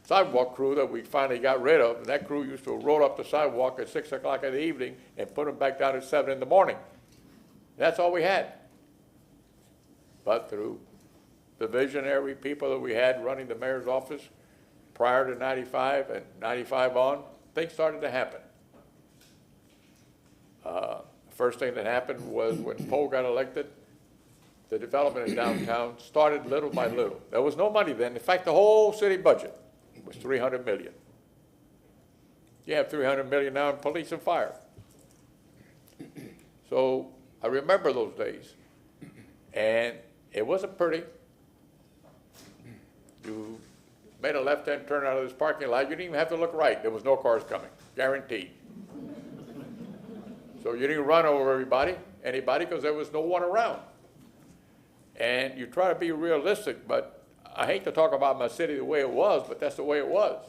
sidewalk crew that we finally got rid of, and that crew used to roll up the sidewalk at 6 o'clock in the evening and put them back down at 7 in the morning. That's all we had. But through the visionary people that we had running the mayor's office prior to 95 and 95 on, things started to happen. First thing that happened was when Poe got elected, the development in downtown started little by little. There was no money then. In fact, the whole city budget was $300 million. You have $300 million now in police and fire. So I remember those days. And it wasn't pretty. You made a left-hand turn out of this parking lot. You didn't even have to look right. There was no cars coming, guaranteed. So you didn't run over anybody, because there was no one around. And you try to be realistic, but I hate to talk about my city the way it was, but that's the way it was.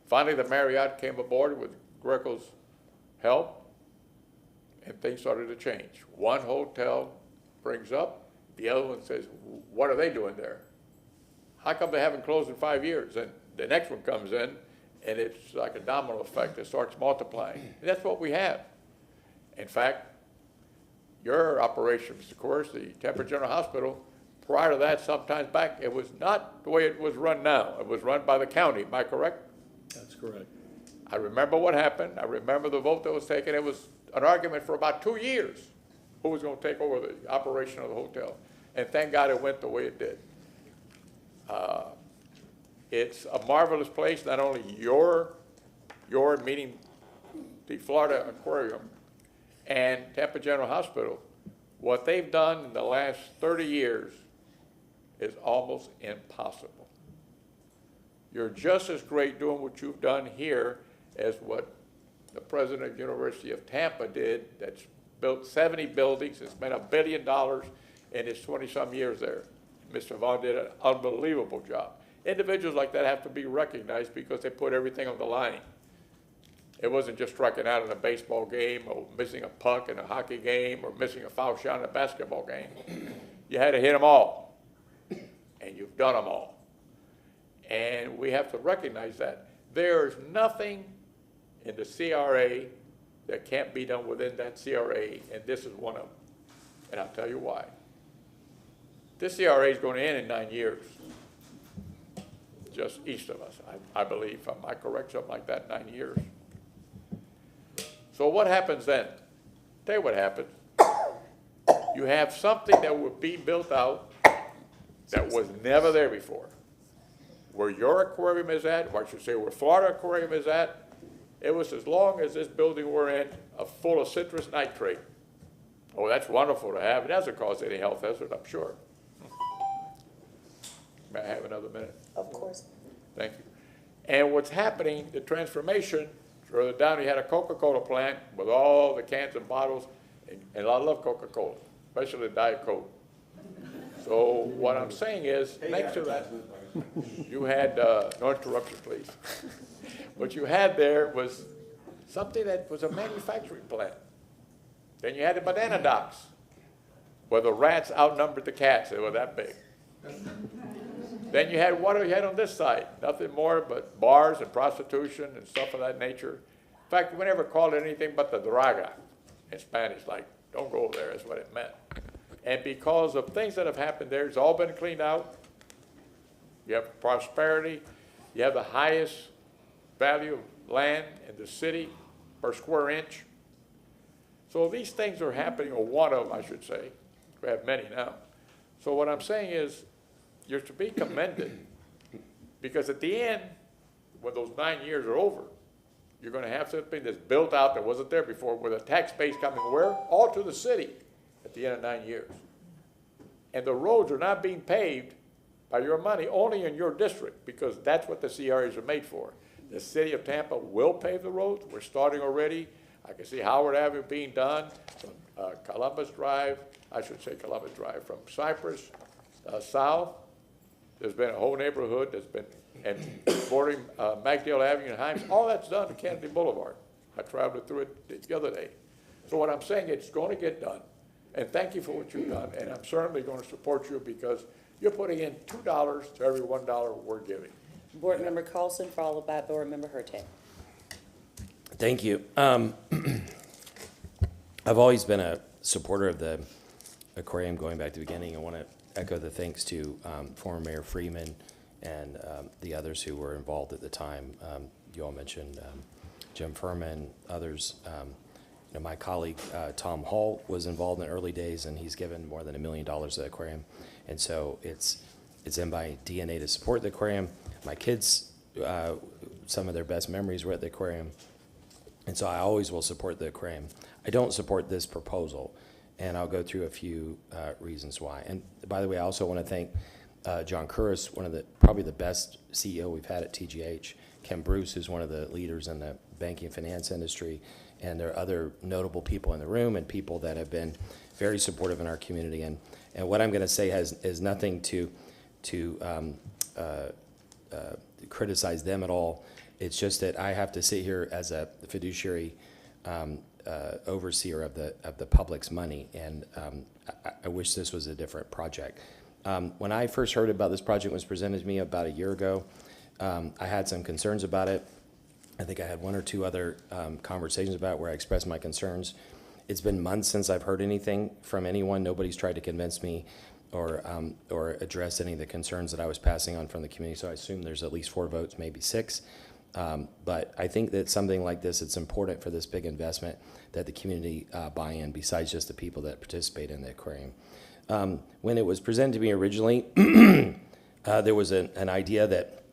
Finally, the Marriott came aboard with Greco's help, and things started to change. One hotel brings up, the other one says, what are they doing there? How come they haven't closed in 5 years? And the next one comes in, and it's like a domino effect. It starts multiplying. And that's what we have. In fact, your operation, Mr. Course, the Tampa General Hospital, prior to that, sometimes back, it was not the way it was run now. It was run by the county. Am I correct? That's correct. I remember what happened. I remember the vote that was taken. It was an argument for about 2 years who was going to take over the operation of the hotel. And thank God it went the way it did. It's a marvelous place, not only your meaning the Florida Aquarium and Tampa General Hospital. What they've done in the last 30 years is almost impossible. You're just as great doing what you've done here as what the president of the University of Tampa did, that's built 70 buildings, it's spent $1 billion in his 20-some years there. Mr. Vaughn did an unbelievable job. Individuals like that have to be recognized because they put everything on the line. It wasn't just striking out in a baseball game or missing a puck in a hockey game or missing a foul shot in a basketball game. You had to hit them all, and you've done them all. And we have to recognize that. There's nothing in the CRA that can't be done within that CRA, and this is one of them. and I'll tell you why. This CRA is going to end in 9 years, just east of us, I believe, if I'm correct, something like that, 9 years. So what happens then? Tell you what happens. You have something that will be built out that was never there before. Where your aquarium is at, or I should say where Florida Aquarium is at, it was as long as this building we're in, full of citrus nitrate. Oh, that's wonderful to have. It doesn't cause any health hazard, I'm sure. May I have another minute? Of course. Thank you. And what's happening, the transformation, further down you had a Coca-Cola plant with all the cans and bottles, and I love Coca-Cola, especially the Diet Coke. So what I'm saying is, next to that, you had, no interruption, please. What you had there was something that was a manufacturing plant. Then you had the banana docks, where the rats outnumbered the cats. They were that big. Then you had, what do you had on this side? Nothing more but bars and prostitution and stuff of that nature. In fact, we never called it anything but the draga in Spanish, like, don't go there, is what it meant. And because of things that have happened there, it's all been cleaned out. You have prosperity. You have the highest value of land in the city per square inch. So these things are happening, or one of them, I should say. We have many now. So what I'm saying is, you're to be commended, because at the end, when those 9 years are over, you're going to have something that's built out that wasn't there before, with a tax base coming where? All to the city at the end of 9 years. And the roads are not being paved by your money, only in your district, because that's what the CRAs are made for. The city of Tampa will pave the roads. We're starting already. I can see Howard Avenue being done from Columbus Drive, from Cypress south. There's been a whole neighborhood that's been, and bordering MacDill Avenue and Himes, all that's done to Kennedy Boulevard. I traveled through it the other day. So what I'm saying, it's going to get done. And thank you for what you've done. And I'm certainly going to support you, because you're putting in $2 to every $1 we're giving. Board Member Carlson, followed by Board Member Hurtak. Thank you. I've always been a supporter of the aquarium going back to the beginning. I want to echo the thanks to former Mayor Freeman and the others who were involved at the time. You all mentioned Jim Furman, others. You know, my colleague Tom Hall was involved in the early days, and he's given more than $1 million to the aquarium. And so it's in my DNA to support the aquarium. My kids, some of their best memories were at the aquarium. And so I always will support the aquarium. I don't support this proposal, and I'll go through a few reasons why. And by the way, I also want to thank John Curris, one of the probably the best CEO we've had at TGH, Ken Bruce, who's one of the leaders in the banking and finance industry, and there are other notable people in the room and people that have been very supportive in our community. And what I'm going to say is nothing to criticize them at all. It's just that I have to sit here as a fiduciary overseer of the public's money, and I wish this was a different project. When I first heard about this project was presented to me about a year ago, I had some concerns about it. I think I had one or two other conversations about it where I expressed my concerns. It's been months since I've heard anything from anyone. Nobody's tried to convince me or address any of the concerns that I was passing on from the community. So I assume there's at least 4 votes, maybe 6. But I think that something like this, it's important for this big investment that the community buy in, besides just the people that participate in the aquarium. When it was presented to me originally, there was an idea that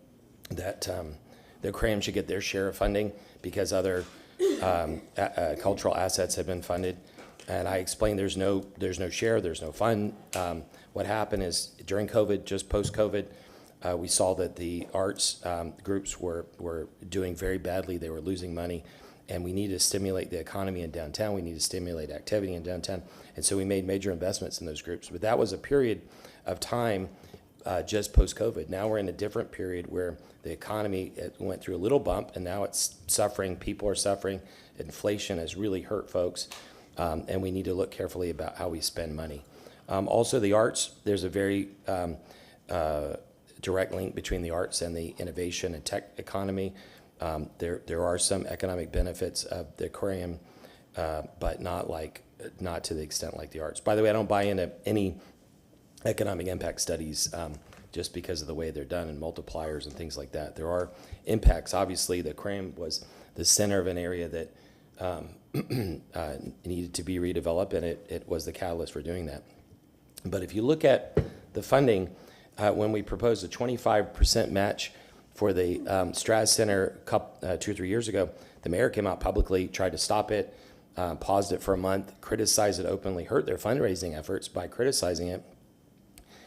the aquarium should get their share of funding because other cultural assets have been funded. And I explained there's no share, there's no fund. What happened is during COVID, just post-COVID, we saw that the arts groups were doing very badly. They were losing money, and we needed to stimulate the economy in downtown. We need to stimulate activity in downtown, and so we made major investments in those groups. But that was a period of time just post-COVID. Now we're in a different period where the economy went through a little bump, and now it's suffering. People are suffering. Inflation has really hurt folks, and we need to look carefully about how we spend money. Also, the arts, there's a very direct link between the arts and the innovation and tech economy. There are some economic benefits of the aquarium, but not like not to the extent like the arts. By the way, I don't buy into any economic impact studies just because of the way they're done and multipliers and things like that. There are impacts. Obviously, the Aquarium was the center of an area that needed to be redeveloped, and it was the catalyst for doing that. But if you look at the funding, when we proposed a 25% match for the Straz Center 2 or 3 years ago, the mayor came out publicly, tried to stop it, paused it for a month, criticized it openly, hurt their fundraising efforts by criticizing it.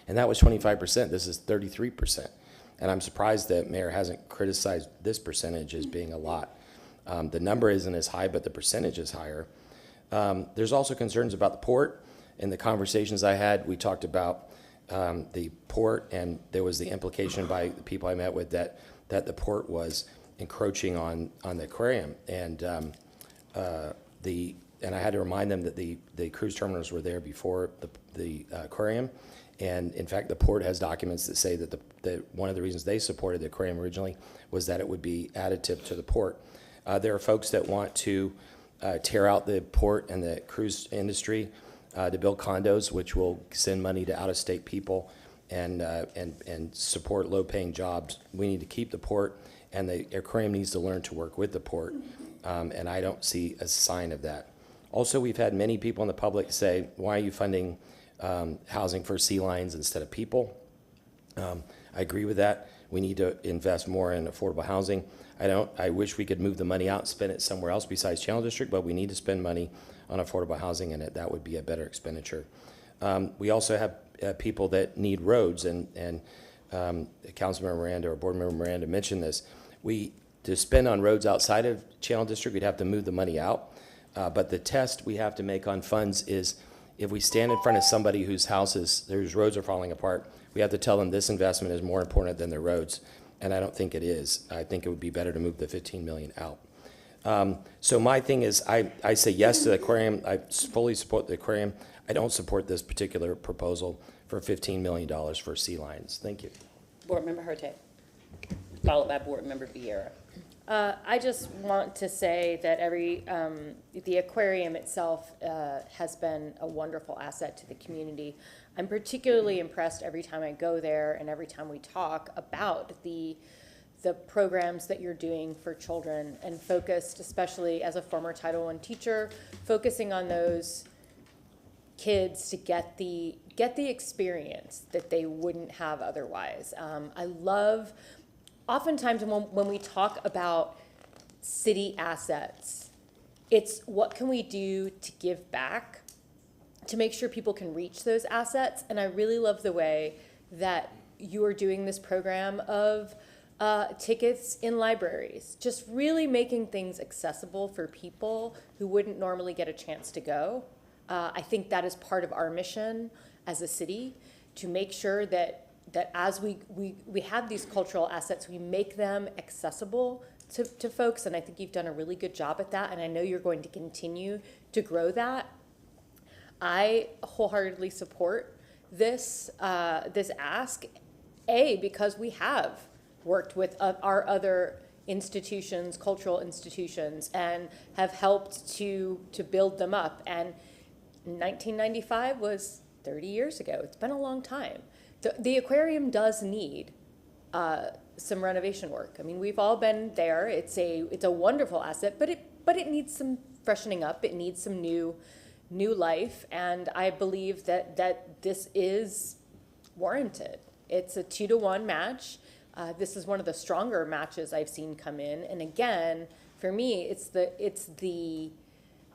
And that was 25%. This is 33%. And I'm surprised that mayor hasn't criticized this percentage as being a lot. The number isn't as high, but the percentage is higher. There's also concerns about the port. In the conversations I had, we talked about the port, and there was the implication by the people I met with that the port was encroaching on the aquarium. And I had to remind them that the cruise terminals were there before the aquarium. And in fact, the port has documents that say that one of the reasons they supported the aquarium originally was that it would be additive to the port. There are folks that want to tear out the port and the cruise industry to build condos, which will send money to out-of-state people and support low-paying jobs. We need to keep the port, and the aquarium needs to learn to work with the port, and I don't see a sign of that. Also, we've had many people in the public say, why are you funding housing for sea lions instead of people? I agree with that. We need to invest more in affordable housing. I wish we could move the money out and spend it somewhere else besides Channel District, but we need to spend money on affordable housing, and that would be a better expenditure. We also have people that need roads, and Councilmember Miranda or Board Member Miranda mentioned this. To spend on roads outside of Channel District, we'd have to move the money out. But the test we have to make on funds is if we stand in front of somebody whose roads are falling apart, we have to tell them this investment is more important than their roads. And I don't think it is. I think it would be better to move the $15 million out. So my thing is, I say yes to the aquarium. I fully support the aquarium. I don't support this particular proposal for $15 million for sea lions. Thank you. Board Member Hurtak, followed by Board Member Vieira. I just want to say that the aquarium itself has been a wonderful asset to the community. I'm particularly impressed every time I go there and every time we talk about the programs that you're doing for children, and focused, especially as a former Title I teacher, focusing on those kids to get the experience that they wouldn't have otherwise. I love, oftentimes when we talk about city assets, it's what can we do to give back to make sure people can reach those assets. And I really love the way that you are doing this program of tickets in libraries, just really making things accessible for people who wouldn't normally get a chance to go. I think that is part of our mission as a city, to make sure that as we have these cultural assets, we make them accessible to folks, and I think you've done a really good job at that, and I know you're going to continue to grow that. I wholeheartedly support this ask, because we have worked with our other institutions, cultural institutions, and have helped to build them up. And 1995 was 30 years ago. It's been a long time. The aquarium does need some renovation work. I mean, we've all been there. It's a wonderful asset, but it needs some freshening up. It needs some new life, and I believe that this is warranted. It's a 2-to-1 match. This is one of the stronger matches I've seen come in, and again, for me, it's the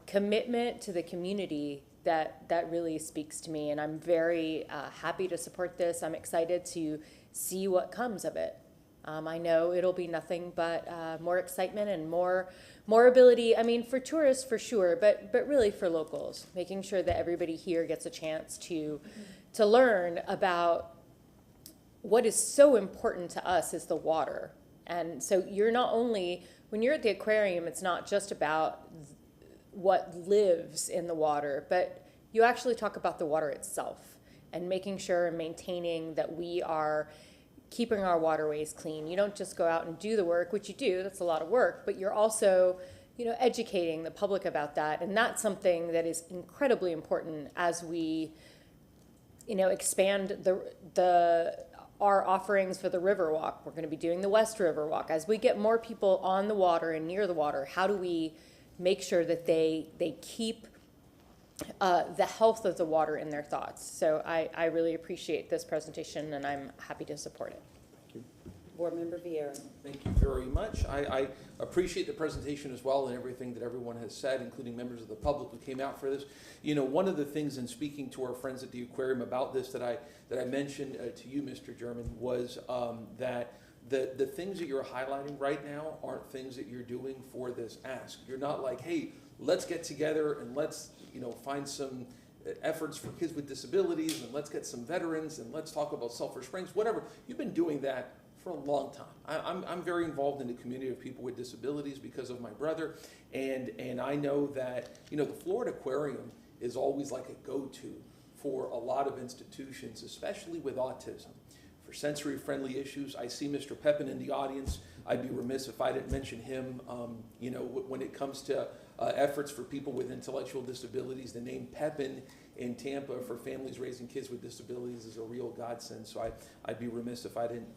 commitment to the community that really speaks to me, and I'm very happy to support this. I'm excited to see what comes of it. I know it'll be nothing but more excitement and more ability. I mean, for tourists for sure, but really for locals, making sure that everybody here gets a chance to learn about what is so important to us is the water. And so you're not only, when you're at the aquarium, it's not just about what lives in the water, but you actually talk about the water itself and making sure and maintaining that we are keeping our waterways clean. You don't just go out and do the work, which you do, that's a lot of work, but you're also, educating the public about that. And that's something that is incredibly important as we, expand our offerings for the Riverwalk. We're going to be doing the West Riverwalk. As we get more people on the water and near the water, how do we make sure that they keep the health of the water in their thoughts? So I really appreciate this presentation, and I'm happy to support it. Board Member Vieira. Thank you very much. I appreciate the presentation as well and everything that everyone has said, including members of the public who came out for this. One of the things in speaking to our friends at the Aquarium about this that I mentioned to you, Mr. German, was that the things that you're highlighting right now aren't things that you're doing for this ask. You're not like, hey, let's get together and let's find some efforts for kids with disabilities, and let's get some veterans, and let's talk about Sulphur Springs, whatever. You've been doing that for a long time. I'm very involved in the community of people with disabilities because of my brother, and I know that the Florida Aquarium is always like a go-to for a lot of institutions, especially with autism. For sensory-friendly issues, I see Mr. Pepin in the audience. I'd be remiss if I didn't mention him. When it comes to efforts for people with intellectual disabilities, the name Pepin in Tampa for families raising kids with disabilities is a real godsend. So I'd be remiss if I didn't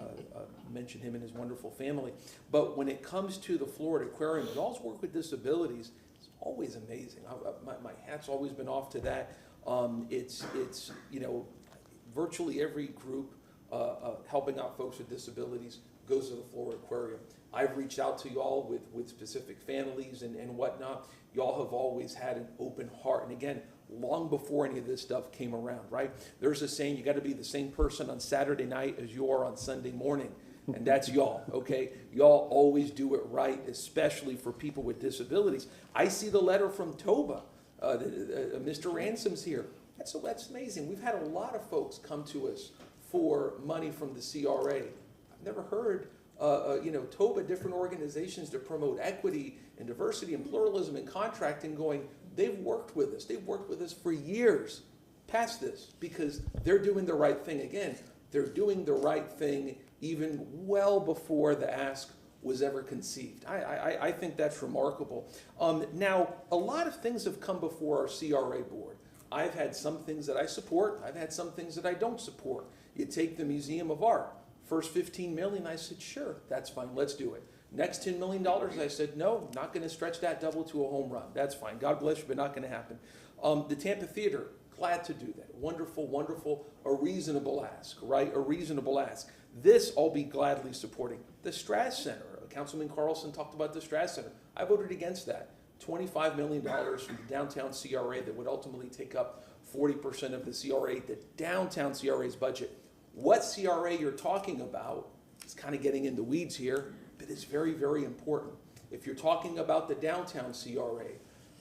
mention him and his wonderful family. But when it comes to the Florida Aquarium, we also work with disabilities. It's always amazing. My hat's always been off to that. It's virtually every group helping out folks with disabilities goes to the Florida Aquarium. I've reached out to y'all with specific families and whatnot. Y'all have always had an open heart. And again, long before any of this stuff came around, right? There's a saying, you got to be the same person on Saturday night as you are on Sunday morning. And that's y'all, okay? Y'all always do it right, especially for people with disabilities. I see the letter from Toba. Mr. Ransom's here. That's amazing. We've had a lot of folks come to us for money from the CRA. I've never heard Toba, different organizations that promote equity and diversity and pluralism and contracting going, they've worked with us. They've worked with us for years past this because they're doing the right thing. Again, they're doing the right thing even well before the ask was ever conceived. I think that's remarkable. Now, a lot of things have come before our CRA board. I've had some things that I support. I've had some things that I don't support. You take the Museum of Art. First $15 million, I said, sure, that's fine, let's do it. Next $10 million, I said, no, not gonna stretch that double to a home run. That's fine, God bless you, but not gonna happen. The Tampa Theater, glad to do that. Wonderful, wonderful, a reasonable ask, right? A reasonable ask. This I'll be gladly supporting. The Strass Center, Councilman Carlson talked about the Strass Center. I voted against that. $25 million from the downtown CRA that would ultimately take up 40% of the CRA, the downtown CRA's budget. What CRA you're talking about is kind of getting in the weeds here, but it's very, very important. If you're talking about the downtown CRA,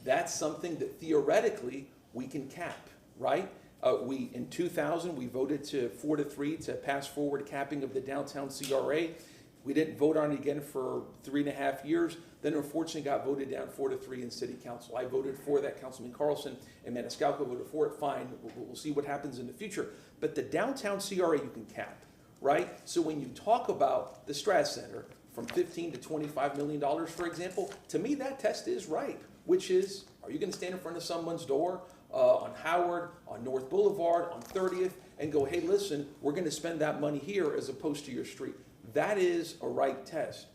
that's something that theoretically we can cap, right? In 2000, we voted 4-3 to pass forward capping of the downtown CRA. We didn't vote on it again for 3.5 years. Then unfortunately got voted down 4-3 in City Council. I voted for that. Councilman Carlson and Maniscalco voted for it. Fine, we'll see what happens in the future. But the downtown CRA you can cap, right? So when you talk about the Strass Center from $15 to $25 million, for example, to me that test is right, which is, are you gonna stand in front of someone's door on Howard, on North Boulevard, on 30th, and go, hey, listen, we're gonna spend that money here as opposed to your street? That is a right test.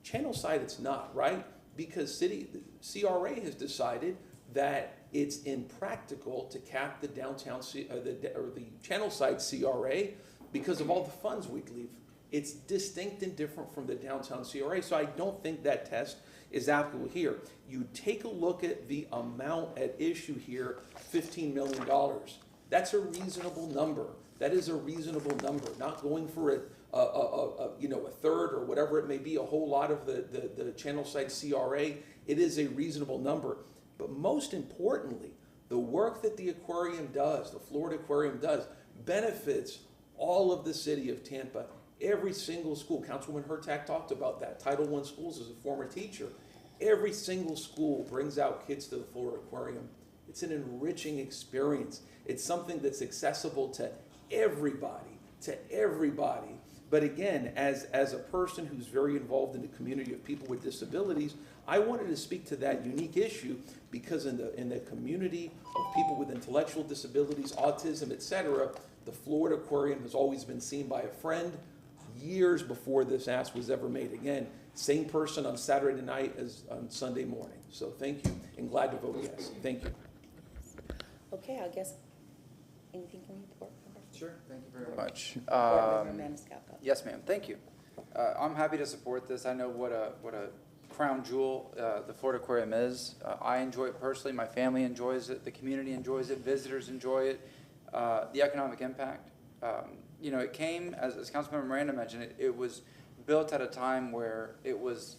Channel side, it's not, right? Because CRA has decided that it's impractical to cap the downtown, the channel side CRA because of all the funds we'd leave. It's distinct and different from the downtown CRA, so I don't think that test is applicable here. You take a look at the amount at issue here, $15 million. That's a reasonable number. That is a reasonable number, not going for a third or whatever it may be, a whole lot of the channel side CRA. It is a reasonable number. But most importantly, the work that the aquarium does, the Florida Aquarium does, benefits all of the city of Tampa. Every single school, Councilwoman Hurtak talked about that, Title I schools as a former teacher. Every single school brings out kids to the Florida Aquarium. It's an enriching experience. It's something that's accessible to everybody, But again, as a person who's very involved in the community of people with disabilities, I wanted to speak to that unique issue because in the community of people with intellectual disabilities, autism, et cetera, the Florida Aquarium has always been seen by a friend years before this ask was ever made. Again, same person on Saturday night as on Sunday morning. So thank you, and glad to vote yes. Thank you. Okay, I guess, anything from you, board member? Sure, thank you very much. Board member Maniscalco. Yes, ma'am, thank you. I'm happy to support this. I know what a crown jewel the Florida Aquarium is. I enjoy it personally, my family enjoys it, the community enjoys it, visitors enjoy it. The economic impact, you know, it came, as Councilmember Miranda mentioned, it was built at a time where it was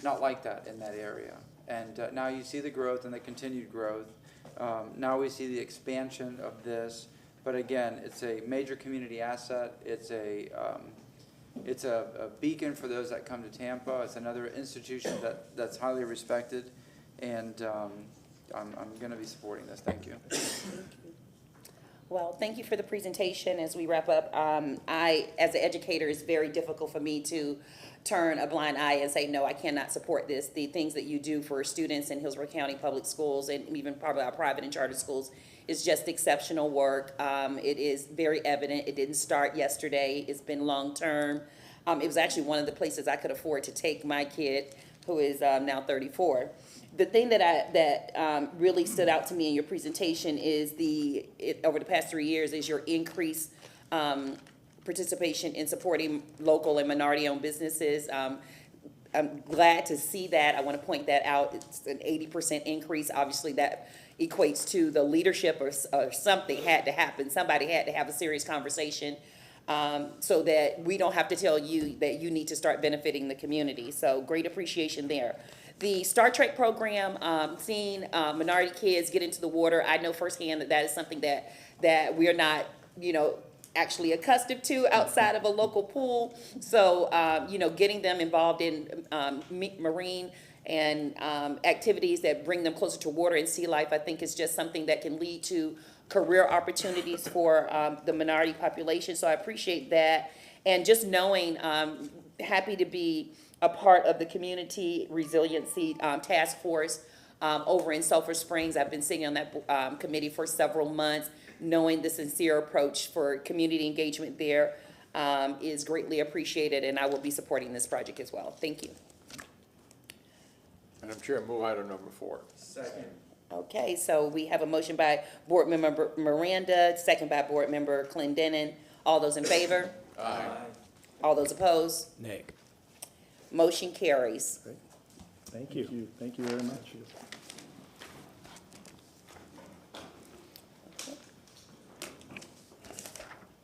not like that in that area. And now you see the growth and the continued growth. Now we see the expansion of this. But again, it's a major community asset. It's a beacon for those that come to Tampa. It's another institution that's highly respected. And I'm going to be supporting this. Thank you. Well, thank you for the presentation. As we wrap up, I, as an educator, it's very difficult for me to turn a blind eye and say, no, I cannot support this. The things that you do for students in Hillsborough County Public Schools and even probably our private and charter schools is just exceptional work. It is very evident. It didn't start yesterday. It's been long-term. It was actually one of the places I could afford to take my kid, who is now 34. The thing that really stood out to me in your presentation is over the past 3 years is your increased participation in supporting local and minority-owned businesses. I'm glad to see that. I want to point that out. It's an 80% increase. Obviously, that equates to the leadership or something had to happen. Somebody had to have a serious conversation so that we don't have to tell you that you need to start benefiting the community. So great appreciation there. The Star Trek program, seeing minority kids get into the water, I know firsthand that is something that we're not, actually accustomed to outside of a local pool. So, getting them involved in marine and activities that bring them closer to water and sea life, I think is just something that can lead to career opportunities for the minority population. So I appreciate that. And just knowing, happy to be a part of the Community Resiliency Task Force over in Sulphur Springs. I've been sitting on that committee for several months. Knowing the sincere approach for community engagement there is greatly appreciated, and I will be supporting this project as well. Thank you. Madam Chair, move item number 4. Second. Okay, so we have a motion by Board Member Miranda, second by Board Member Clendenin. All those in favor? Aye. All those opposed? Nay. Motion carries. Great. Thank you. Thank you very much.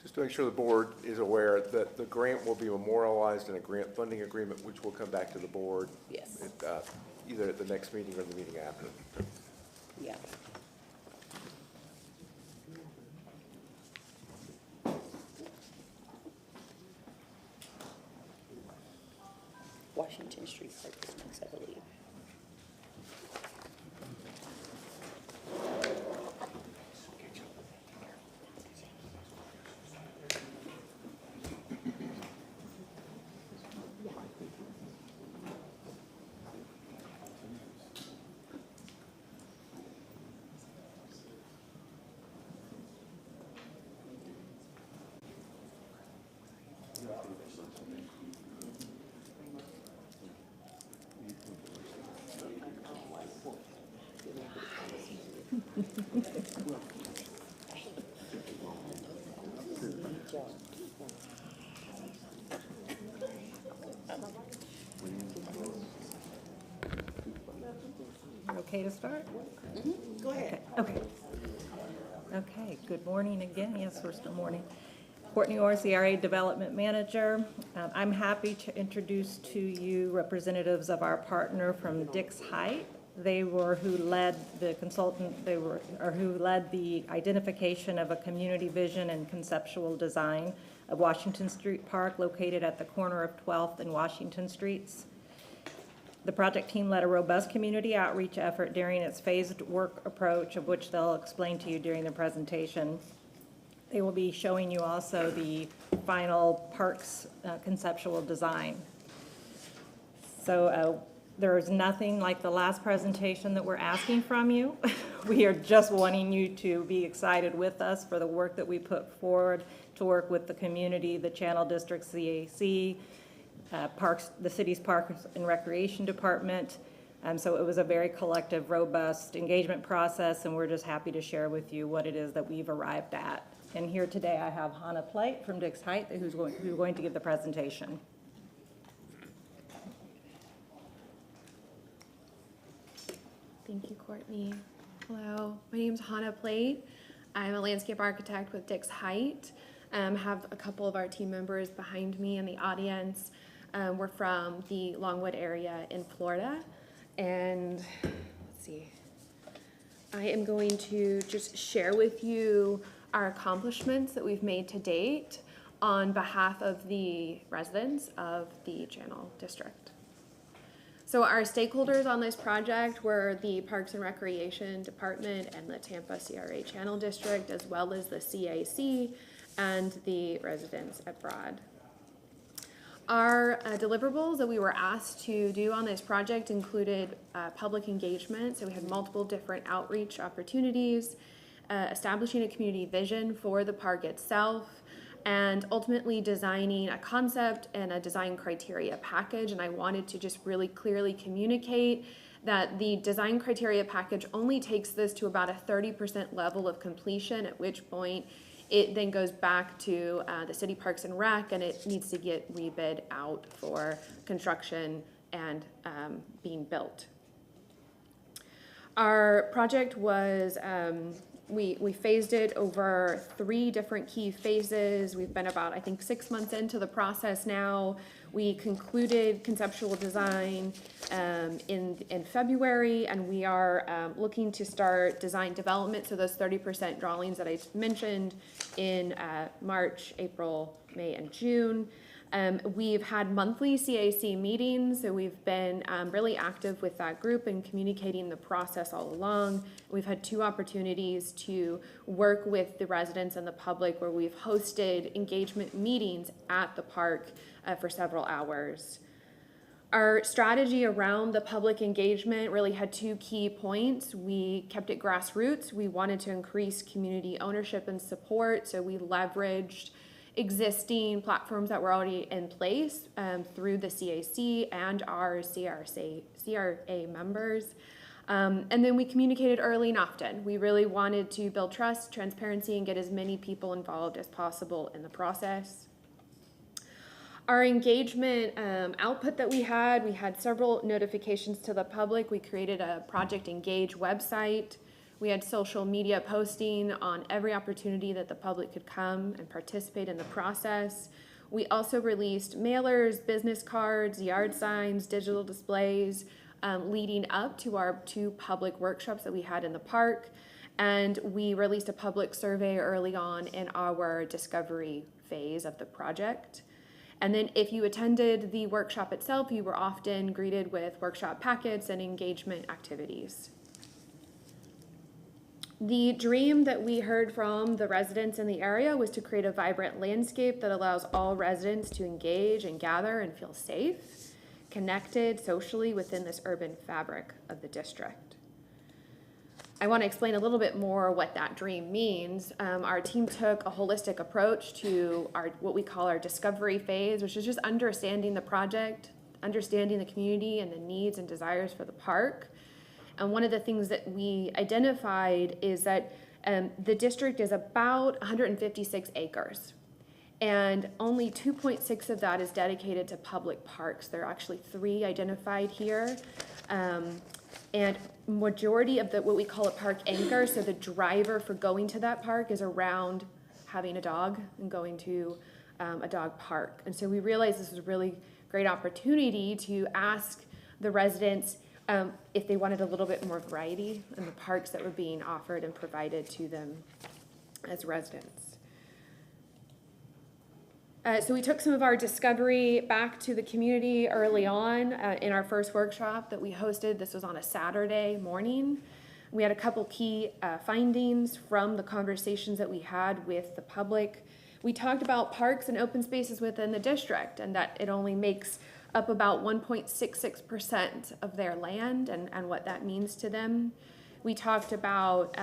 Just to make sure the board is aware that the grant will be memorialized in a grant funding agreement, which will come back to the board. Yes. Either at the next meeting or the meeting after. Yeah. Washington Street participants, I believe. Okay to start? Go ahead. Okay, good morning again. Yes, we're still morning. Courtney Orr, CRA Development Manager. I'm happy to introduce to you representatives of our partner from Dix Height. They were who led the who led the identification of a community vision and conceptual design of Washington Street Park located at the corner of 12th and Washington Streets. The project team led a robust community outreach effort during its phased work approach, of which they'll explain to you during the presentation. They will be showing you also the final parks conceptual design. So there is nothing like the last presentation that we're asking from you. We are just wanting you to be excited with us for the work that we put forward to work with the community, the Channel District CAC, Parks, the city's Parks and Recreation Department. So it was a very collective, robust engagement process, and we're just happy to share with you what it is that we've arrived at. And here today I have Hannah Plate from Dix Height, who's going to give the presentation. Thank you, Courtney. Hello, my name's Hannah Plate. I'm a landscape architect with Dix Height. Have a couple of our team members behind me in the audience. We're from the Longwood area in Florida. And let's see, I am going to just share with you our accomplishments that we've made to date on behalf of the residents of the Channel District. So our stakeholders on this project were the Parks and Recreation Department and the Tampa CRA Channel District, as well as the CAC and the residents at Broad. Our deliverables that we were asked to do on this project included public engagement. So we had multiple different outreach opportunities, establishing a community vision for the park itself, and ultimately designing a concept and a design criteria package. And I wanted to just really clearly communicate that the design criteria package only takes this to about a 30% level of completion, at which point it then goes back to the City Parks and Rec, and it needs to get rebid out for construction and being built. Our project was, we phased it over 3 different key phases. We've been about, I think, 6 months into the process now. We concluded conceptual design in February, and we are looking to start design development, so those 30% drawings that I mentioned, in March, April, May, and June. We've had monthly CAC meetings, so we've been really active with that group and communicating the process all along. We've had 2 opportunities to work with the residents and the public where we've hosted engagement meetings at the park for several hours. Our strategy around the public engagement really had 2 key points. We kept it grassroots. We wanted to increase community ownership and support, so we leveraged existing platforms that were already in place through the CAC and our CRA members. And then we communicated early and often. We really wanted to build trust, transparency, and get as many people involved as possible in the process. Our engagement output that we had several notifications to the public. We created a Project Engage website. We had social media posting on every opportunity that the public could come and participate in the process. We also released mailers, business cards, yard signs, digital displays, leading up to our 2 public workshops that we had in the park. And we released a public survey early on in our discovery phase of the project. And then if you attended the workshop itself, you were often greeted with workshop packets and engagement activities. The dream that we heard from the residents in the area was to create a vibrant landscape that allows all residents to engage and gather and feel safe, connected socially within this urban fabric of the district. I want to explain a little bit more what that dream means. Our team took a holistic approach to what we call our discovery phase, which is just understanding the project, understanding the community and the needs and desires for the park. And one of the things that we identified is that the district is about 156 acres. And only 2.6 of that is dedicated to public parks. There are actually 3 identified here. And majority of what we call a park anchor, so the driver for going to that park, is around having a dog and going to a dog park. And so we realized this was a really great opportunity to ask the residents if they wanted a little bit more variety in the parks that were being offered and provided to them as residents. So we took some of our discovery back to the community early on in our first workshop that we hosted. This was on a Saturday morning. We had a couple key findings from the conversations that we had with the public. We talked about parks and open spaces within the district and that it only makes up about 1.66% of their land and what that means to them. We talked about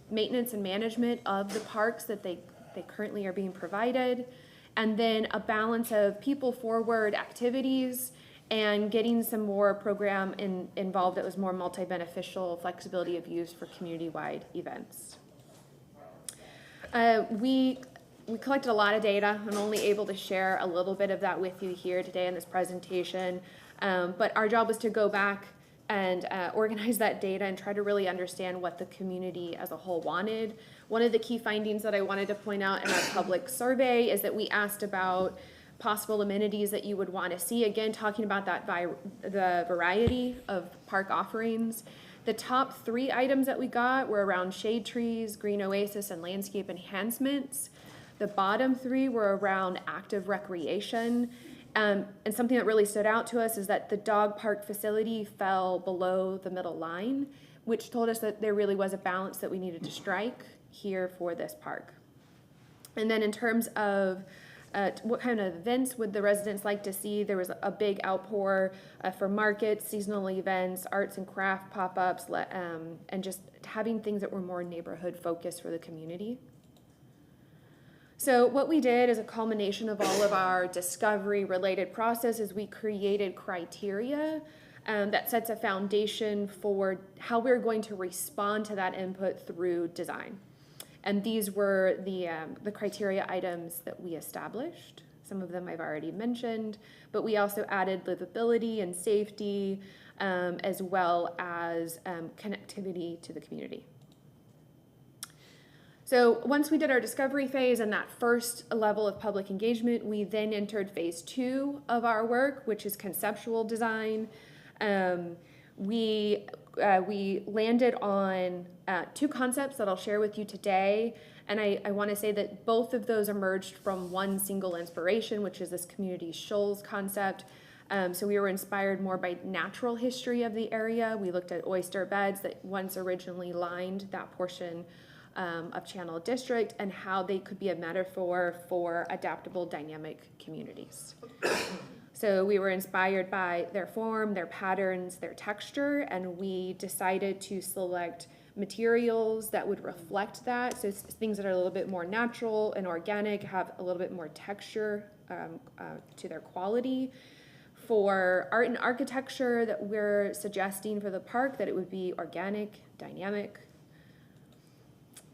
maintenance and management of the parks that they currently are being provided, and then a balance of people-forward activities and getting some more program involved that was more multi-beneficial, flexibility of use for community-wide events. We collected a lot of data. I'm only able to share a little bit of that with you here today in this presentation, but our job was to go back and organize that data and try to really understand what the community as a whole wanted. One of the key findings that I wanted to point out in our public survey is that we asked about possible amenities that you would want to see. Again, talking about the variety of park offerings. The top 3 items that we got were around shade trees, green oasis, and landscape enhancements. The bottom 3 were around active recreation. And something that really stood out to us is that the dog park facility fell below the middle line, which told us that there really was a balance that we needed to strike here for this park. And then in terms of what kind of events would the residents like to see? There was a big outpour for markets, seasonal events, arts and craft pop-ups, and just having things that were more neighborhood focused for the community. So what we did as a culmination of all of our discovery-related processes, we created criteria that sets a foundation for how we're going to respond to that input through design. And these were the criteria items that we established. Some of them I've already mentioned, but we also added livability and safety, as well as connectivity to the community. So once we did our discovery phase and that first level of public engagement, we then entered phase 2 of our work, which is conceptual design. We landed on 2 concepts that I'll share with you today. And I want to say that both of those emerged from one single inspiration, which is this community shoals concept. So we were inspired more by natural history of the area. We looked at oyster beds that once originally lined that portion of Channel District and how they could be a metaphor for adaptable, dynamic communities. So we were inspired by their form, their patterns, their texture, and we decided to select materials that would reflect that. So things that are a little bit more natural and organic, have a little bit more texture to their quality. For art and architecture that we're suggesting for the park, that it would be organic, dynamic.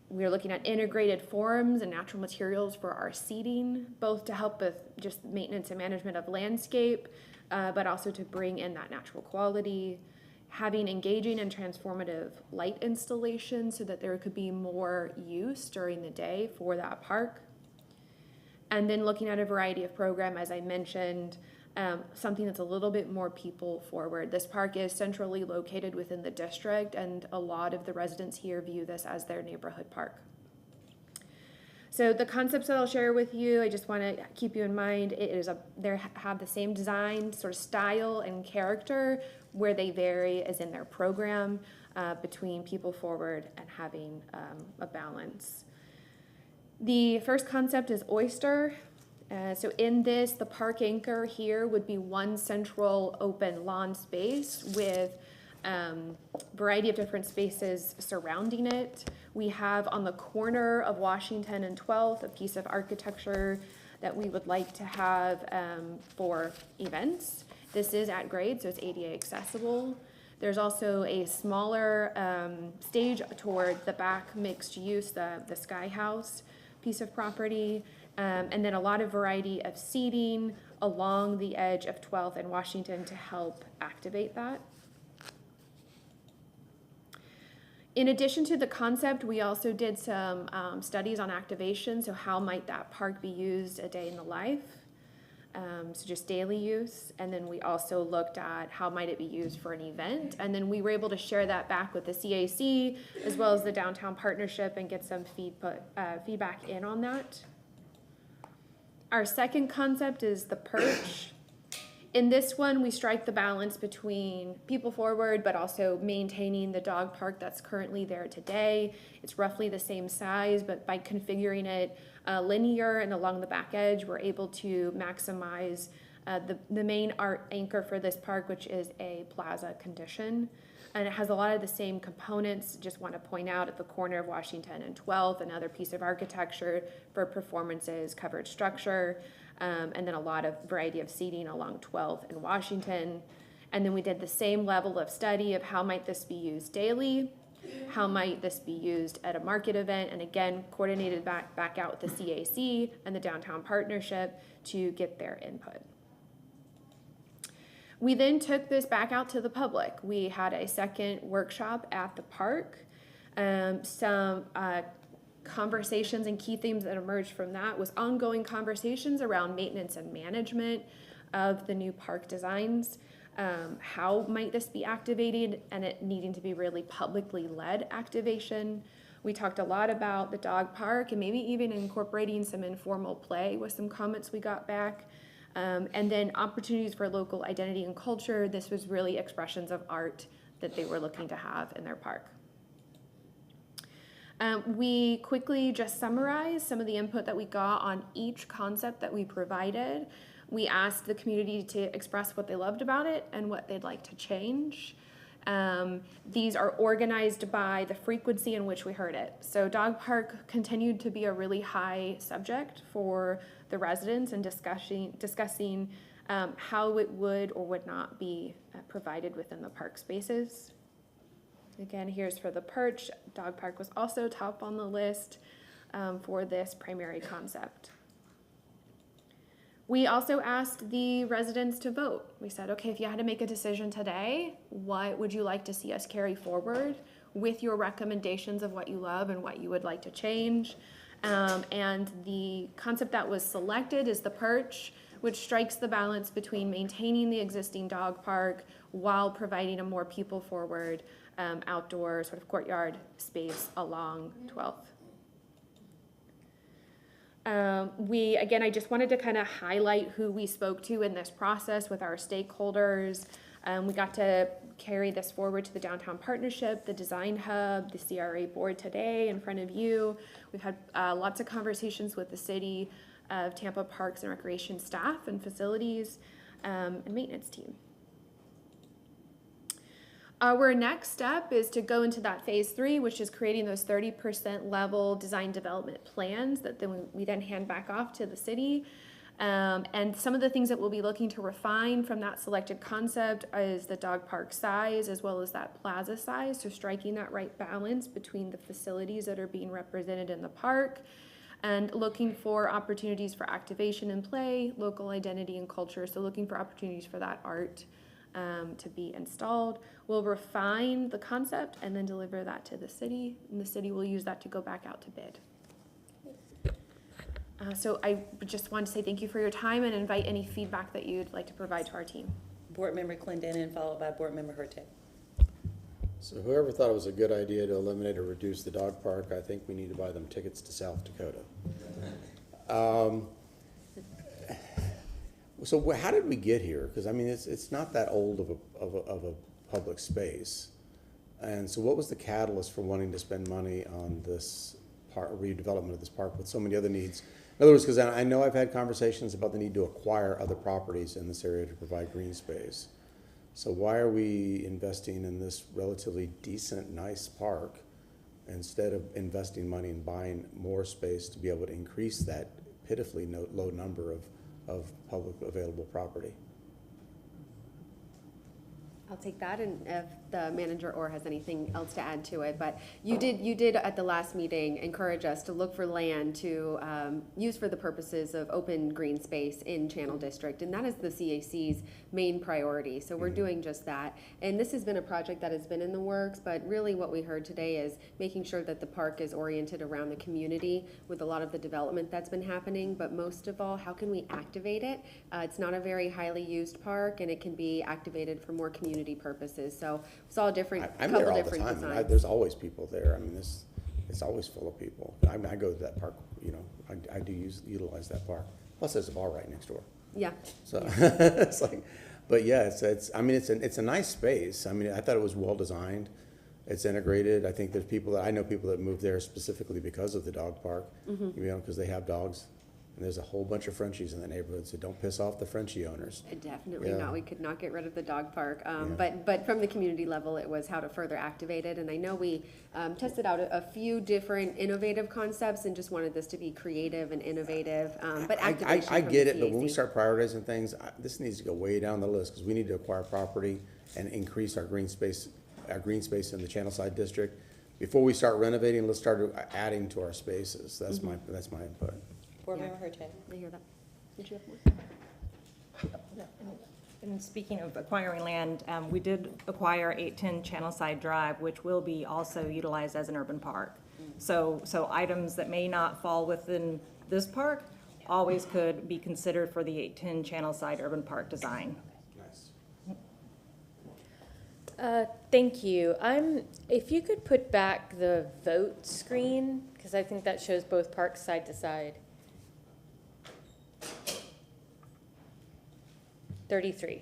We're looking at integrated forms and natural materials for our seating, both to help with just maintenance and management of landscape, but also to bring in that natural quality. Having engaging and transformative light installations so that there could be more use during the day for that park. And then looking at a variety of program, as I mentioned, something that's a little bit more people forward. This park is centrally located within the district, and a lot of the residents here view this as their neighborhood park. So the concepts that I'll share with you, I just want to keep you in mind, they have the same design, sort of style and character. Where they vary is in their program between people forward and having a balance. The first concept is oyster. So in this, the park anchor here would be one central open lawn space with variety of different spaces surrounding it. We have on the corner of Washington and 12th a piece of architecture that we would like to have for events. This is at grade, so it's ADA accessible. There's also a smaller stage toward the back mixed use, the Sky House piece of property. And then a lot of variety of seating along the edge of 12th and Washington to help activate that. In addition to the concept, we also did some studies on activation. So how might that park be used a day in the life? So just daily use. And then we also looked at how might it be used for an event. And then we were able to share that back with the CAC as well as the Downtown Partnership and get some feedback in on that. Our second concept is the perch. In this one, we strike the balance between people forward, but also maintaining the dog park that's currently there today. It's roughly the same size, but by configuring it linear and along the back edge, we're able to maximize the main art anchor for this park, which is a plaza condition. And it has a lot of the same components. Just want to point out at the corner of Washington and 12th, another piece of architecture for performances, covered structure, and then a lot of variety of seating along 12th and Washington. And then we did the same level of study of how might this be used daily, how might this be used at a market event, and again, coordinated back out with the CAC and the Downtown Partnership to get their input. We then took this back out to the public. We had a second workshop at the park. Some conversations and key themes that emerged from that was ongoing conversations around maintenance and management of the new park designs. How might this be activated, and it needing to be really publicly led activation. We talked a lot about the dog park and maybe even incorporating some informal play with some comments we got back. And then opportunities for local identity and culture. This was really expressions of art that they were looking to have in their park. We quickly just summarized some of the input that we got on each concept that we provided. We asked the community to express what they loved about it and what they'd like to change. These are organized by the frequency in which we heard it. So dog park continued to be a really high subject for the residents and discussing how it would or would not be provided within the park spaces. Again, here's for the perch. Dog park was also top on the list for this primary concept. We also asked the residents to vote. We said, okay, if you had to make a decision today, what would you like to see us carry forward with your recommendations of what you love and what you would like to change? And the concept that was selected is the perch, which strikes the balance between maintaining the existing dog park while providing a more people-forward outdoor sort of courtyard space along 12th. I just wanted to kind of highlight who we spoke to in this process with our stakeholders. We got to carry this forward to the Downtown Partnership, the Design Hub, the CRA board today in front of you. We've had lots of conversations with the city of Tampa Parks and Recreation staff and facilities and maintenance team. Our next step is to go into that phase 3, which is creating those 30% level design development plans that then we then hand back off to the city. And some of the things that we'll be looking to refine from that selected concept is the dog park size as well as that plaza size. So striking that right balance between the facilities that are being represented in the park and looking for opportunities for activation and play, local identity and culture. So looking for opportunities for that art to be installed. We'll refine the concept and then deliver that to the city, and the city will use that to go back out to bid. So I just want to say thank you for your time and invite any feedback that you'd like to provide to our team. Board Member Clendenin, followed by Board Member Hurtak. So whoever thought it was a good idea to eliminate or reduce the dog park, I think we need to buy them tickets to South Dakota. So how did we get here? Because I mean, it's not that old of a public space. And so what was the catalyst for wanting to spend money on this redevelopment of this park with so many other needs? In other words, because I know I've had conversations about the need to acquire other properties in this area to provide green space. So why are we investing in this relatively decent, nice park instead of investing money in buying more space to be able to increase that pitifully low number of public available property? I'll take that, and if the manager or has anything else to add to it. But you did at the last meeting encourage us to look for land to use for the purposes of open green space in Channel District, and that is the CAC's main priority. So we're doing just that. And this has been a project that has been in the works, but really what we heard today is making sure that the park is oriented around the community with a lot of the development that's been happening. But most of all, how can we activate it? It's not a very highly used park, and it can be activated for more community purposes. So we saw different I'm couple there all different the time, designs. and there's always people there. I mean, it's always full of people. I go to that park, you know, I do utilize that park. Plus, there's a bar right next door. Yeah. So it's like, but yeah, I mean, it's a nice space. I mean, I thought it was well designed. It's integrated. I think there's I know people that moved there specifically because of the dog park, you know, because they have dogs. And there's a whole bunch of Frenchies in the neighborhood, so don't piss off the Frenchie owners. Definitely Yeah. not. We could not get rid of the dog park. But from the community level, it was how to further activate it. And I know we tested out a few different innovative concepts and just wanted this to be creative and innovative. But activation I from get the it, but when we CAC. start prioritizing things, this needs to go way down the list, because we need to acquire property and increase our green space in the Channel Side district. Before we start renovating, let's start adding to our spaces. That's my input. Board Member Hurtak. I hear that. Did you have more? And speaking of acquiring land, we did acquire 810 Channelside Drive, which will be also utilized as an urban park. So items that may not fall within this park always could be considered for the 810 Channelside urban park design. Thank you. If you could put back the vote screen, because I think that shows both parks side to side. 33.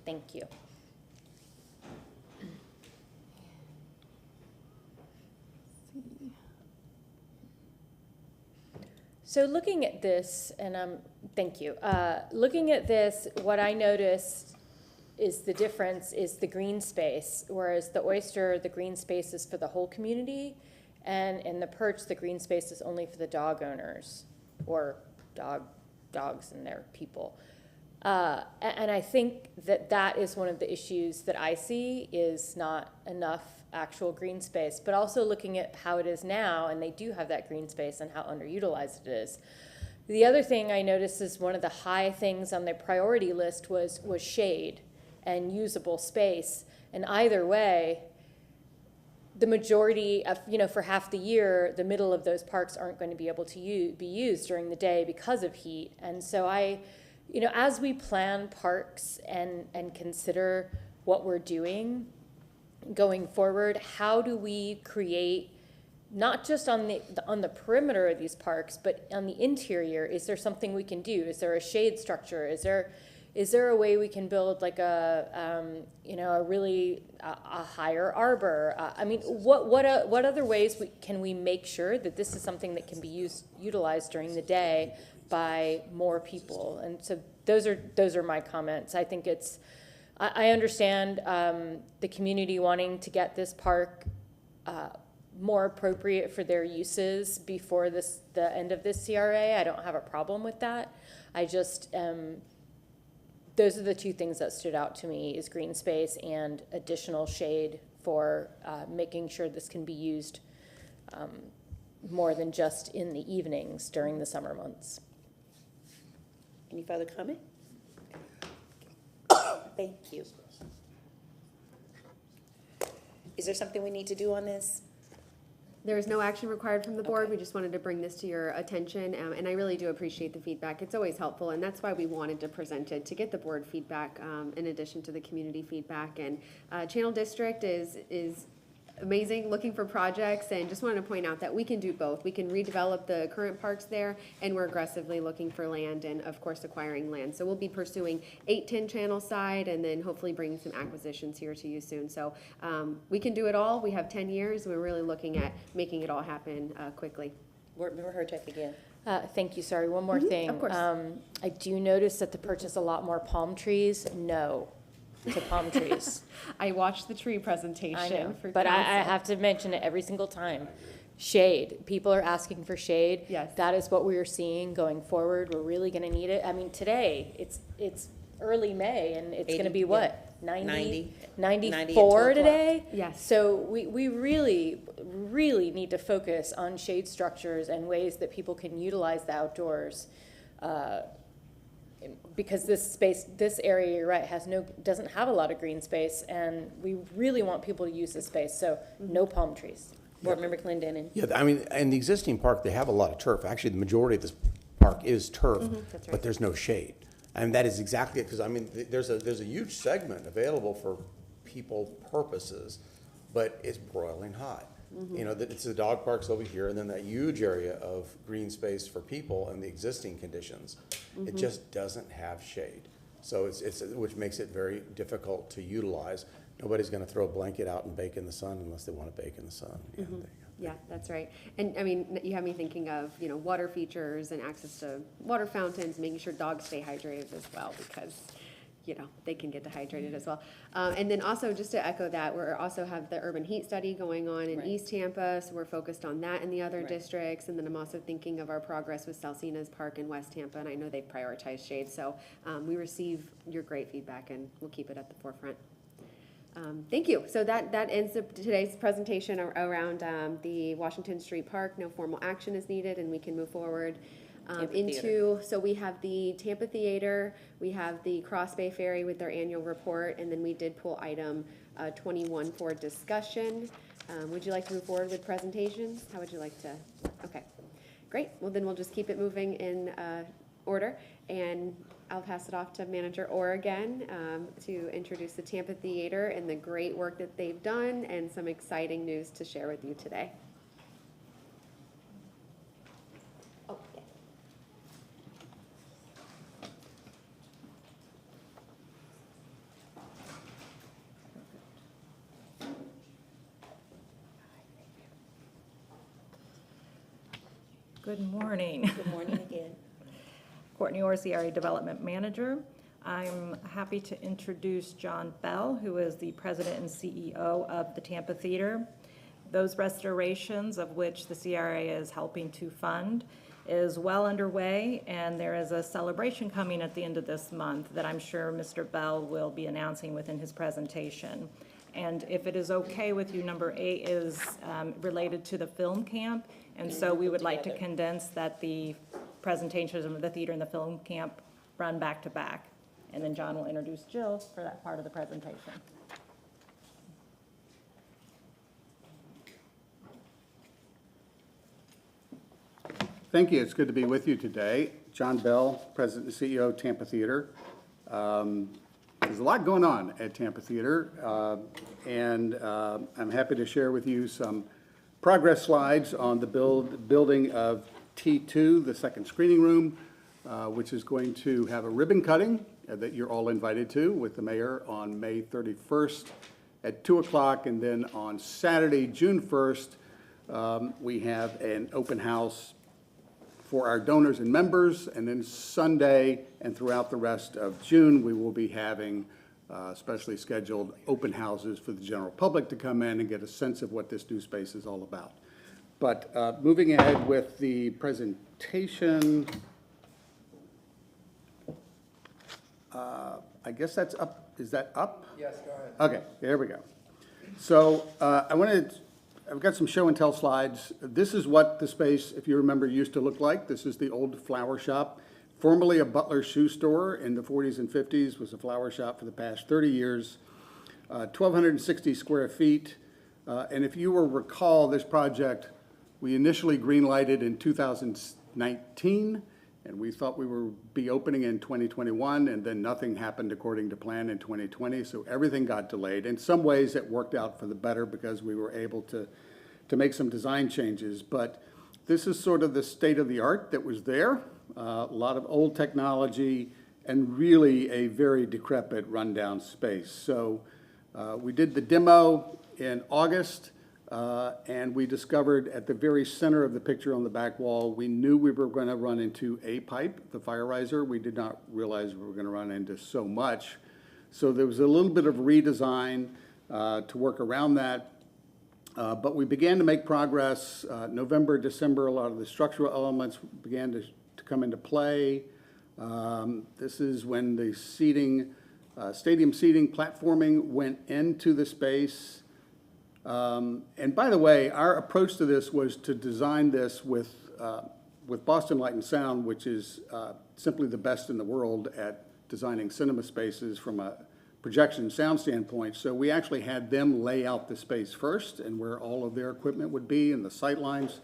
Thank you. So looking at this, and thank you. Looking at this, what I noticed is the difference is the green space, whereas the Oyster, the green space is for the whole community, and in the Perch, the green space is only for the dog owners or dogs and their people. And I think that is one of the issues that I see is not enough actual green space, but also looking at how it is now, and they do have that green space and how underutilized it is. The other thing I noticed is one of the high things on the priority list was shade and usable space. And either way, the majority of, for half the year, the middle of those parks aren't going to be able to be used during the day because of heat. And so as we plan parks and consider what we're doing going forward, how do we create, not just on the perimeter of these parks, but on the interior? Is there something we can do? Is there a shade structure? Is there a way we can build like a higher arbor? What other ways can we make sure that this is something that can be utilized during the day by more people? And so those are my comments. I think I understand the community wanting to get this park more appropriate for their uses before the end of this CRA. I don't have a problem with that. I just those are the two things that stood out to me, is green space and additional shade for making sure this can be used more than just in the evenings during the summer months. Any further comment? Thank you. Is there something we need to do on this? There is no action required from the board. We just wanted to bring this to your attention, and I really do appreciate the feedback. It's always helpful, and that's why we wanted to present it, to get the board feedback in addition to the community feedback. And Channel District is amazing, looking for projects, and just wanted to point out that we can do both. We can redevelop the current parks there, and we're aggressively looking for land and, of course, acquiring land. So we'll be pursuing 810 Channel Side, and then hopefully bringing some acquisitions here to you soon. So we can do it all. We have 10 years. We're really looking at making it all happen quickly. Board Member Hurtak again. Thank you. Sorry, one more thing. Of course. I do notice that the Perch is a lot more palm trees. No to palm trees. I watched the tree presentation. I know, for but I council. have to mention it every single time. Shade. People are asking for shade. Yes. That is what we are seeing going forward. We're really going to need it. I mean, today, it's early May, and it's going to be what? 90 94 today? Yes. So we really, really need to focus on shade structures and ways that people can utilize the outdoors. Because this area, you're right, doesn't have a lot of green space, and we really want people to use this space, so no palm trees. Board Member Clendenin. Yeah, I mean, in the existing park, they have a lot of turf. Actually, the majority of this park is turf, That's right. but there's no shade. And that is exactly it, because I mean, there's a huge segment available for people purposes, but it's broiling hot. You know, that it's the dog parks over here, and then that huge area of green space for people and the existing conditions. It just doesn't have shade. So which makes it very difficult to utilize. Nobody's gonna throw a blanket out and bake in the sun unless they wanna bake in the sun. Yeah, there you go. Yeah, that's right. And I mean, you have me thinking of, you know, water features and access to water fountains, making sure dogs stay hydrated as well, because, you know, they can get dehydrated as well. And then also, just to echo that, we also have the urban heat study going on in East Tampa, so we're focused on that in the other districts. And then I'm also thinking of our progress with Salsina's Park in West Tampa, and I know they've prioritized shade. So we receive your great feedback, and we'll keep it at the forefront. Thank you. So that ends today's presentation around the Washington Street Park. No formal action is needed, and we can move forward so we have the Tampa Theater, we have the Cross Bay Ferry with their annual report, and then we did pull item 21 for discussion. Would you like to move forward with presentations? How would you like to? Okay, great. Well, then we'll just keep it moving in order, and I'll pass it off to Manager Orr again to introduce the Tampa Theater and the great work that they've done and some exciting news to share with you today. Oh, yeah. Good morning. Good morning again. Courtney Orr, CRA Development Manager. I'm happy to introduce John Bell, who is the President and CEO of the Tampa Theater. Those restorations, of which the CRA is helping to fund, is well underway, and there is a celebration coming at the end of this month that I'm sure Mr. Bell will be announcing within his presentation. And if it is okay with you, number 8 is related to the film camp, and so we would like to condense that the presentations of the theater and the film camp run back to back. And then John will introduce Jill for that part of the presentation. Thank you. It's good to be with you today. John Bell, President and CEO of Tampa Theater. There's a lot going on at Tampa Theater, and I'm happy to share with you some progress slides on the building of T2, the second screening room, which is going to have a ribbon cutting that you're all invited to with the mayor on May 31st at 2 o'clock. And then on Saturday, June 1st, we have an open house for our donors and members. And then Sunday and throughout the rest of June, we will be having specially scheduled open houses for the general public to come in and get a sense of what this new space is all about. But moving ahead with the presentation, I guess that's up. Is that up? Yes, go ahead. Okay, there we go. So I've got some show and tell slides. This is what the space, if you remember, used to look like. This is the old flower shop. Formerly a Butler shoe store in the 40s and 50s, was a flower shop for the past 30 years. 1,260 square feet. And if you will recall, this project, we initially green-lighted in 2019, and we thought we would be opening in 2021, and then nothing happened according to plan in 2020, so everything got delayed. In some ways, it worked out for the better because we were able to make some design changes, but this is sort of the state-of-the-art that was there. A lot of old technology and really a very decrepit, rundown space. So we did the demo in August, and we discovered at the very center of the picture on the back wall, we knew we were going to run into a pipe, the fire riser. We did not realize we were going to run into so much. So there was a little bit of redesign to work around that. But we began to make progress. November, December, a lot of the structural elements began to come into play. This is when the seating, stadium seating platforming went into the space. And by the way, our approach to this was to design this with Boston Light and Sound, which is simply the best in the world at designing cinema spaces from a projection sound standpoint. So we actually had them lay out the space first and where all of their equipment would be and the sight lines.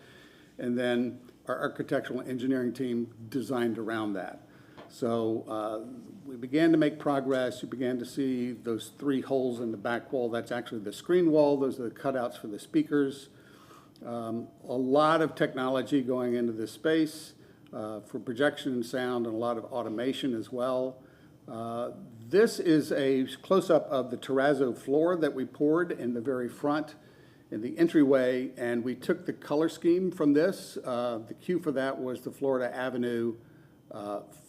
And then our architectural engineering team designed around that. So we began to make progress. You began to see those 3 holes in the back wall. That's actually the screen wall. Those are the cutouts for the speakers. A lot of technology going into this space for projection and sound, and a lot of automation as well. This is a close-up of the terrazzo floor that we poured in the very front in the entryway, and we took the color scheme from this. The cue for that was the Florida Avenue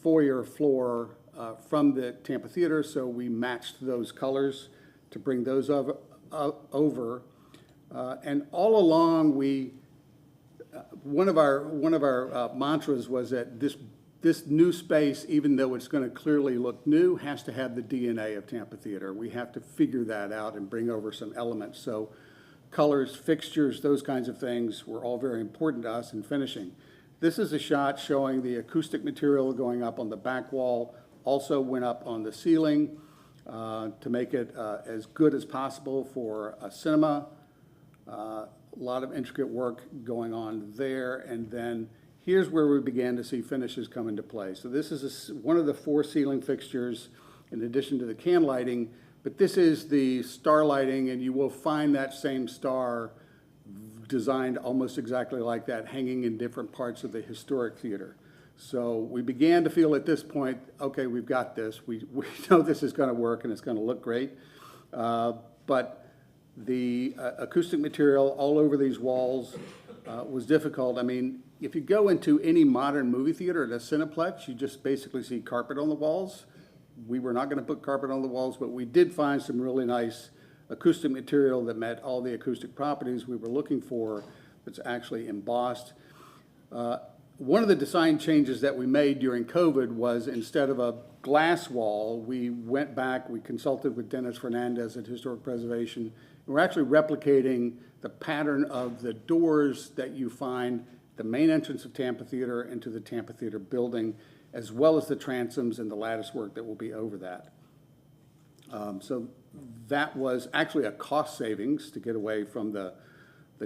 foyer floor from the Tampa Theater, so we matched those colors to bring those over. And all along, one of our mantras was that this new space, even though it's going to clearly look new, has to have the DNA of Tampa Theater. We have to figure that out and bring over some elements. So colors, fixtures, those kinds of things were all very important to us in finishing. This is a shot showing the acoustic material going up on the back wall, also went up on the ceiling to make it as good as possible for a cinema. A lot of intricate work going on there, and then here's where we began to see finishes come into play. So this is one of the 4 ceiling fixtures in addition to the can lighting, but this is the star lighting, and you will find that same star designed almost exactly like that, hanging in different parts of the historic theater. So we began to feel at this point, okay, we've got this. We know this is going to work and it's going to look great. But the acoustic material all over these walls was difficult. I mean, if you go into any modern movie theater at a Cineplex, you just basically see carpet on the walls. We were not going to put carpet on the walls, but we did find some really nice acoustic material that met all the acoustic properties we were looking for. That's actually embossed. One of the design changes that we made during COVID was, instead of a glass wall, we went back, we consulted with Dennis Fernandez at Historic Preservation, and we're actually replicating the pattern of the doors that you find the main entrance of Tampa Theater into the Tampa Theater building, as well as the transoms and the lattice work that will be over that. So that was actually a cost savings to get away from the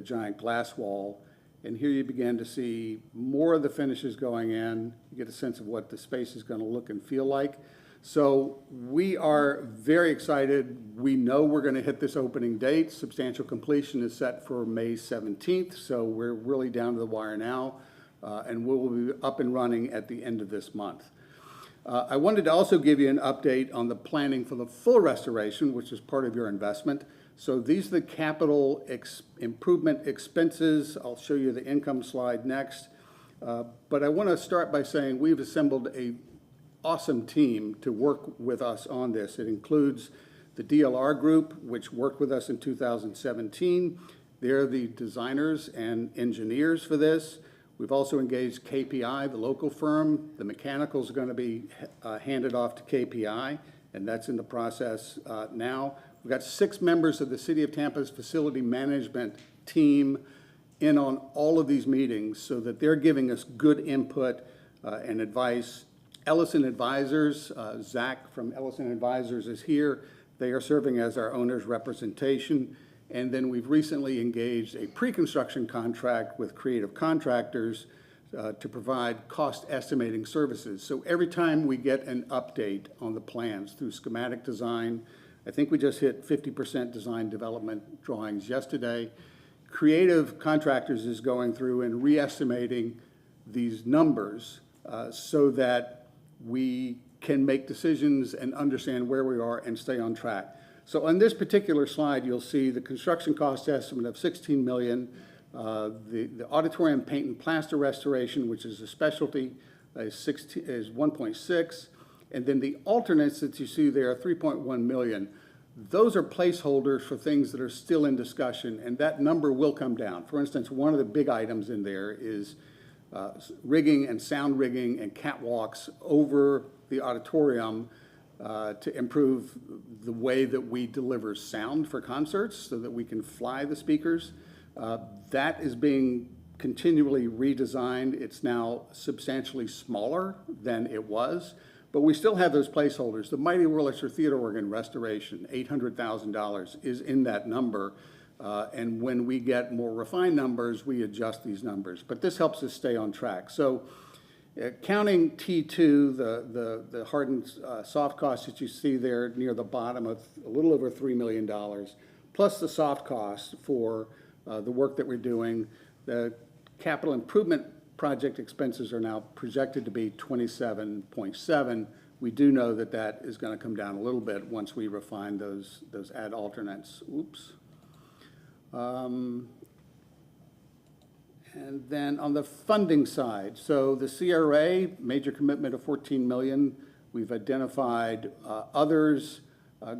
giant glass wall. And here you begin to see more of the finishes going in. You get a sense of what the space is going to look and feel like. So we are very excited. We know we're going to hit this opening date. Substantial completion is set for May 17th, so we're really down to the wire now, and we'll be up and running at the end of this month. I wanted to also give you an update on the planning for the full restoration, which is part of your investment. So these are the capital improvement expenses. I'll show you the income slide next. But I want to start by saying we've assembled an awesome team to work with us on this. It includes the DLR group, which worked with us in 2017. They're the designers and engineers for this. We've also engaged KPI, the local firm. The mechanicals are going to be handed off to KPI, and that's in the process now. We've got 6 members of the City of Tampa's facility management team in on all of these meetings so that they're giving us good input and advice. Ellison Advisors, Zach from Ellison Advisors is here. They are serving as our owner's representation. And then we've recently engaged a pre-construction contract with Creative Contractors to provide cost estimating services. So every time we get an update on the plans through schematic design, I think we just hit 50% design development drawings yesterday. Creative Contractors is going through and re-estimating these numbers so that we can make decisions and understand where we are and stay on track. So on this particular slide, you'll see the construction cost estimate of $16 million, the auditorium paint and plaster restoration, which is a specialty, is 1.6, and then the alternates that you see there are 3.1 million. Those are placeholders for things that are still in discussion, and that number will come down. For instance, one of the big items in there is rigging and sound rigging and catwalks over the auditorium to improve the way that we deliver sound for concerts so that we can fly the speakers. That is being continually redesigned. It's now substantially smaller than it was, but we still have those placeholders. The Mighty Wurlitzer Theater Organ restoration, $800,000, is in that number. And when we get more refined numbers, we adjust these numbers. But this helps us stay on track. So counting T2, the hardened soft costs that you see there near the bottom of a little over $3 million, plus the soft costs for the work that we're doing. The capital improvement project expenses are now projected to be 27.7. We do know that that is going to come down a little bit once we refine those ad alternates. Oops. And then on the funding side, so the CRA, major commitment of 14 million. We've identified others,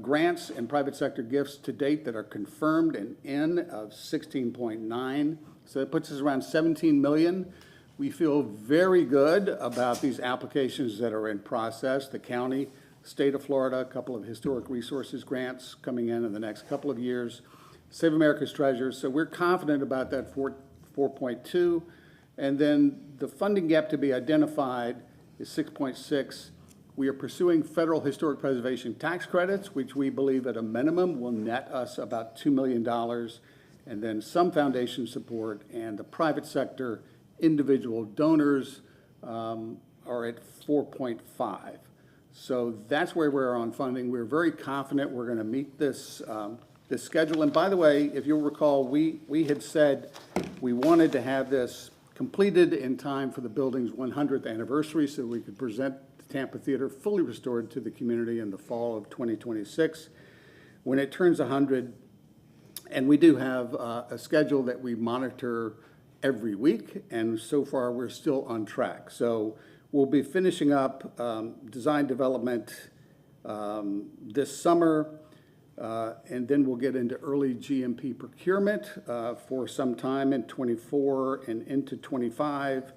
grants and private sector gifts to date that are confirmed and in of 16.9. So that puts us around 17 million. We feel very good about these applications that are in process. The county, state of Florida, a couple of historic resources grants coming in the next couple of years. Save America's Treasures. So we're confident about that 4.2. And then the funding gap to be identified is 6.6. We are pursuing federal historic preservation tax credits, which we believe at a minimum will net us about $2 million. And then some foundation support, and the private sector individual donors are at 4.5. So that's where we're on funding. We're very confident we're going to meet this schedule. And by the way, if you'll recall, we had said we wanted to have this completed in time for the building's 100th anniversary so we could present the Tampa Theater fully restored to the community in the fall of 2026. When it turns 100, and we do have a schedule that we monitor every week, and so far we're still on track. So we'll be finishing up design development this summer, and then we'll get into early GMP procurement for some time in 24 and into 25.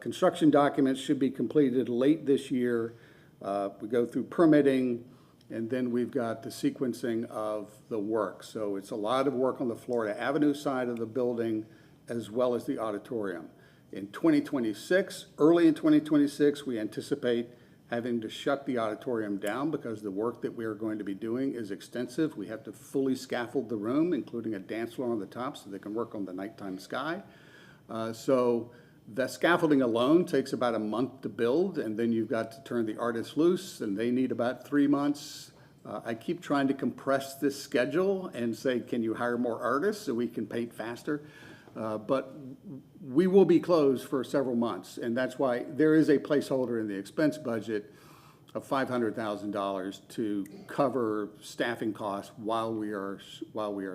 Construction documents should be completed late this year. We go through permitting, and then we've got the sequencing of the work. So it's a lot of work on the Florida Avenue side of the building, as well as the auditorium. In 2026, early in 2026, we anticipate having to shut the auditorium down because the work that we are going to be doing is extensive. We have to fully scaffold the room, including a dance floor on the top so they can work on the nighttime sky. So the scaffolding alone takes about a month to build, and then you've got to turn the artists loose, and they need about 3 months. I keep trying to compress this schedule and say, can you hire more artists so we can paint faster? But we will be closed for several months, and that's why there is a placeholder in the expense budget of $500,000 to cover staffing costs while we are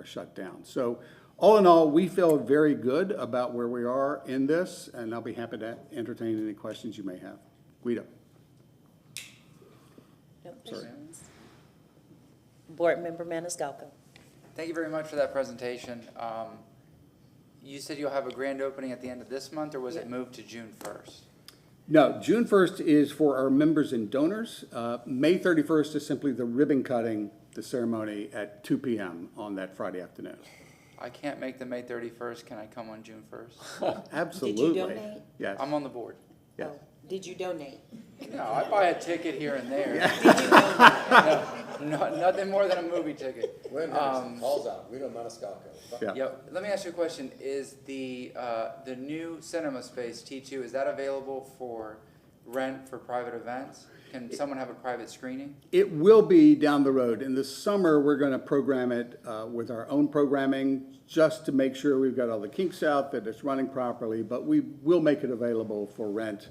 shut down. So all in all, we feel very good about where we are in this, and I'll be happy to entertain any questions you may have. Guido. No questions. Board Member Maniscalco. Thank you very much for that presentation. You said you'll have a grand opening at the end of this month, or was it moved to June 1st? No, June 1st is for our members and donors. May 31st is simply the ribbon cutting, the ceremony at 2 p.m. on that Friday afternoon. I can't make the May 31st. Can I come on June 1st? Absolutely. Did you donate? Yes. I'm on the board. Yes. Oh, did you donate? No, I buy a ticket here and there. No, nothing more than a movie ticket. Calls out, Guido Maniscalco. Yeah. Yep. Let me ask you a question. Is the new cinema space, T2, is that available for rent for private events? Can someone have a private screening? It will be down the road. In the summer, we're going to program it with our own programming just to make sure we've got all the kinks out, that it's running properly, but we will make it available for rent,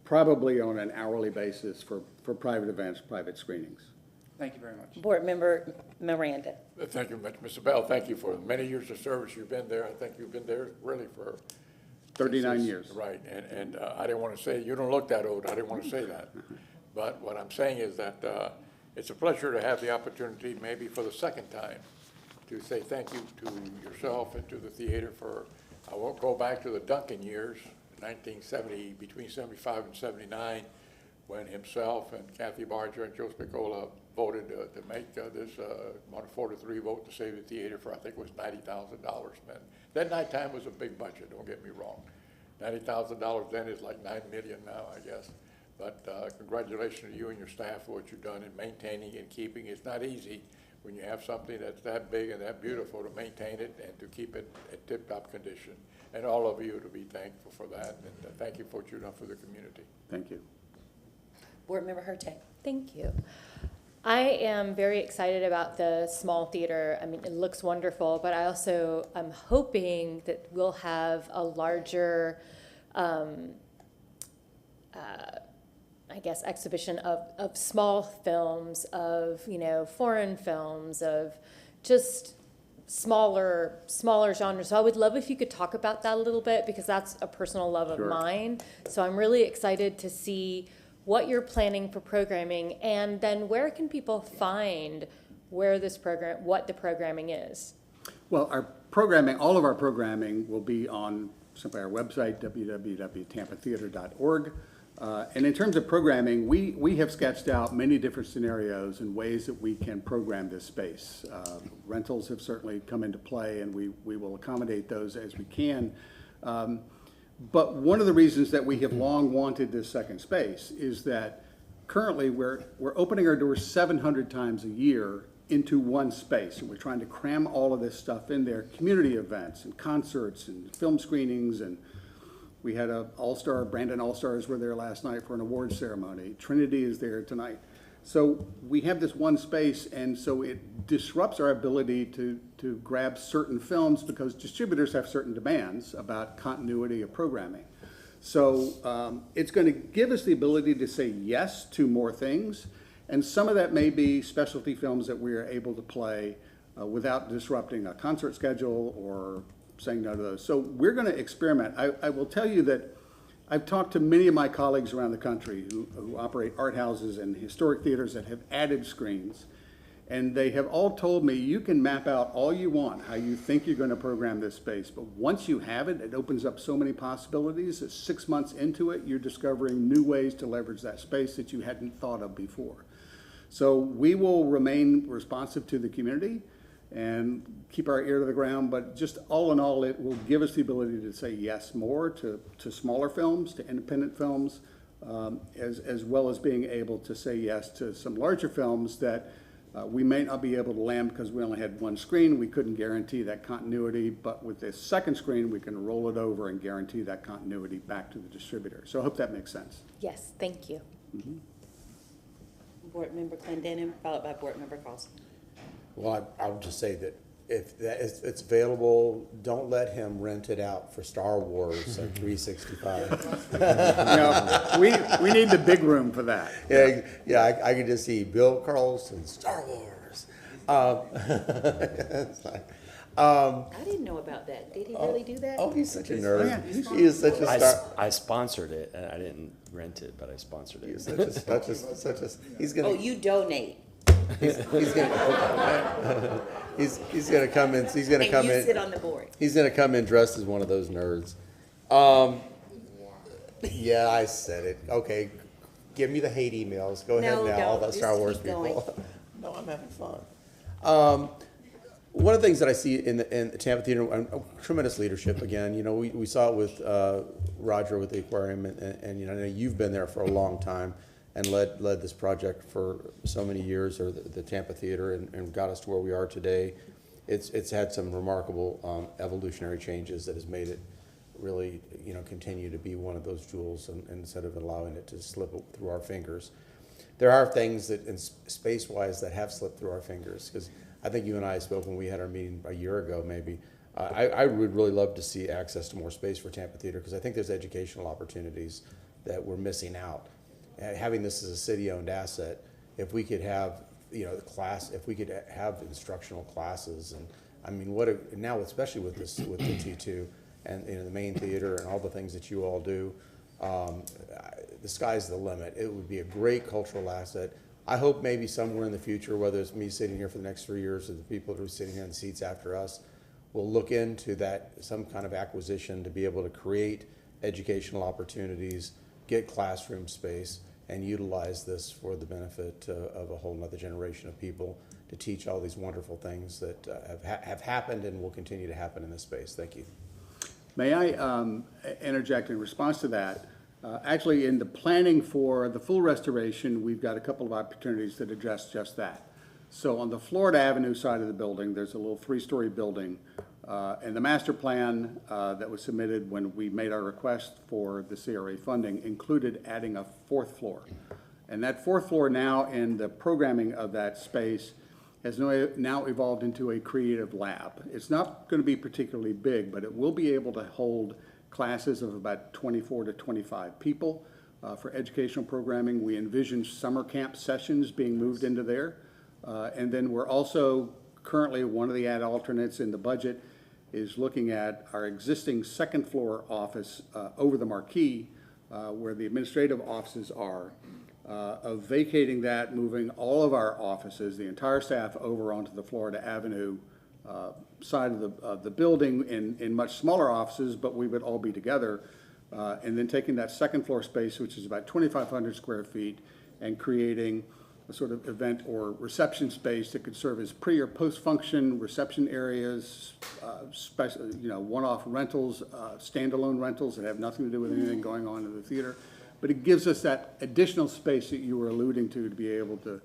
probably on an hourly basis for private events, private screenings. Thank you very much. Board Member Miranda. Thank you, Mr. Bell. Thank you for the many years of service you've been there. I think you've been there really for 39 years. Right, and I didn't want to say, you don't look that old. I didn't want to say that. But what I'm saying is that it's a pleasure to have the opportunity, maybe for the second time, to say thank you to yourself and to the theater for, I won't go back to the Duncan years, 1970, between 75 and 79, when himself and Kathy Barger and Joe Spicola voted to make this on a 4-3 vote to save the theater for, I think it was $90,000. Man, that nighttime was a big budget, don't get me wrong. $90,000 then is like $9 million now, I guess. But congratulations to you and your staff for what you've done in maintaining and keeping. It's not easy when you have something that's that big and that beautiful to maintain it and to keep it in tip-top condition. And all of you to be thankful for that. And thank you for what you've done for the community. Thank you. Board Member Hurtak. Thank you. I am very excited about the small theater. I mean, it looks wonderful, but I also am hoping that we'll have a larger, I guess, exhibition of small films, of, you know, foreign films, of just smaller genres. So I would love if you could talk about that a little bit, because that's a personal love of mine. So I'm really excited to see what you're planning for programming, and then where can people find what the programming is? Well, our programming, all of our programming will be on simply our website, www.tampatheater.org. And in terms of programming, we have sketched out many different scenarios and ways that we can program this space. Rentals have certainly come into play, and we will accommodate those as we can. But one of the reasons that we have long wanted this second space is that currently we're opening our doors 700 times a year into one space, and we're trying to cram all of this stuff in there, community events and concerts and film screenings, and we had Brandon All-Stars were there last night for an awards ceremony. Trinity is there tonight. So we have this one space, and so it disrupts our ability to grab certain films, because distributors have certain demands about continuity of programming. So it's going to give us the ability to say yes to more things, and some of that may be specialty films that we are able to play without disrupting a concert schedule or saying no to those. So we're going to experiment. I will tell you that I've talked to many of my colleagues around the country who operate art houses and historic theaters that have added screens, and they have all told me, you can map out all you want how you think you're going to program this space, but once you have it, it opens up so many possibilities that 6 months into it, you're discovering new ways to leverage that space that you hadn't thought of before. So we will remain responsive to the community and keep our ear to the ground, but just all in all, it will give us the ability to say yes more to smaller films, to independent films, as well as being able to say yes to some larger films that we may not be able to land because we only had one screen. We couldn't guarantee that continuity, but with this second screen, we can roll it over and guarantee that continuity back to the distributor. So I hope that makes sense. Yes, thank you. Mm-hmm. Board Member Clendenin, followed by Board Member Carlson. Well, I would just say that if it's available, don't let him rent it out for Star Wars at 365. We need the big room for that. Yeah, I can just see Bill Carlson, Star Wars. I didn't know about that. Did he really do that? Oh, he's such a nerd. He is such a star. I sponsored it, and I didn't rent it, but I sponsored it. He's he's gonna. Oh, you donate. He's gonna come in. He's gonna come in. You sit on the board. He's gonna come in dressed as one of those nerds. Yeah, I said it. Okay, give me the hate emails. Go ahead now, all the Star Wars people. No, I'm having fun. One of the things that I see in the Tampa Theater, tremendous leadership. Again, you know, we saw it with Roger with the Aquarium, and you know, I know you've been there for a long time and led this project for so many years, or the Tampa Theater, and got us to where we are today. It's had some remarkable evolutionary changes that has made it really, you know, continue to be one of those jewels, and instead of allowing it to slip through our fingers. There are things that, in space-wise, that have slipped through our fingers, because I think you and I spoke when we had our meeting a year ago, maybe. I would really love to see access to more space for Tampa Theater, because I think there's educational opportunities that we're missing out. Having this as a city-owned asset, if we could have, you know, if we could have instructional classes, and I mean, now especially with the T2 and, you know, the main theater and all the things that you all do, the sky's the limit. It would be a great cultural asset. I hope maybe somewhere in the future, whether it's me sitting here for the next 3 years or the people who are sitting here in the seats after us, will look into that, some kind of acquisition to be able to create educational opportunities, get classroom space, and utilize this for the benefit of a whole nother generation of people to teach all these wonderful things that have happened and will continue to happen in this space. Thank you. May I interject in response to that? Actually, in the planning for the full restoration, we've got a couple of opportunities that address just that. So on the Florida Avenue side of the building, there's a little 3-story building. And the master plan that was submitted when we made our request for the CRA funding included adding a 4th floor. And that fourth floor now, and the programming of that space has now evolved into a creative lab. It's not going to be particularly big, but it will be able to hold classes of about 24 to 25 people. For educational programming, we envision summer camp sessions being moved into there. And then we're also currently, one of the ad alternates in the budget is looking at our existing second floor office over the marquee where the administrative offices are, of vacating that, moving all of our offices, the entire staff, over onto the Florida Avenue side of the building in much smaller offices, but we would all be together. And then taking that second floor space, which is about 2,500 square feet, and creating a sort of event or reception space that could serve as pre or post-function reception areas, special, one-off rentals, standalone rentals that have nothing to do with anything going on in the theater. But it gives us that additional space that you were alluding to be able to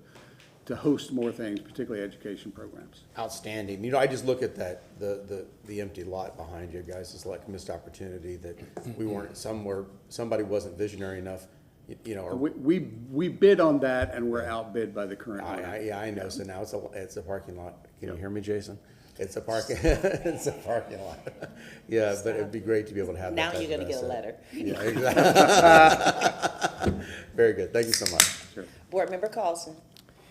host more things, particularly education programs. Outstanding. I just look at that, the empty lot behind you guys is like a missed opportunity that we weren't somebody wasn't visionary enough, or we bid on that and we're outbid by the current owner. Yeah, I know. So now it's a parking lot. Can you hear me, Jason? It's a parking lot. Yeah, but it'd be great to be able to have now that. Now you're going to get a letter. Yeah, exactly. Very good. Thank you so much. Sure. Board Member Carlson.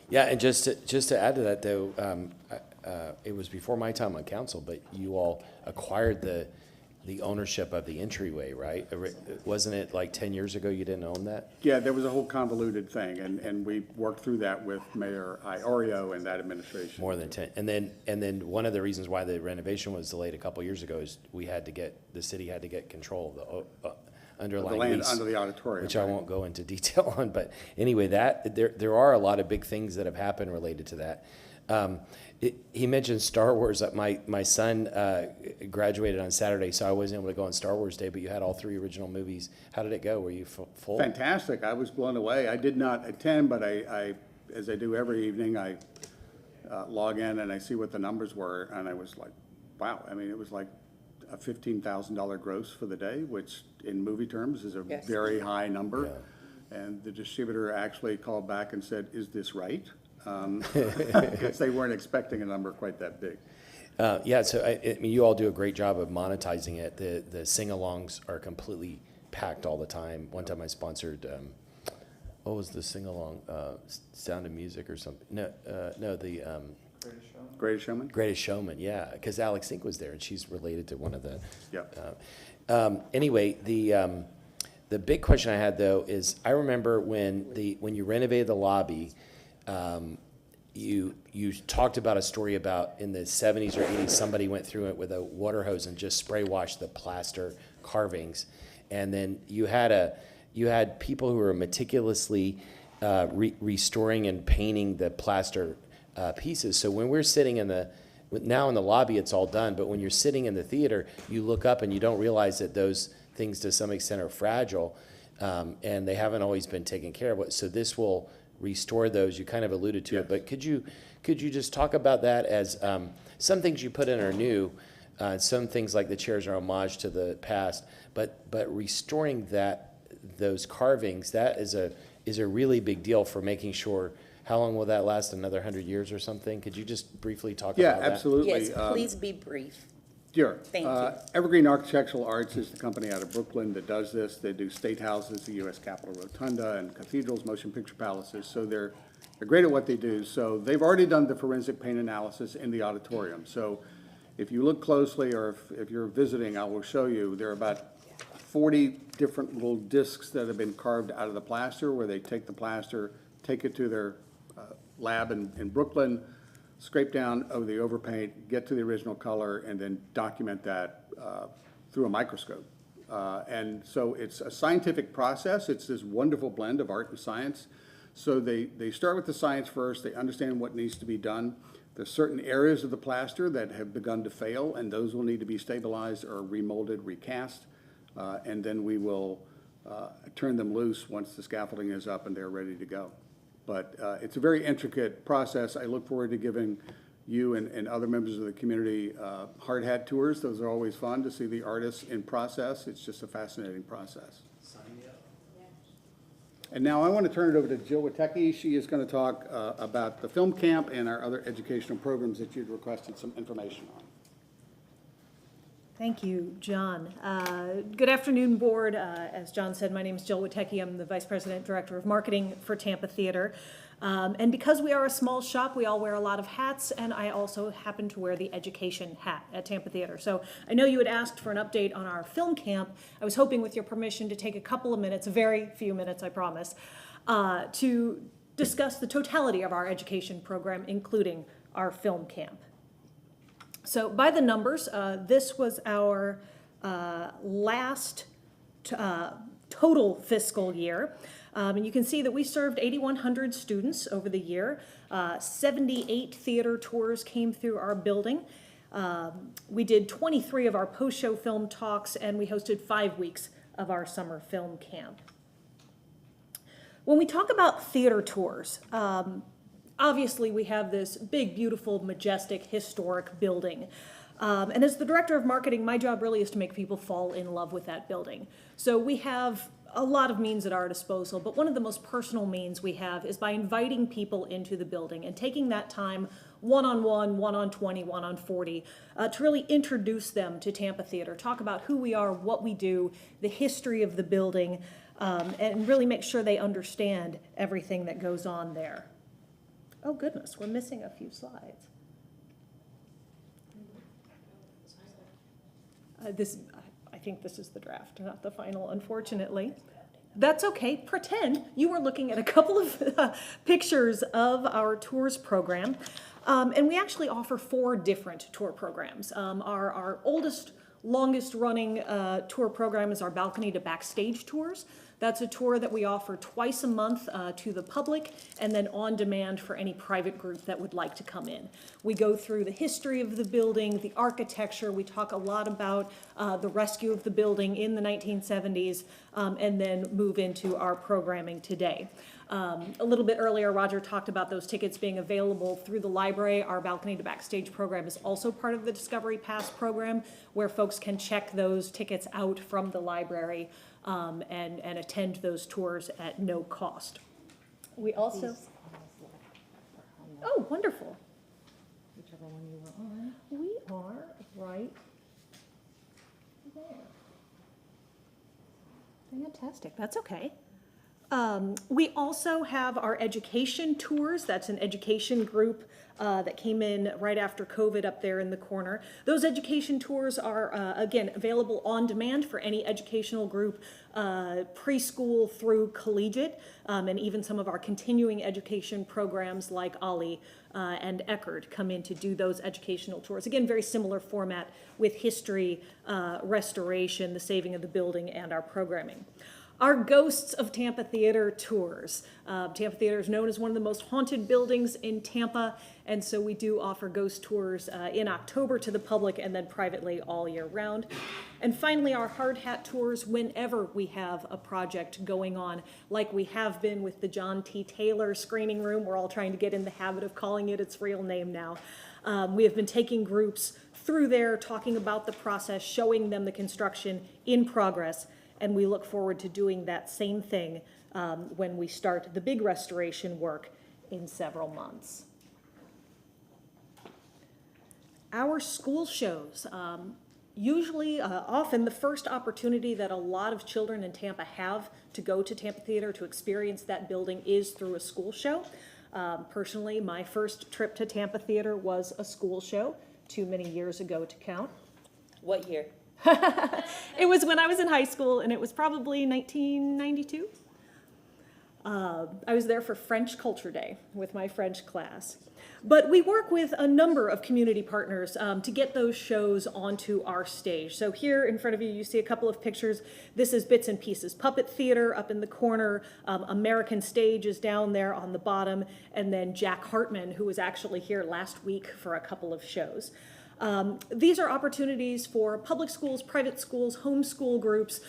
Yeah, and just to add to that, though, it was before my time on council, but you all acquired the ownership of the entryway, right? Wasn't it like 10 years ago you didn't own that? Yeah, there was a whole convoluted thing, and we worked through that with Mayor Iorio and that administration. More than 10. And then one of the reasons why the renovation was delayed a couple years ago is the city had to get control of the underlying the land lease, under the auditorium, which I won't go into detail on. But anyway, there are a lot of big things that have happened related to that. He mentioned Star Wars. My son graduated on Saturday, so I wasn't able to go on Star Wars Day, but you had all 3 original movies. How did it go? Were you full? Fantastic. I was blown away. I did not attend, but I as I do every evening, I log in and I see what the numbers were, and I was like, wow. I mean, it was like a $15,000 gross for the day, which in movie terms is a very high number. Yeah. And the distributor actually called back and said, "Is this right?" Because they weren't expecting a number quite that big. Yeah, so I mean, you all do a great job of monetizing it. The sing-alongs are completely packed all the time. One time I sponsored, what was the sing-along? Sound of Music or something? No, the Greatest Showman? Greatest Showman, yeah, because Alex Sink was there, and she's related to one of the. Yeah. Anyway, the big question I had though is I remember when you renovated the lobby. You talked about a story about in the 70s or 80s somebody went through it with a water hose and just spray washed the plaster carvings, and then you had people who were meticulously restoring and painting the plaster pieces. So when we're sitting now in the lobby, it's all done, but when you're sitting in the theater, you look up and you don't realize that those things to some extent are fragile, and they haven't always been taken care of. So this will restore those. You kind of alluded to it, but could you just talk about that as some things you put in are new, some things like the chairs are homage to the past, but restoring those carvings, that is a really big deal for making sure. How long will that last? Another 100 years or something? Could you just briefly talk about that? Yeah, absolutely. Yes, please be brief. Sure. Thank you. Evergreen Architectural Arts is the company out of Brooklyn that does this. They do state houses, the U.S. Capitol Rotunda, and cathedrals, motion picture palaces. So they're great at what they do. So they've already done the forensic paint analysis in the auditorium. So if you look closely, or if you're visiting, I will show you, there are about 40 different little discs that have been carved out of the plaster, where they take the plaster, take it to their lab in Brooklyn, scrape down over the overpaint, get to the original color, and then document that through a microscope. And so it's a scientific process. It's this wonderful blend of art and science. So they start with the science first. They understand what needs to be done. There's certain areas of the plaster that have begun to fail, and those will need to be stabilized or remolded, recast. And then we will turn them loose once the scaffolding is up and they're ready to go. But it's a very intricate process. I look forward to giving you and other members of the community hard hat tours. Those are always fun to see the artists in process. It's just a fascinating process. And now I want to turn it over to Jill Witecki. She is going to talk about the film camp and our other educational programs that you'd requested some information on. Thank you, John. Good afternoon, Board. As John said, my name is Jill Witecki. I'm the Vice President, Director of Marketing for Tampa Theater. And because we are a small shop, we all wear a lot of hats, and I also happen to wear the education hat at Tampa Theater. So I know you had asked for an update on our film camp. I was hoping, with your permission, to take a couple of minutes, a very few minutes, I promise, to discuss the totality of our education program, including our film camp. So by the numbers, this was our last total fiscal year. And you can see that we served 8,100 students over the year. 78 theater tours came through our building. We did 23 of our post-show film talks, and we hosted 5 weeks of our summer film camp. When we talk about theater tours, obviously we have this big, beautiful, majestic, historic building. And as the Director of Marketing, my job really is to make people fall in love with that building. So we have a lot of means at our disposal, but one of the most personal means we have is by inviting people into the building and taking that time one-on-one, one-on-20, one-on-40, to really introduce them to Tampa Theater, talk about who we are, what we do, the history of the building, and really make sure they understand everything that goes on there. Oh goodness, we're missing a few slides. I think this is the draft, not the final, unfortunately. That's okay. Pretend you were looking at a couple of pictures of our tours program. And we actually offer 4 different tour programs. Our oldest, longest running tour program is our balcony to backstage tours. That's a tour that we offer twice a month to the public and then on demand for any private group that would like to come in. We go through the history of the building, the architecture. We talk a lot about the rescue of the building in the 1970s, and then move into our programming today. A little bit earlier, Roger talked about those tickets being available through the library. Our balcony to backstage program is also part of the Discovery Pass program, where folks can check those tickets out from the library and attend those tours at no cost. We also, oh, wonderful. Whichever one you were on. We are right there. Fantastic, that's okay. We also have our education tours. That's an education group that came in right after COVID up there in the corner. Those education tours are, again, available on demand for any educational group, preschool through collegiate, and even some of our continuing education programs like Ollie and Eckerd come in to do those educational tours. Again, very similar format with history, restoration, the saving of the building, and our programming. Our Ghosts of Tampa Theater tours. Tampa Theater is known as one of the most haunted buildings in Tampa, and so we do offer ghost tours in October to the public and then privately all year round. And finally, our hard hat tours whenever we have a project going on, like we have been with the John T. Taylor screening room. We're all trying to get in the habit of calling it its real name now. We have been taking groups through there, talking about the process, showing them the construction in progress, and we look forward to doing that same thing when we start the big restoration work in several months. Our school shows, usually, often the first opportunity that a lot of children in Tampa have to go to Tampa Theater to experience that building is through a school show. Personally, my first trip to Tampa Theater was a school show, too many years ago to count. What year? It was when I was in high school, and it was probably 1992. I was there for French Culture Day with my French class. But we work with a number of community partners to get those shows onto our stage. So here in front of you, you see a couple of pictures. This is Bits and Pieces Puppet Theater up in the corner. American Stage is down there on the bottom. And then Jack Hartman, who was actually here last week for a couple of shows. These are opportunities for public schools, private schools, homeschool groups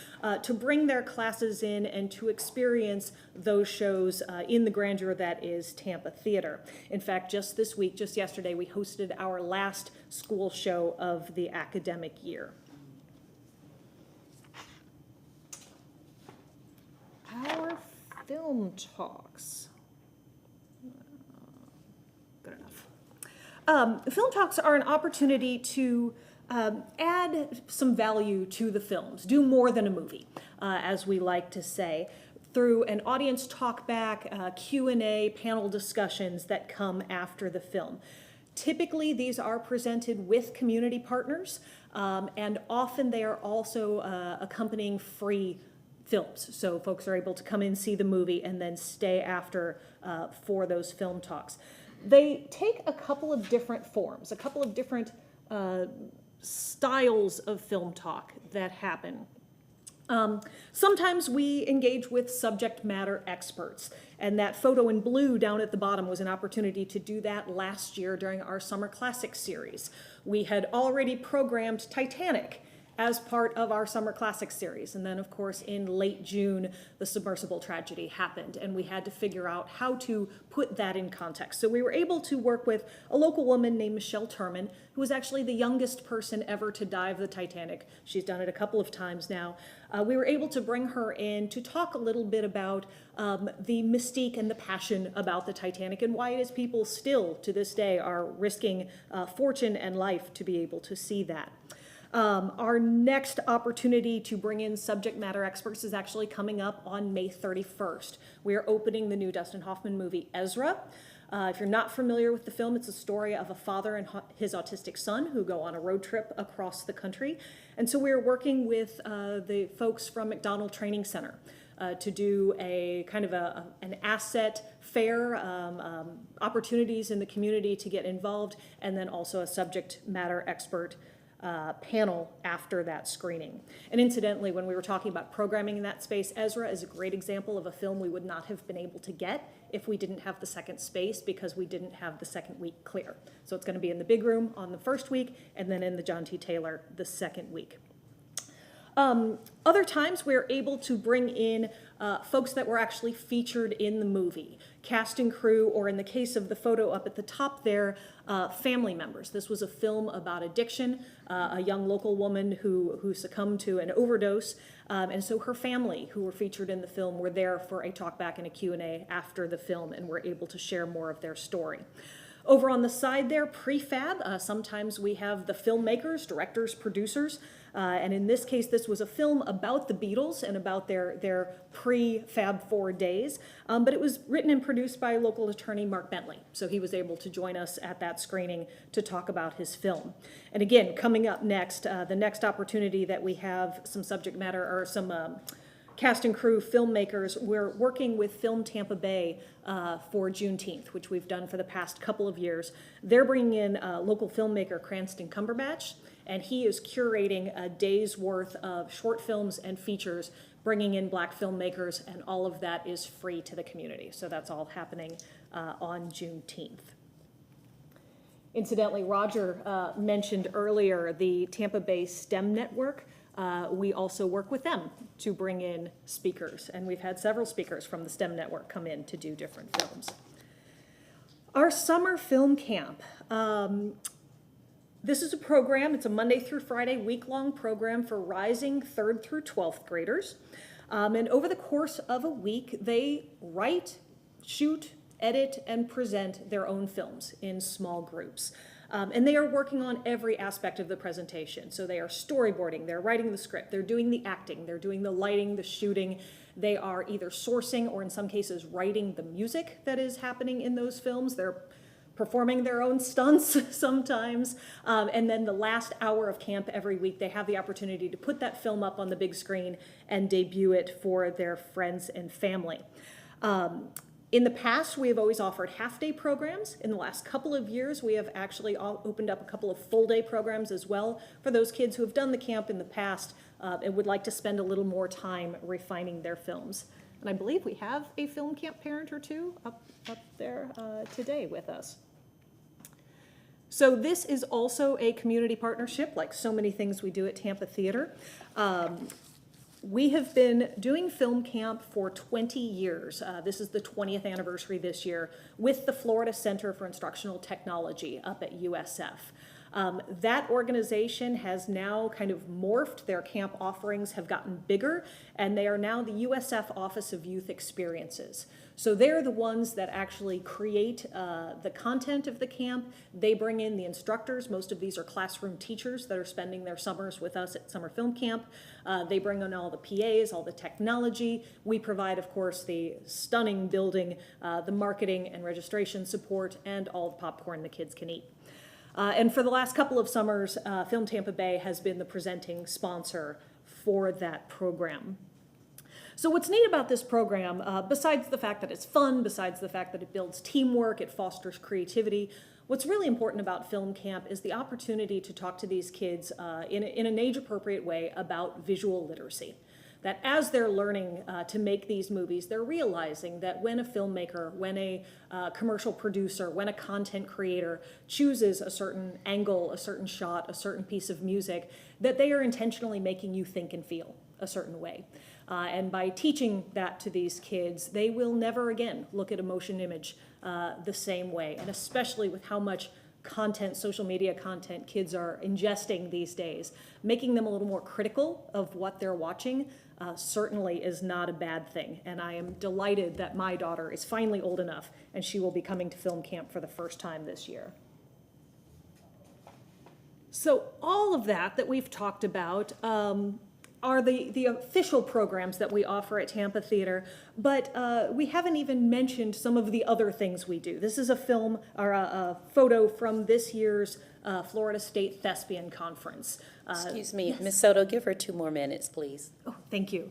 to bring their classes in and to experience those shows in the grandeur that is Tampa Theater. In fact, just this week, just yesterday, we hosted our last school show of the academic year. Our film talks. Good enough. Film talks are an opportunity to add some value to the films, do more than a movie, as we like to say, through an audience talkback, Q&A, panel discussions that come after the film. Typically, these are presented with community partners, and often they are also accompanying free films. So folks are able to come in, see the movie, and then stay after for those film talks. They take a couple of different forms, a couple of different styles of film talk that happen. Sometimes we engage with subject matter experts, and that photo in blue down at the bottom was an opportunity to do that last year during our Summer Classics series. We had already programmed Titanic as part of our Summer Classics series, and then of course in late June the submersible tragedy happened, and we had to figure out how to put that in context. So we were able to work with a local woman named Michelle Turman, who was actually the youngest person ever to dive the Titanic. She's done it a couple of times now. We were able to bring her in to talk a little bit about the mystique and the passion about the Titanic, and why it is people still to this day are risking fortune and life to be able to see that. Our next opportunity to bring in subject matter experts is actually coming up on May 31st. We are opening the new Dustin Hoffman movie, Ezra. If you're not familiar with the film, it's a story of a father and his autistic son who go on a road trip across the country. And so we're working with the folks from McDonald Training Center to do a kind of an asset fair, opportunities in the community to get involved, and then also a subject matter expert panel after that screening. And incidentally, when we were talking about programming in that space, Ezra is a great example of a film we would not have been able to get if we didn't have the second space, because we didn't have the second week clear. So it's going to be in the big room on the first week, and then in the John T. Taylor the second week. Other times we're able to bring in folks that were actually featured in the movie, cast and crew, or in the case of the photo up at the top there, family members. This was a film about addiction, a young local woman who succumbed to an overdose, and so her family, who were featured in the film, were there for a talkback and a Q&A after the film, and were able to share more of their story. Over on the side there, prefab, sometimes we have the filmmakers, directors, producers, and in this case, this was a film about the Beatles and about their pre-Fab 4 days, but it was written and produced by local attorney Mark Bentley, so he was able to join us at that screening to talk about his film. And again, coming up next, the next opportunity that we have some subject matter, or some cast and crew filmmakers, we're working with Film Tampa Bay for Juneteenth, which we've done for the past couple of years. They're bringing in local filmmaker Cranston Cumberbatch, and he is curating a day's worth of short films and features, bringing in Black filmmakers, and all of that is free to the community. So that's all happening on Juneteenth. Incidentally, Roger mentioned earlier the Tampa Bay STEM Network. We also work with them to bring in speakers, and we've had several speakers from the STEM Network come in to do different films. Our summer film camp. This is a program, it's a Monday through Friday week-long program for rising 3rd through 12th graders. And over the course of a week, they write, shoot, edit, and present their own films in small groups. And they are working on every aspect of the presentation. So they are storyboarding, they're writing the script, they're doing the acting, they're doing the lighting, the shooting. They are either sourcing or in some cases writing the music that is happening in those films. They're performing their own stunts sometimes. And then the last hour of camp every week, they have the opportunity to put that film up on the big screen and debut it for their friends and family. In the past, we have always offered half-day programs. In the last couple of years, we have actually opened up a couple of full-day programs as well for those kids who have done the camp in the past and would like to spend a little more time refining their films. And I believe we have a film camp parent or two up there today with us. So this is also a community partnership, like so many things we do at Tampa Theater. We have been doing film camp for 20 years. This is the 20th anniversary this year with the Florida Center for Instructional Technology up at USF. That organization has now kind of morphed. Their camp offerings have gotten bigger, and they are now the USF Office of Youth Experiences. So they're the ones that actually create the content of the camp. They bring in the instructors. Most of these are classroom teachers that are spending their summers with us at summer film camp. They bring in all the PAs, all the technology. We provide, of course, the stunning building, the marketing and registration support, and all the popcorn the kids can eat. And for the last couple of summers, Film Tampa Bay has been the presenting sponsor for that program. So what's neat about this program, besides the fact that it's fun, besides the fact that it builds teamwork, it fosters creativity, what's really important about film camp is the opportunity to talk to these kids in an age-appropriate way about visual literacy. That as they're learning to make these movies, they're realizing that when a filmmaker, when a commercial producer, when a content creator chooses a certain angle, a certain shot, a certain piece of music, that they are intentionally making you think and feel a certain way. And by teaching that to these kids, they will never again look at a motion image the same way, and especially with how much content, social media content kids are ingesting these days. Making them a little more critical of what they're watching certainly is not a bad thing. And I am delighted that my daughter is finally old enough and she will be coming to film camp for the first time this year. So all of that we've talked about are the official programs that we offer at Tampa Theater, but we haven't even mentioned some of the other things we do. This is a film, or a photo from this year's Florida State Thespian Conference. Excuse me, yes. Ms. Soto, give her 2 more minutes, please. Oh, thank you.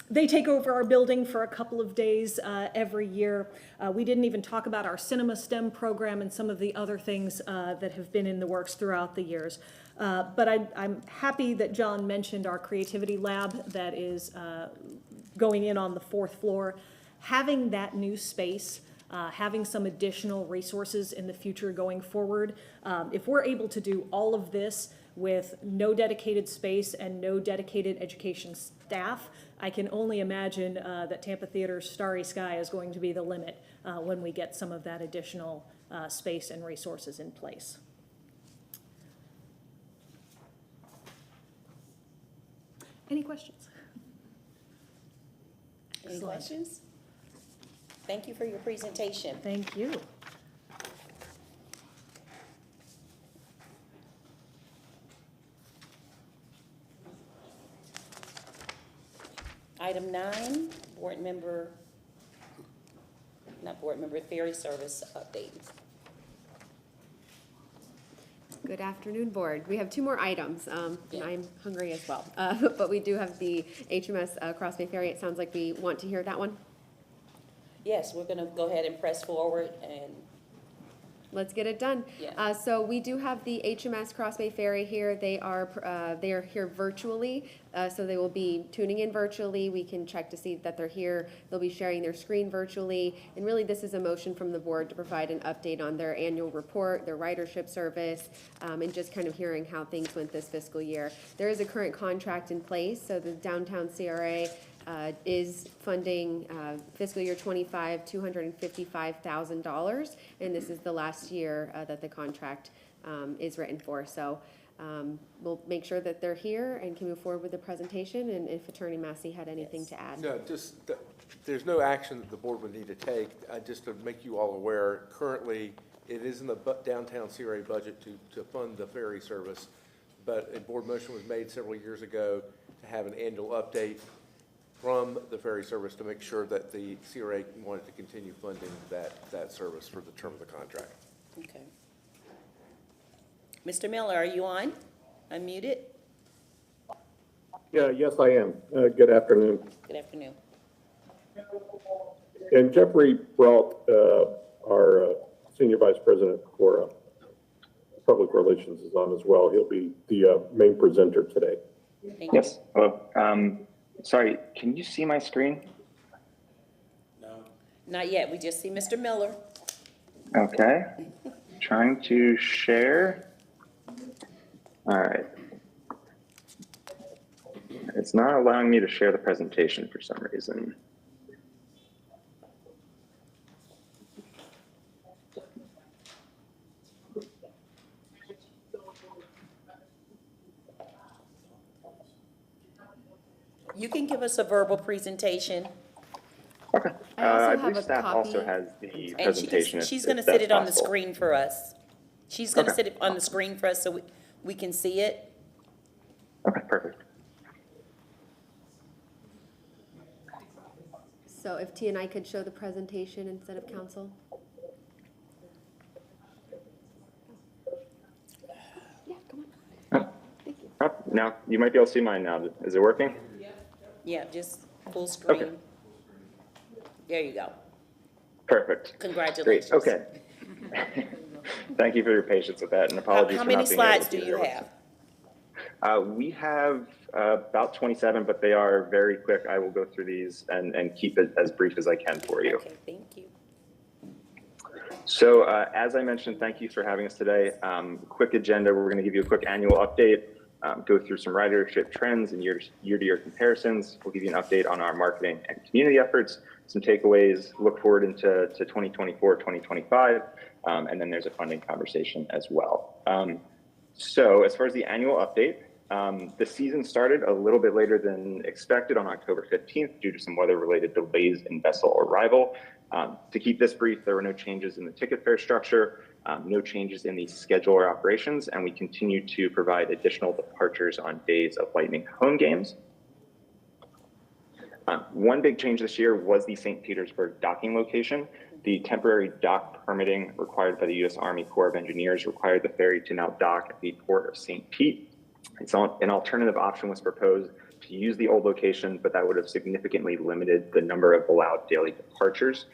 They take over our building for a couple of days every year. We didn't even talk about our Cinema STEM program and some of the other things that have been in the works throughout the years. But I'm happy that John mentioned our creativity lab that is going in on the 4th floor. Having that new space, having some additional resources in the future going forward, if we're able to do all of this with no dedicated space and no dedicated education staff, I can only imagine that Tampa Theater's starry sky is going to be the limit when we get some of that additional space and resources in place. Any questions? Any questions? Thank you for your presentation. Thank you. Item 9, Ferry service update. Good afternoon, board. We have 2 more items, and I'm hungry as well. But we do have the HMS Cross Bay Ferry. It sounds like we want to hear that one. Yes, we're gonna go ahead and press forward and let's get it done. Yeah. So we do have the HMS Cross Bay Ferry here. They are here virtually, so they will be tuning in virtually. We can check to see that they're here. They'll be sharing their screen virtually. And really, this is a motion from the board to provide an update on their annual report, their ridership service, and just kind of hearing how things went this fiscal year. There is a current contract in place, so the downtown CRA is funding fiscal year 25, $255,000, and this is the last year that the contract is written for. So we'll make sure that they're here and can move forward with the presentation, and if Attorney Massey had anything to add. No, there's no action that the board would need to take. Just to make you all aware, currently it is in the downtown CRA budget to fund the ferry service, but a board motion was made several years ago to have an annual update from the ferry service to make sure that the CRA wanted to continue funding that service for the term of the contract. okay. Mr. Miller, are you on? Unmuted? Yeah, yes, I am. Good afternoon. Good afternoon. And Jeffrey brought our Senior Vice President for Public Relations is on as well. He'll be the main presenter today. Thank yes. Hello. Sorry, can you see my screen? No. Not yet. We just see Mr. Miller. Okay. Trying to share. All right. It's not allowing me to share the presentation for some reason. You can give us a verbal presentation. Okay. I also I have believe a staff also copy. has the And presentation. she's if gonna that's sit it on the possible. screen for us. She's gonna Okay. sit it on the screen for us so we can see it. Okay, perfect. So if T and I could show the presentation instead of council? Yeah, come on. Thank you. Oh, now, you might be able to see mine now. Is it working? Yeah, just full screen. Okay. There you go. Perfect. Congratulations. Great, okay. Thank you for your patience with that, and apologies How for many not being able slides to do be you there. have? We have about 27, but they are very quick. I will go through these and keep it as brief as I can for you. Okay, thank you. So as I mentioned, thank you for having us today. Quick agenda, we're going to give you a quick annual update, go through some ridership trends and year-to-year comparisons. We'll give you an update on our marketing and community efforts, some takeaways, look forward into 2024, 2025, and then there's a funding conversation as well. So as far as the annual update, the season started a little bit later than expected on October 15th due to some weather-related delays in vessel arrival. To keep this brief, there were no changes in the ticket fare structure, no changes in the schedule or operations, and we continue to provide additional departures on days of Lightning home games. One big change this year was the St. Petersburg docking location. The temporary dock permitting required by the U.S. Army Corps of Engineers required the ferry to now dock at the port of St. Pete. An alternative option was proposed to use the old location, but that would have significantly limited the number of allowed daily departures,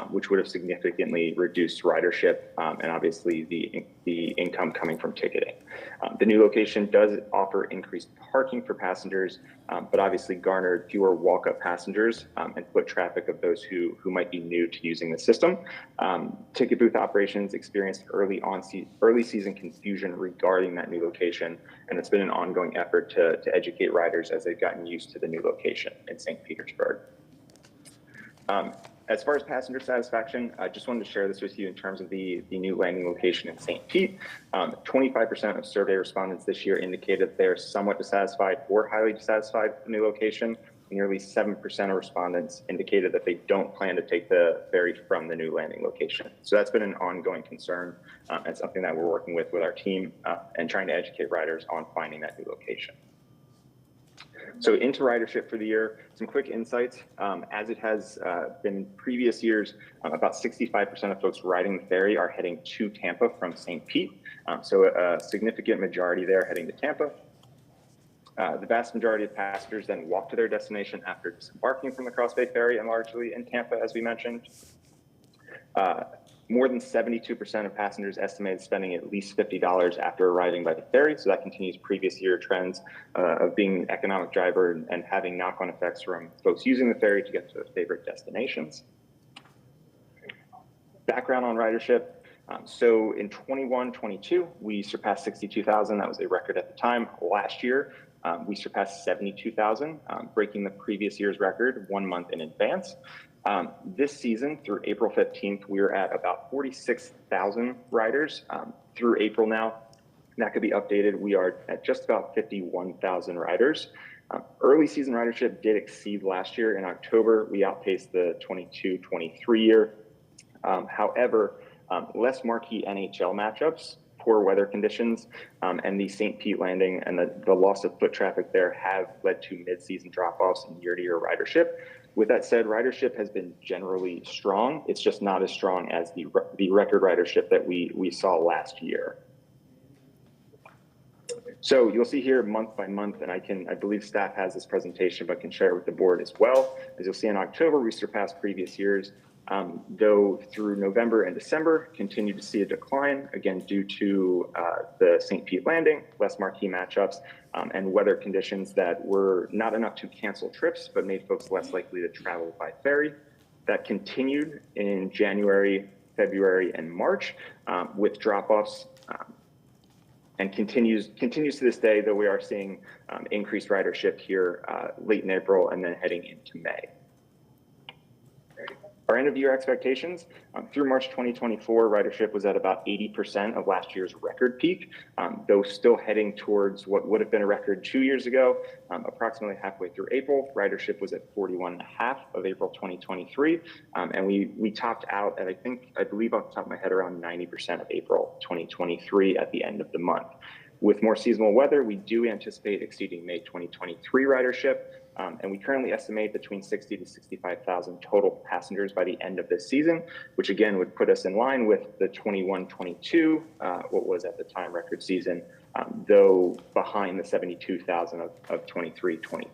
which would have significantly reduced ridership and obviously the income coming from ticketing. The new location does offer increased parking for passengers, but obviously garnered fewer walk-up passengers and foot traffic of those who might be new to using the system. Ticket booth operations experienced early season confusion regarding that new location, and it's been an ongoing effort to educate riders as they've gotten used to the new location in St. Petersburg. As far as passenger satisfaction, I just wanted to share this with you in terms of the new landing location in St. Pete. 25% of survey respondents this year indicated they're somewhat dissatisfied or highly dissatisfied with the new location. Nearly 7% of respondents indicated that they don't plan to take the ferry from the new landing location. So that's been an ongoing concern and something that we're working with our team and trying to educate riders on finding that new location. So into ridership for the year, some quick insights. As it has been in previous years, about 65% of folks riding the ferry are heading to Tampa from St. Pete. So a significant majority there heading to Tampa. The vast majority of passengers then walk to their destination after disembarking from the Cross Bay Ferry and largely in Tampa, as we mentioned. More than 72% of passengers estimated spending at least $50 after arriving by the ferry. So that continues previous year trends of being an economic driver and having knock-on effects from folks using the ferry to get to their favorite destinations. Background on ridership. So in 21-22, we surpassed 62,000. That was a record at the time. Last year, we surpassed 72,000, breaking the previous year's record 1 month in advance. This season, through April 15th, we are at about 46,000 riders through April now. That could be updated. We are at just about 51,000 riders. Early season ridership did exceed last year. In October, we outpaced the 22-23 year. However, less marquee NHL matchups, poor weather conditions, and the St. Pete landing and the loss of foot traffic there have led to mid-season drop-offs in year-to-year ridership. With that said, ridership has been generally strong. It's just not as strong as the record ridership that we saw last year. So you'll see here month by month, and I believe staff has this presentation, but can share it with the board as well. As you'll see in October, we surpassed previous years, though through November and December, continue to see a decline, again, due to the St. Pete landing, less marquee matchups, and weather conditions that were not enough to cancel trips, but made folks less likely to travel by ferry. That continued in January, February, and March with drop-offs, and continues to this day, though we are seeing increased ridership here late in April and then heading into May. Our end of year expectations, through March 2024, ridership was at about 80% of last year's record peak, though still heading towards what would have been a record 2 years ago. Approximately halfway through April, ridership was at 41.5% of April 2023, and we topped out at, I believe off the top of my head, around 90% of April 2023 at the end of the month. With more seasonal weather, we do anticipate exceeding May 2023 ridership, and we currently estimate between 60 to 65,000 total passengers by the end of this season, which again would put us in line with the 21-22, what was at the time record season, though behind the 72,000 of 23-24.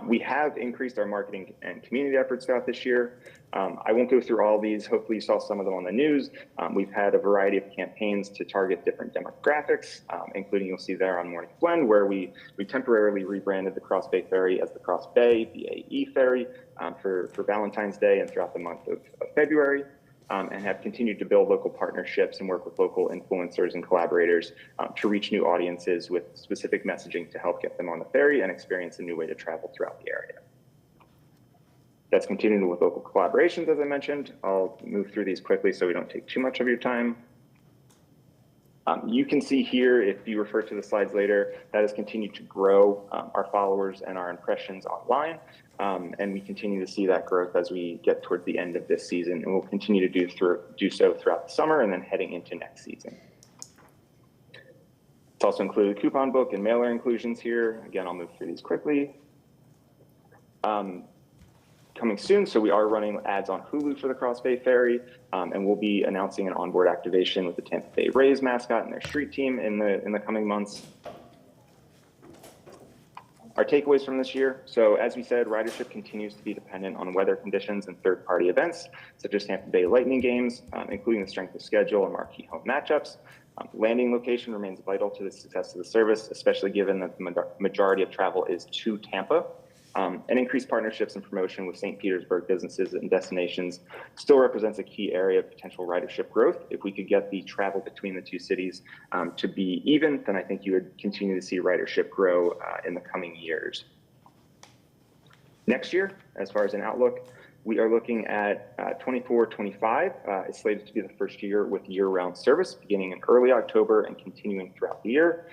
We have increased our marketing and community efforts throughout this year. I won't go through all these. Hopefully you saw some of them on the news. We've had a variety of campaigns to target different demographics, including you'll see there on Morning Blend, where we temporarily rebranded the Cross Bay Ferry as the Cross Bay BAE Ferry for Valentine's Day and throughout the month of February. And have continued to build local partnerships and work with local influencers and collaborators to reach new audiences with specific messaging to help get them on the ferry and experience a new way to travel throughout the area. That's continuing with local collaborations, as I mentioned. I'll move through these quickly so we don't take too much of your time. You can see here, if you refer to the slides later, that has continued to grow our followers and our impressions online. And we continue to see that growth as we get towards the end of this season, and we'll continue to do so throughout the summer and then heading into next season. It's also included a coupon book and mailer inclusions here. Again, I'll move through these quickly. Coming soon, so we are running ads on Hulu for the Cross Bay Ferry, and we'll be announcing an onboard activation with the Tampa Bay Rays mascot and their street team in the coming months. Our takeaways from this year. So as we said, ridership continues to be dependent on weather conditions and third-party events, such as Tampa Bay Lightning games, including the strength of schedule and marquee home matchups. Landing location remains vital to the success of the service, especially given that the majority of travel is to Tampa. And increased partnerships and promotion with St. Petersburg businesses and destinations still represents a key area of potential ridership growth. If we could get the travel between the two cities to be even, then I think you would continue to see ridership grow in the coming years. Next year, as far as an outlook, we are looking at 24-25. It's slated to be the first year with year-round service, beginning in early October and continuing throughout the year.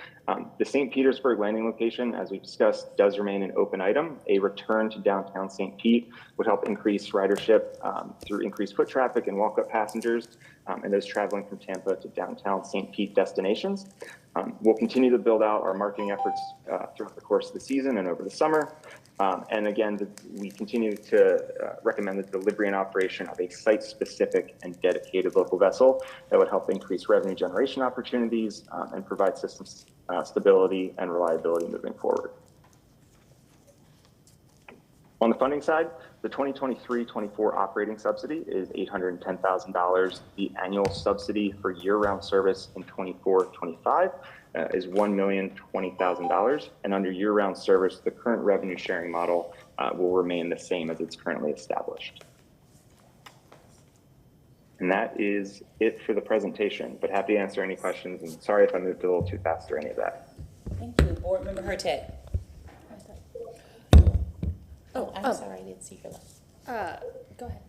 The St. Petersburg landing location, as we've discussed, does remain an open item. A return to downtown St. Pete would help increase ridership through increased foot traffic and walk-up passengers, and those traveling from Tampa to downtown St. Pete destinations. We'll continue to build out our marketing efforts throughout the course of the season and over the summer. And again, we continue to recommend the delivery and operation of a site-specific and dedicated local vessel that would help increase revenue generation opportunities and provide system stability and reliability moving forward. On the funding side, the 2023-24 operating subsidy is $810,000. The annual subsidy for year-round service in 24-25 is $1,020,000. And under year-round service, the current revenue sharing model will remain the same as it's currently established. And that is it for the presentation, but happy to answer any questions. And sorry if I moved a little too fast or any of that. Thank you. Board Member Hurtak. Oh, I'm sorry, I didn't see your light. Go ahead.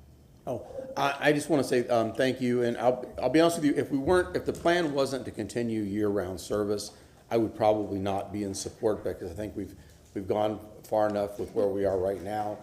Oh, I just want to say thank you, and I'll be honest with you. If the plan wasn't to continue year-round service, I would probably not be in support because I think we've gone far enough with where we are right now.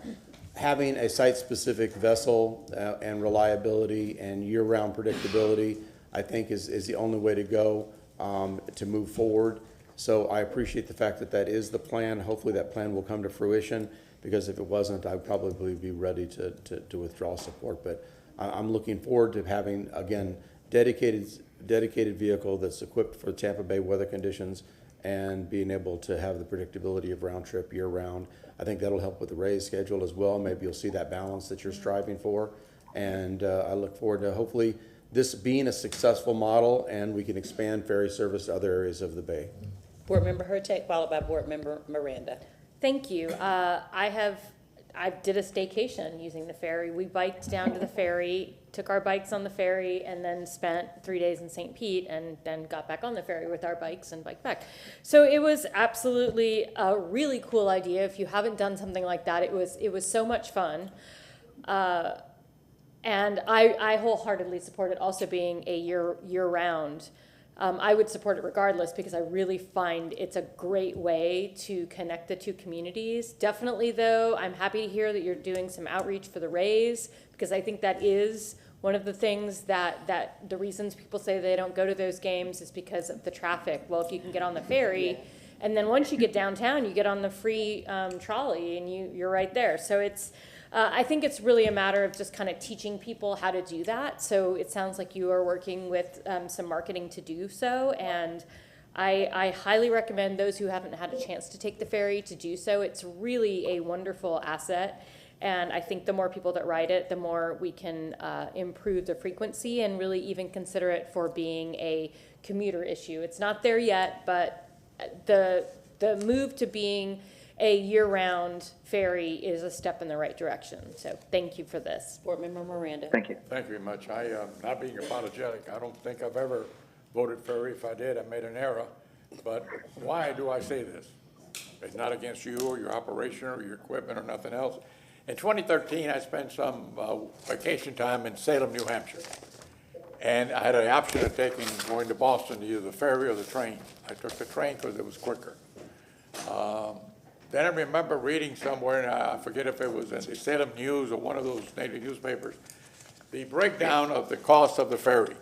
Having a site-specific vessel and reliability and year-round predictability, I think is the only way to go to move forward. So I appreciate the fact that that is the plan. Hopefully that plan will come to fruition, because if it wasn't, I'd probably be ready to withdraw support. But I'm looking forward to having, again, dedicated vehicle that's equipped for Tampa Bay weather conditions and being able to have the predictability of round trip year round. I think that'll help with the raise schedule as well. Maybe you'll see that balance that you're striving for. And I look forward to hopefully this being a successful model and we can expand ferry service to other areas of the Bay. Board Member Hurtak, followed by Board Member Miranda. Thank you. I did a staycation using the ferry. We biked down to the ferry, took our bikes on the ferry, and then spent 3 days in St. Pete, and then got back on the ferry with our bikes and biked back. So it was absolutely a really cool idea. If you haven't done something like that, it was so much fun. And I wholeheartedly support it also being a year-round. I would support it regardless because I really find it's a great way to connect the two communities. Definitely though, I'm happy to hear that you're doing some outreach for the Rays because I think that is one of the things that the reasons people say they don't go to those games is because of the traffic. Well, if you can get on the ferry, and then once you get downtown, you get on the free trolley and you're right there. So it's, I think it's really a matter of just kind of teaching people how to do that. So it sounds like you are working with some marketing to do so. And I highly recommend those who haven't had a chance to take the ferry to do so. It's really a wonderful asset. And I think the more people that ride it, the more we can improve the frequency and really even consider it for being a commuter issue. It's not there yet, but the move to being a year-round ferry is a step in the right direction. So thank you for this. Board Member Miranda. Thank you. Thank you very much. I, not being apologetic, I don't think I've ever voted Ferry. If I did, I made an error. But why do I say this? It's not against you or your operation or your equipment or nothing else. In 2013, I spent some vacation time in Salem, New Hampshire. And I had an option of going to Boston, either the ferry or the train. I took the train because it was quicker. Then I remember reading somewhere, and I forget if it was in the Salem News or one of those native newspapers, the breakdown of the cost of the ferry.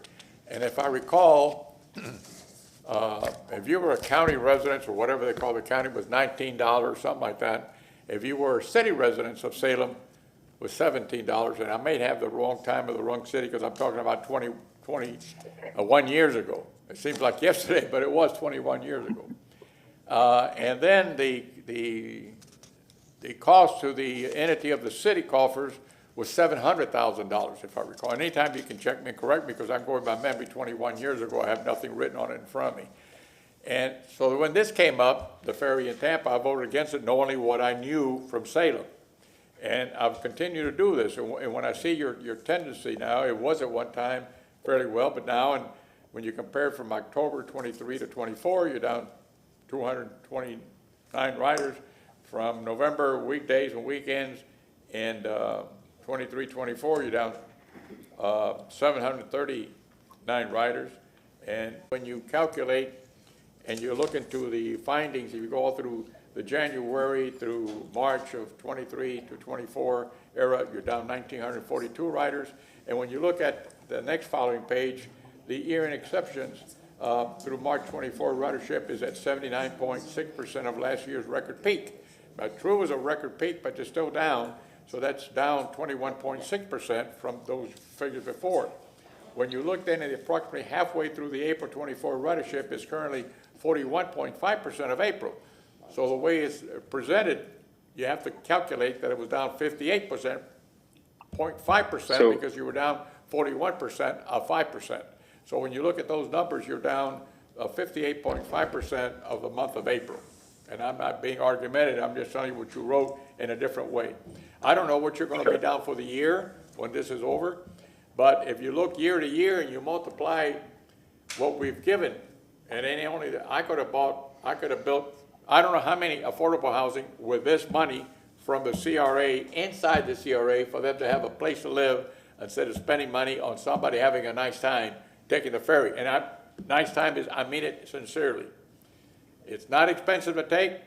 And if I recall, if you were a county resident or whatever they call the county, it was $19 or something like that. If you were city residents of Salem, it was $17. And I may have the wrong time of the wrong city because I'm talking about 21 years ago. It seems like yesterday, but it was 21 years ago. And then the cost to the entity of the city coffers was $700,000, if I recall. And anytime you can check me and correct me, because I'm going by memory 21 years ago, I have nothing written on it in front of me. And so when this came up, the ferry in Tampa, I voted against it knowing what I knew from Salem. And I've continued to do this. And when I see your tendency now, it was at one time fairly well, but now, and when you compare from October 23 to 24, you're down 229 riders. From November weekdays and weekends, and 23, 24, you're down 739 riders. And when you calculate and you look into the findings, if you go all through the January through March of 23 to 24 era, you're down 1,942 riders. And when you look at the next following page, the year in exceptions, through March 24, ridership is at 79.6% of last year's record peak. But true was a record peak, but it's still down, so that's down 21.6% from those figures before. When you look then at approximately halfway through the April 24 ridership is currently 41.5% of April. So the way it's presented, you have to calculate that it was down 58%, 0.5% because you were down 41% of 5%. So when you look at those numbers, you're down 58.5% of the month of April. And I'm not being argumentative, I'm just telling you what you wrote in a different way. I don't know what you're gonna be down for the year when this is over, but if you look year to year and you multiply what we've given, and any only, I could have built, I don't know how many affordable housing with this money from the CRA, inside the CRA, for them to have a place to live instead of spending money on somebody having a nice time taking the ferry. And nice time is, I mean it sincerely. It's not expensive to take,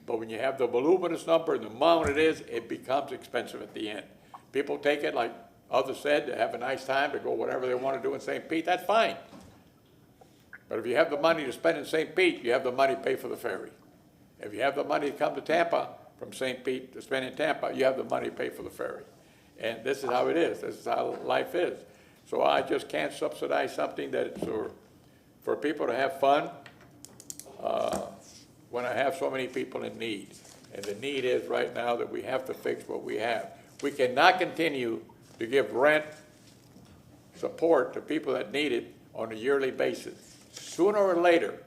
but when you have the voluminous number and the amount it is, it becomes expensive at the end. People take it, like others said, to have a nice time, to go whatever they want to do in St. Pete, that's fine. But if you have the money to spend in St. Pete, you have the money to pay for the ferry. If you have the money to come to Tampa from St. Pete to spend in Tampa, you have the money to pay for the ferry. And this is how it is. This is how life is. So I just can't subsidize something that's for people to have fun when I have so many people in need. And the need is right now that we have to fix what we have. We cannot continue to give rent support to people that need it on a yearly basis. Sooner or later,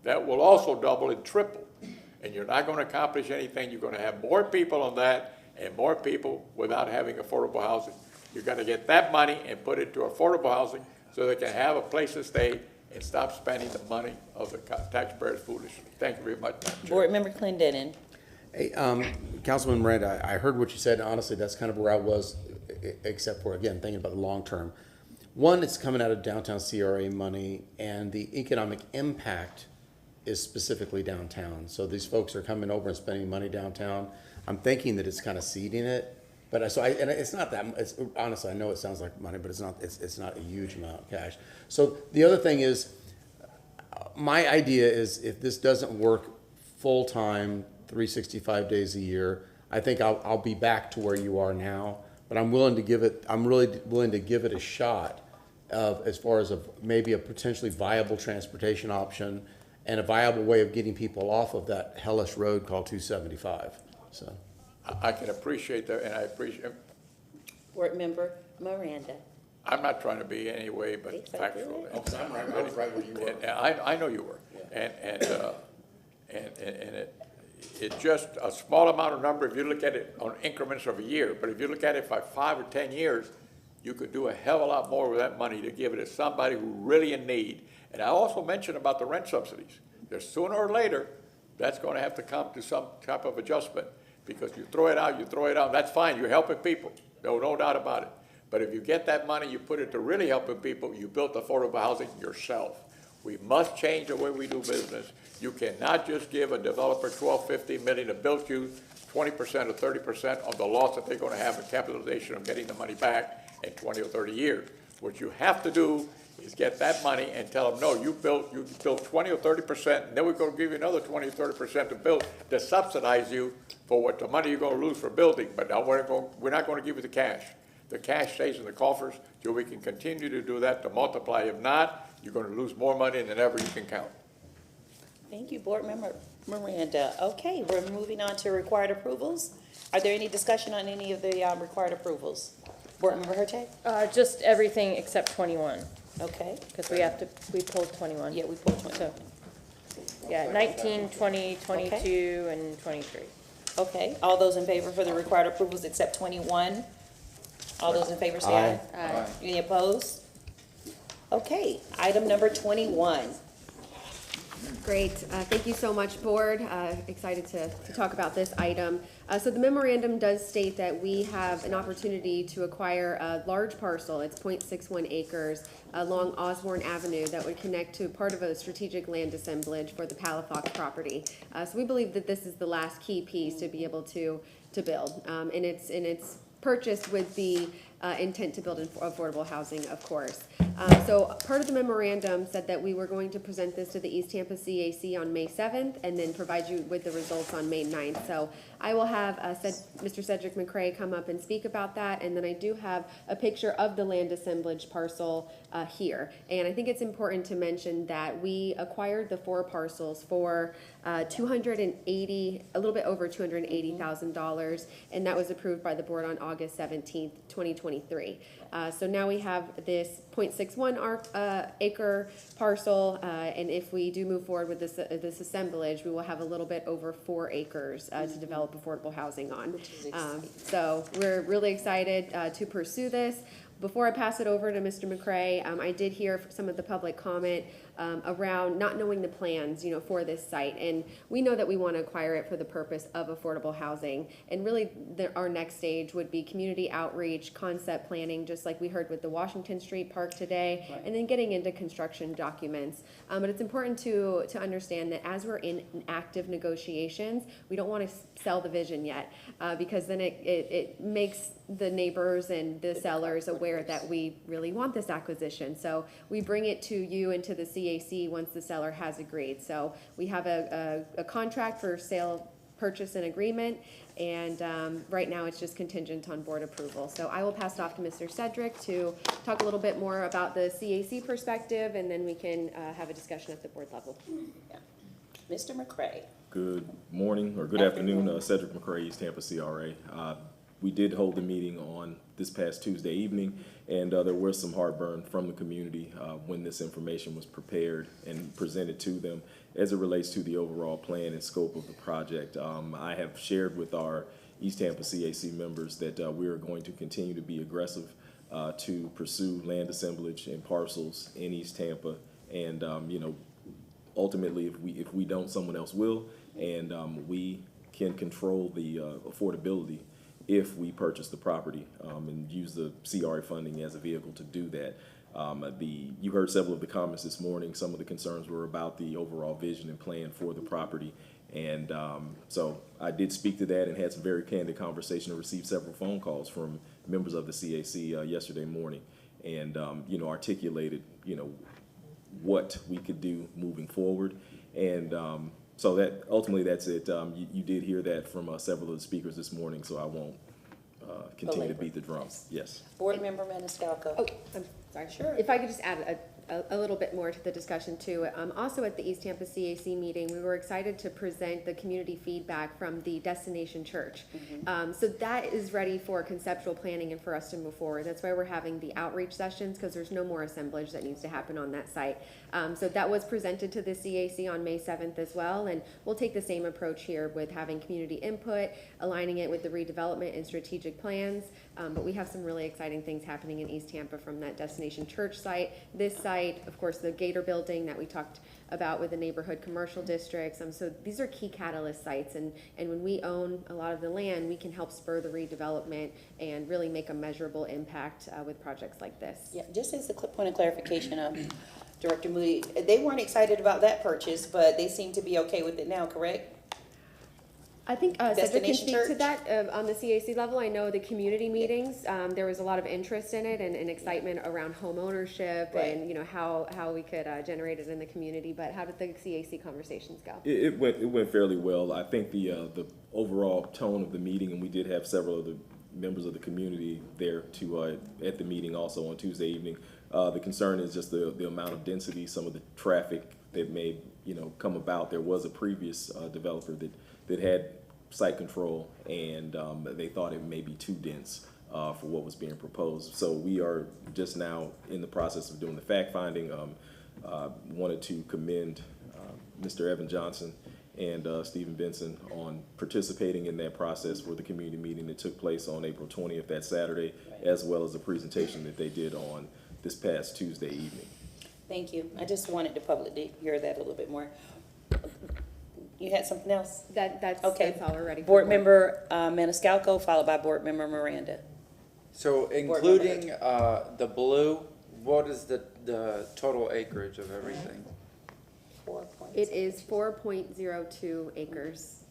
that will also double and triple. And you're not going to accomplish anything. You're going to have more people on that and more people without having affordable housing. You've got to get that money and put it to affordable housing so they can have a place to stay and stop spending the money of the taxpayers foolishly. Thank you very much, Madam Chair. Board Member Clendenin. Hey, Councilman Miranda, I heard what you said. Honestly, that's kind of where I was except for, again, thinking about the long term. One, it's coming out of downtown CRA money, and the economic impact is specifically downtown. So these folks are coming over and spending money downtown. I'm thinking that it's kind of seeding it, but and it's not that. Honestly, I know it sounds like money, but it's not. It's not a huge amount of cash. So the other thing is, my idea is, if this doesn't work full time, 365 days a year, I think I'll be back to where you are now. But I'm willing to give it. I'm really willing to give it a shot, as far as maybe a potentially viable transportation option and a viable way of getting people off of that hellish road called 275. So I can appreciate that, and I appreciate. Board Member Miranda. I'm not trying to be any way but factual. Oh, 'cause I was right where you were. And I know you were. And it's just a small amount of number if you look at it on increments of a year. But if you look at it for 5 or 10 years, you could do a hell of a lot more with that money to give it to somebody who really in need. And I also mentioned about the rent subsidies. There's sooner or later, that's going to have to come to some type of adjustment, because you throw it out, that's fine, you're helping people, no doubt about it. But if you get that money, you put it to really helping people, you built affordable housing yourself. We must change the way we do business. You cannot just give a developer $12-15 million to build you 20% or 30% of the loss that they're going to have in capitalization of getting the money back in 20 or 30 years. What you have to do is get that money and tell them, no, you built 20 or 30%, and then we're going to give you another 20 or 30% to build, to subsidize you for what the money you're going to lose for building. But now we're not going to give you the cash. The cash stays in the coffers so we can continue to do that to multiply. If not, you're going to lose more money than ever you can count. Thank you, Board Member Miranda. Okay, we're moving on to required approvals. Are there any discussion on any of the required approvals? Board Member Hurte? Just everything except 21, Okay. because we pulled 21. Yeah, we pulled 20. So, yeah, 19, 20, 22, and 23. Okay, all those in favor for the required approvals except 21? All those in favor say aye. Aye. Any opposed? Okay, item number 21. Great. Thank you so much, Board. Excited to talk about this item. So the memorandum does state that we have an opportunity to acquire a large parcel. It's 0.61 acres along Osborne Avenue that would connect to part of a strategic land assemblage for the Palafox property. So we believe that this is the last key piece to be able to build. And it's purchased with the intent to build affordable housing, of course. So part of the memorandum said that we were going to present this to the East Tampa CAC on May 7th and then provide you with the results on May 9th. So I will have Mr. Cedric McCrae come up and speak about that, and then I do have a picture of the land assemblage parcel here. And I think it's important to mention that we acquired the 4 parcels for a little bit over $280,000, and that was approved by the board on August 17th, 2023. So now we have this 0.61 acre parcel, and if we do move forward with this assemblage, we will have a little bit over 4 acres to develop affordable housing on. So we're really excited to pursue this. Before I pass it over to Mr. McCrae, I did hear some of the public comment around not knowing the plans, for this site. And we know that we want to acquire it for the purpose of affordable housing. And really, our next stage would be community outreach, concept planning, just like we heard with the Washington Street Park today, and then getting into construction documents. But it's important to understand that as we're in active negotiations, we don't want to sell the vision yet, because then it makes the neighbors and the sellers aware that we really want this acquisition. So we bring it to you and to the CAC once the seller has agreed. So we have a contract for sale, purchase, and agreement, and right now it's just contingent on board approval. So I will pass it off to Mr. Cedric to talk a little bit more about the CAC perspective, and then we can have a discussion at the board level. Yeah. Mr. McCrae. Good morning, or good afternoon, Cedric McCrae, East Tampa CRA. We did hold a meeting on this past Tuesday evening, and there was some heartburn from the community when this information was prepared and presented to them as it relates to the overall plan and scope of the project. I have shared with our East Tampa CAC members that we are going to continue to be aggressive to pursue land assemblage and parcels in East Tampa, and ultimately, if we don't, someone else will, and we can control the affordability if we purchase the property and use the CRA funding as a vehicle to do that. You heard several of the comments this morning. Some of the concerns were about the overall vision and plan for the property. And so I did speak to that and had some very candid conversation and received several phone calls from members of the CAC yesterday morning, and articulated what we could do moving forward. And so that ultimately that's it. You did hear that from several of the speakers this morning, so I won't continue to beat the drum. Yes. Board Member Maniscalco. Oh, I'm sorry. Sure. If I could just add a little bit more to the discussion too. Also at the East Tampa CAC meeting, we were excited to present the community feedback from the destination church. So that is ready for conceptual planning and for us to move forward. That's why we're having the outreach sessions, because there's no more assemblage that needs to happen on that site. So that was presented to the CAC on May 7th as well, and we'll take the same approach here with having community input, aligning it with the redevelopment and strategic plans. But we have some really exciting things happening in East Tampa from that destination church site, this site, of course, the Gator building that we talked about with the neighborhood commercial districts. So these are key catalyst sites, and when we own a lot of the land, we can help spur the redevelopment and really make a measurable impact with projects like this. Yeah, just as a point of clarification, Director Moody, they weren't excited about that purchase, but they seem to be okay with it now, correct? I think Cedric can Destination speak to Church? that on the CAC level. I know the community meetings, there was a lot of interest in it and excitement around home ownership and how we could generate it in the community. But how did the CAC conversations go? It went fairly well. I think the overall tone of the meeting, and we did have several of the members of the community there at the meeting also on Tuesday evening. The concern is just the amount of density, some of the traffic that may come about. There was a previous developer that had site control, and they thought it may be too dense for what was being proposed. So we are just now in the process of doing the fact finding. Wanted to commend Mr. Evan Johnson and Stephen Benson on participating in that process for the community meeting that took place on April 20th, that Saturday, as well as the presentation that they did on this past Tuesday evening. Thank you. I just wanted the public to hear that a little bit more. You had something else? That's okay. That's all we're ready for. Board Member Maniscalco, followed by Board Member Miranda. So including the blue, what is the total acreage of everything? It is 4.02 acres.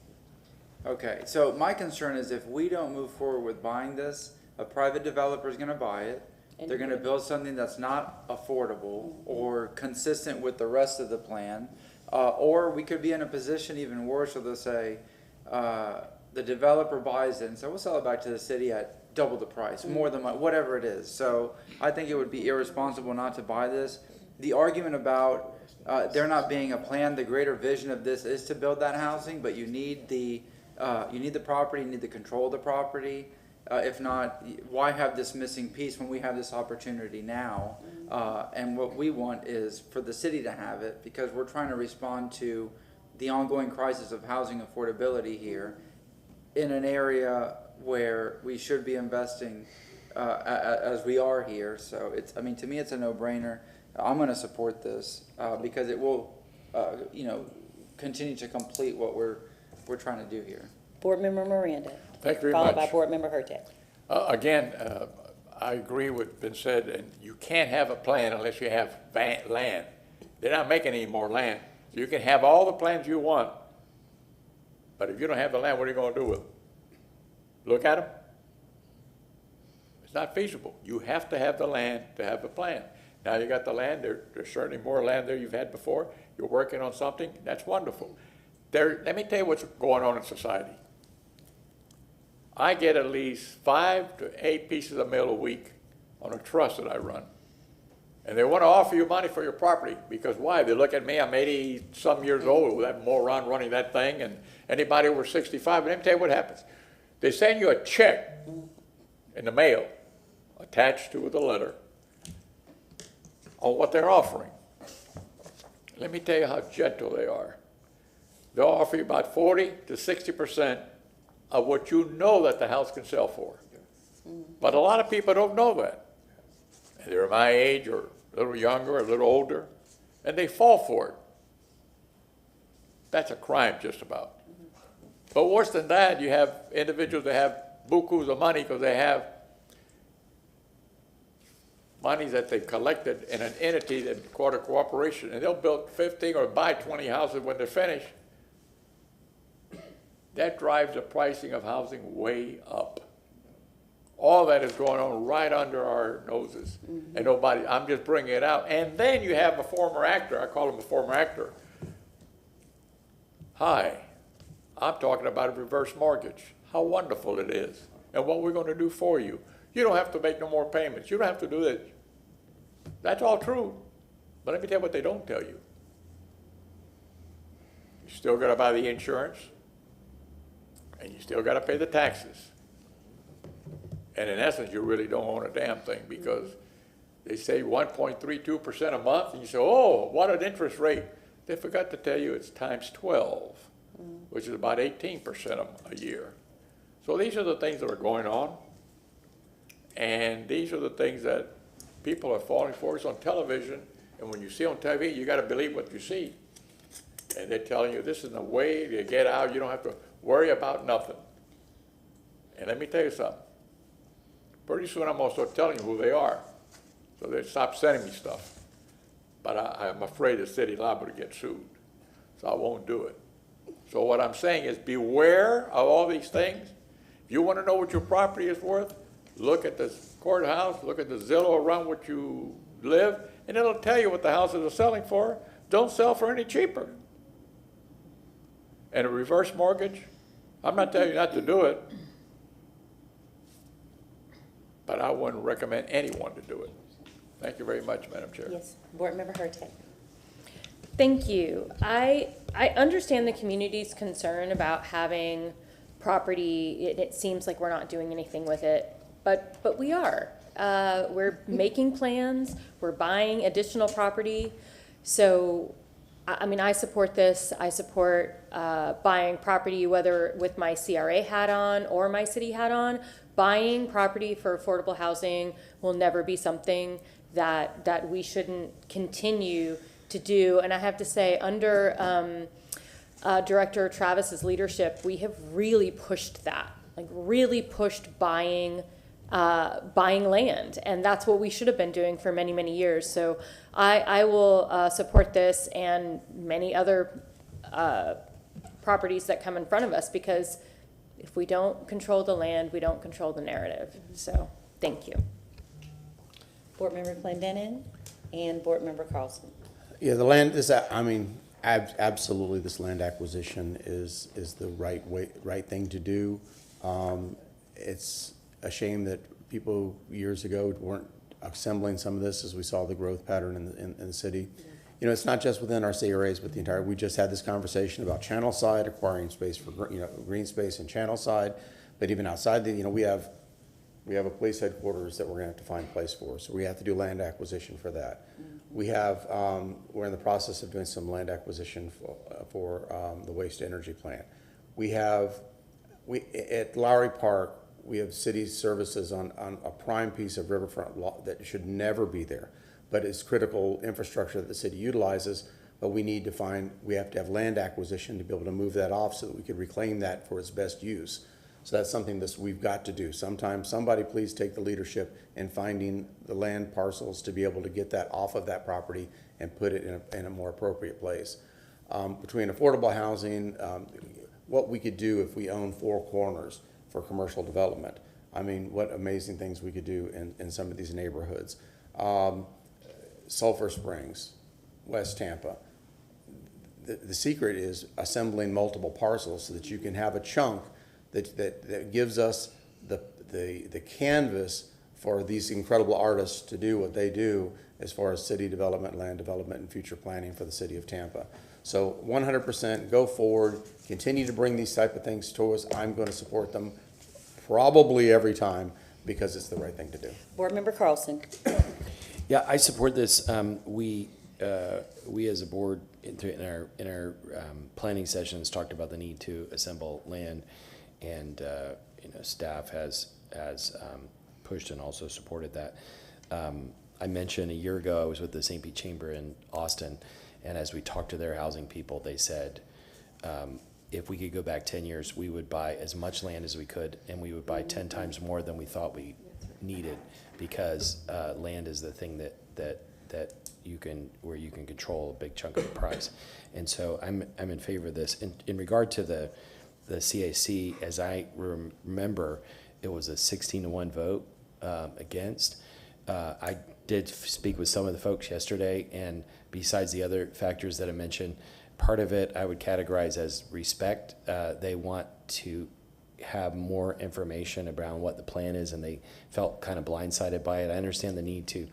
Okay, so my concern is if we don't move forward with buying this, a private developer is going to buy it. They're going to build something that's not affordable or consistent with the rest of the plan. Or we could be in a position even worse where they'll say, the developer buys it and so we'll sell it back to the city at double the price, more than whatever it is. So I think it would be irresponsible not to buy this. The argument about there not being a plan, the greater vision of this is to build that housing, but you need the property, you need the control of the property. If not, why have this missing piece when we have this opportunity now? And what we want is for the city to have it, because we're trying to respond to the ongoing crisis of housing affordability here in an area where we should be investing as we are here. So to me, it's a no-brainer. I'm going to support this because it will, continue to complete what we're trying to do here. Board Member Miranda. Thank you very followed much. by Board Member Hurtak. Again, I agree with what's been said, and you can't have a plan unless you have land. They're not making any more land. So you can have all the plans you want, but if you don't have the land, what are you going to do with them? Look at them? It's not feasible. You have to have the land to have the plan. Now you got the land, there's certainly more land there you've had before. You're working on something, that's wonderful. Let me tell you what's going on in society. I get at least 5 to 8 pieces of mail a week on a trust that I run. And they want to offer you money for your property, because why? They look at me, I'm 80-some years old, that moron running that thing, and anybody over 65, but let me tell you what happens. They send you a check in the mail, attached to the letter, on what they're offering. Let me tell you how gentle they are. They'll offer you about 40 to 60% of what you know that the house can sell for. But a lot of people don't know that. They're my age or a little younger or a little older, and they fall for it. That's a crime just about. But worse than that, you have individuals that have bukus of money because they have money that they've collected in an entity that called a corporation, and they'll build 15 or buy 20 houses when they're finished. That drives the pricing of housing way up. All that is going on right under our noses. And nobody, I'm just bringing it out. And then you have a former actor, I call him a former actor. Hi, I'm talking about a reverse mortgage, how wonderful it is, and what we're going to do for you. You don't have to make no more payments. You don't have to do that. That's all true. But let me tell you what they don't tell you. You still got to buy the insurance, and you still got to pay the taxes. And in essence, you really don't own a damn thing because they say 1.32% a month, and you say, oh, what an interest rate. They forgot to tell you it's times 12, which is about 18% a year. So these are the things that are going on, and these are the things that people are falling for. It's on television, and when you see on TV, you got to believe what you see. And they're telling you this is the way to get out. You don't have to worry about nothing. And let me tell you something. Pretty soon I'm going to start telling you who they are, so they stop sending me stuff. But I'm afraid the city liable to get sued, so I won't do it. So what I'm saying is beware of all these things. If you want to know what your property is worth, look at the courthouse, look at the Zillow around which you live, and it'll tell you what the houses are selling for. Don't sell for any cheaper. And a reverse mortgage, I'm not telling you not to do it, but I wouldn't recommend anyone to do it. Thank you very much, Madam Chair. Yes, Board Member Hurtak. Thank you. I understand the community's concern about having property. It seems like we're not doing anything with it, but we are. We're making plans. We're buying additional property. So, I mean, I support this. I support buying property, whether with my CRA hat on or my city hat on. Buying property for affordable housing will never be something that we shouldn't continue to do. And I have to say, under Director Travis's leadership, we have really pushed that, like really pushed buying land. And that's what we should have been doing for many, many years. So I will support this and many other properties that come in front of us, because if we don't control the land, we don't control the narrative. So thank you. Board Member Clendenin and Board Member Carlson. Yeah, the land is, I mean, absolutely, this land acquisition is the right thing to do. It's a shame that people years ago weren't assembling some of this as we saw the growth pattern in the city. You know, it's not just within our CRAs, but the entire, we just had this conversation about channel side, acquiring space for, green space and channel side, but even outside we have a police headquarters that we're gonna have to find a place for, so we have to do land acquisition for that. We have, we're in the process of doing some land acquisition for the waste energy plant. At Lowry Park, we have city services on a prime piece of riverfront that should never be there, but it's critical infrastructure that the city utilizes, but we have to have land acquisition to be able to move that off so that we could reclaim that for its best use. So that's something that we've got to do. Sometimes somebody please take the leadership in finding the land parcels to be able to get that off of that property and put it in a more appropriate place. Between affordable housing, what we could do if we own 4 corners for commercial development. I mean, what amazing things we could do in some of these neighborhoods. Sulphur Springs, West Tampa. The secret is assembling multiple parcels so that you can have a chunk that gives us the canvas for these incredible artists to do what they do as far as city development, land development, and future planning for the city of Tampa. So 100% go forward, continue to bring these type of things to us. I'm going to support them probably every time because it's the right thing to do. Board Member Carlson. Yeah, I support this. We as a board in our planning sessions talked about the need to assemble land, and staff has pushed and also supported that. I mentioned a year ago I was with the St. Pete Chamber in Austin, and as we talked to their housing people, they said if we could go back 10 years, we would buy as much land as we could, and we would buy 10 times more than we thought we needed, because land is the thing that you can, where you can control a big chunk of the price. And so I'm in favor of this. In regard to the CAC, as I remember, it was a 16-1 vote against. I did speak with some of the folks yesterday, and besides the other factors that I mentioned, part of it I would categorize as respect. They want to have more information around what the plan is, and they felt kind of blindsided by it. I understand the need to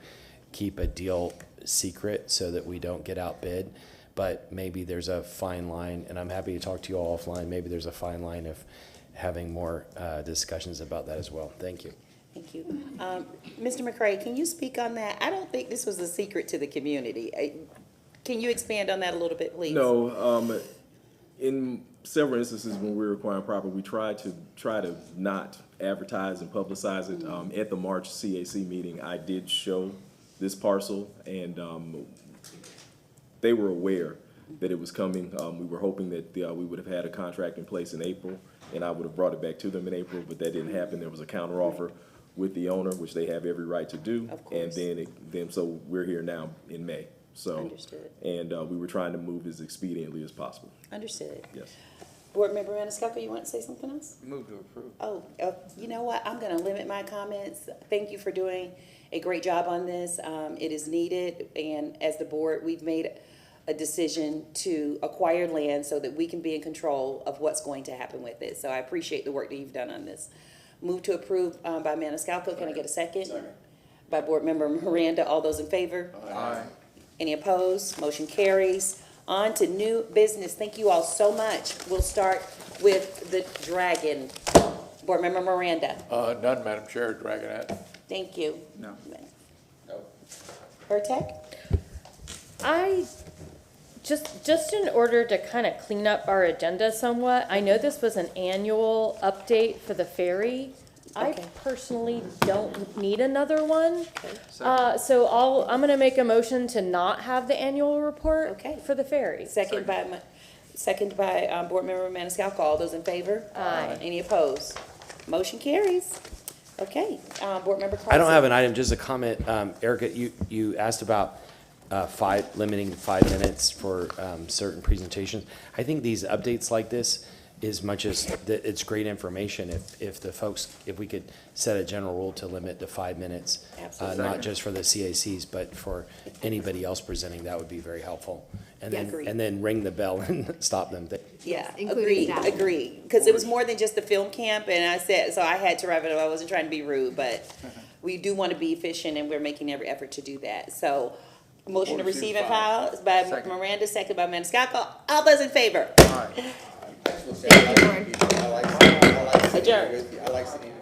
keep a deal secret so that we don't get outbid, but maybe there's a fine line, and I'm happy to talk to you all offline. Maybe there's a fine line of having more discussions about that as well. Thank you. Thank you. Mr. McCray, can you speak on that? I don't think this was a secret to the community. Can you expand on that a little bit, please? No, in several instances when we're acquiring property, we try to not advertise and publicize it. At the March CAC meeting, I did show this parcel, and they were aware that it was coming. We were hoping that we would have had a contract in place in April, and I would have brought it back to them in April, but that didn't happen. There was a counteroffer with the owner, which they have every right to do. Of course. And then so we're here now in May. So, Understood. And we were trying to move as expediently as possible. Understood. Yes. Board Member Maniscalco, you want to say something else? Move to approve. Oh, you know what? I'm going to limit my comments. Thank you for doing a great job on this. It is needed, and as the board, we've made a decision to acquire land so that we can be in control of what's going to happen with it. So I appreciate the work that you've done on this. Move to approve by Maniscalco. Can I get a second? Second. By Board Member Miranda. All those in favor? Aye. Any opposed? Motion carries. On to new business. Thank you all so much. We'll start with the Dragon. Board Member Miranda. None, Madam Chair, Dragonette. Thank you. No. Hertek? I, just in order to kind of clean up our agenda somewhat, I know this was an annual update for the ferry. I Okay. personally don't need another one. Second. So I'm gonna make a motion to not have the annual report Okay. for the ferry. Second by Board Member Maniscalco. All those in favor? Aye. Any opposed? Motion carries. Okay, Board Member Carlson. I don't have an item, just a comment. Erica, you asked about limiting 5 minutes for certain presentations. I think these updates like this, as much as it's great information, if we could set a general rule to limit to 5 minutes, Absolutely. not just for the CACs, but for anybody else presenting, that would be very helpful. Yeah, agreed. And then ring the bell and stop them. Yeah, Including agreed, staff. agreed. Because it was more than just the film camp, and I said, so I had to wrap it up. I wasn't trying to be rude, but we do want to be efficient, and we're making every effort to do that. So, motion to receive and file is by Second. Miranda, second by Maniscalco. All those in favor? Aye. Adjourn. I like sitting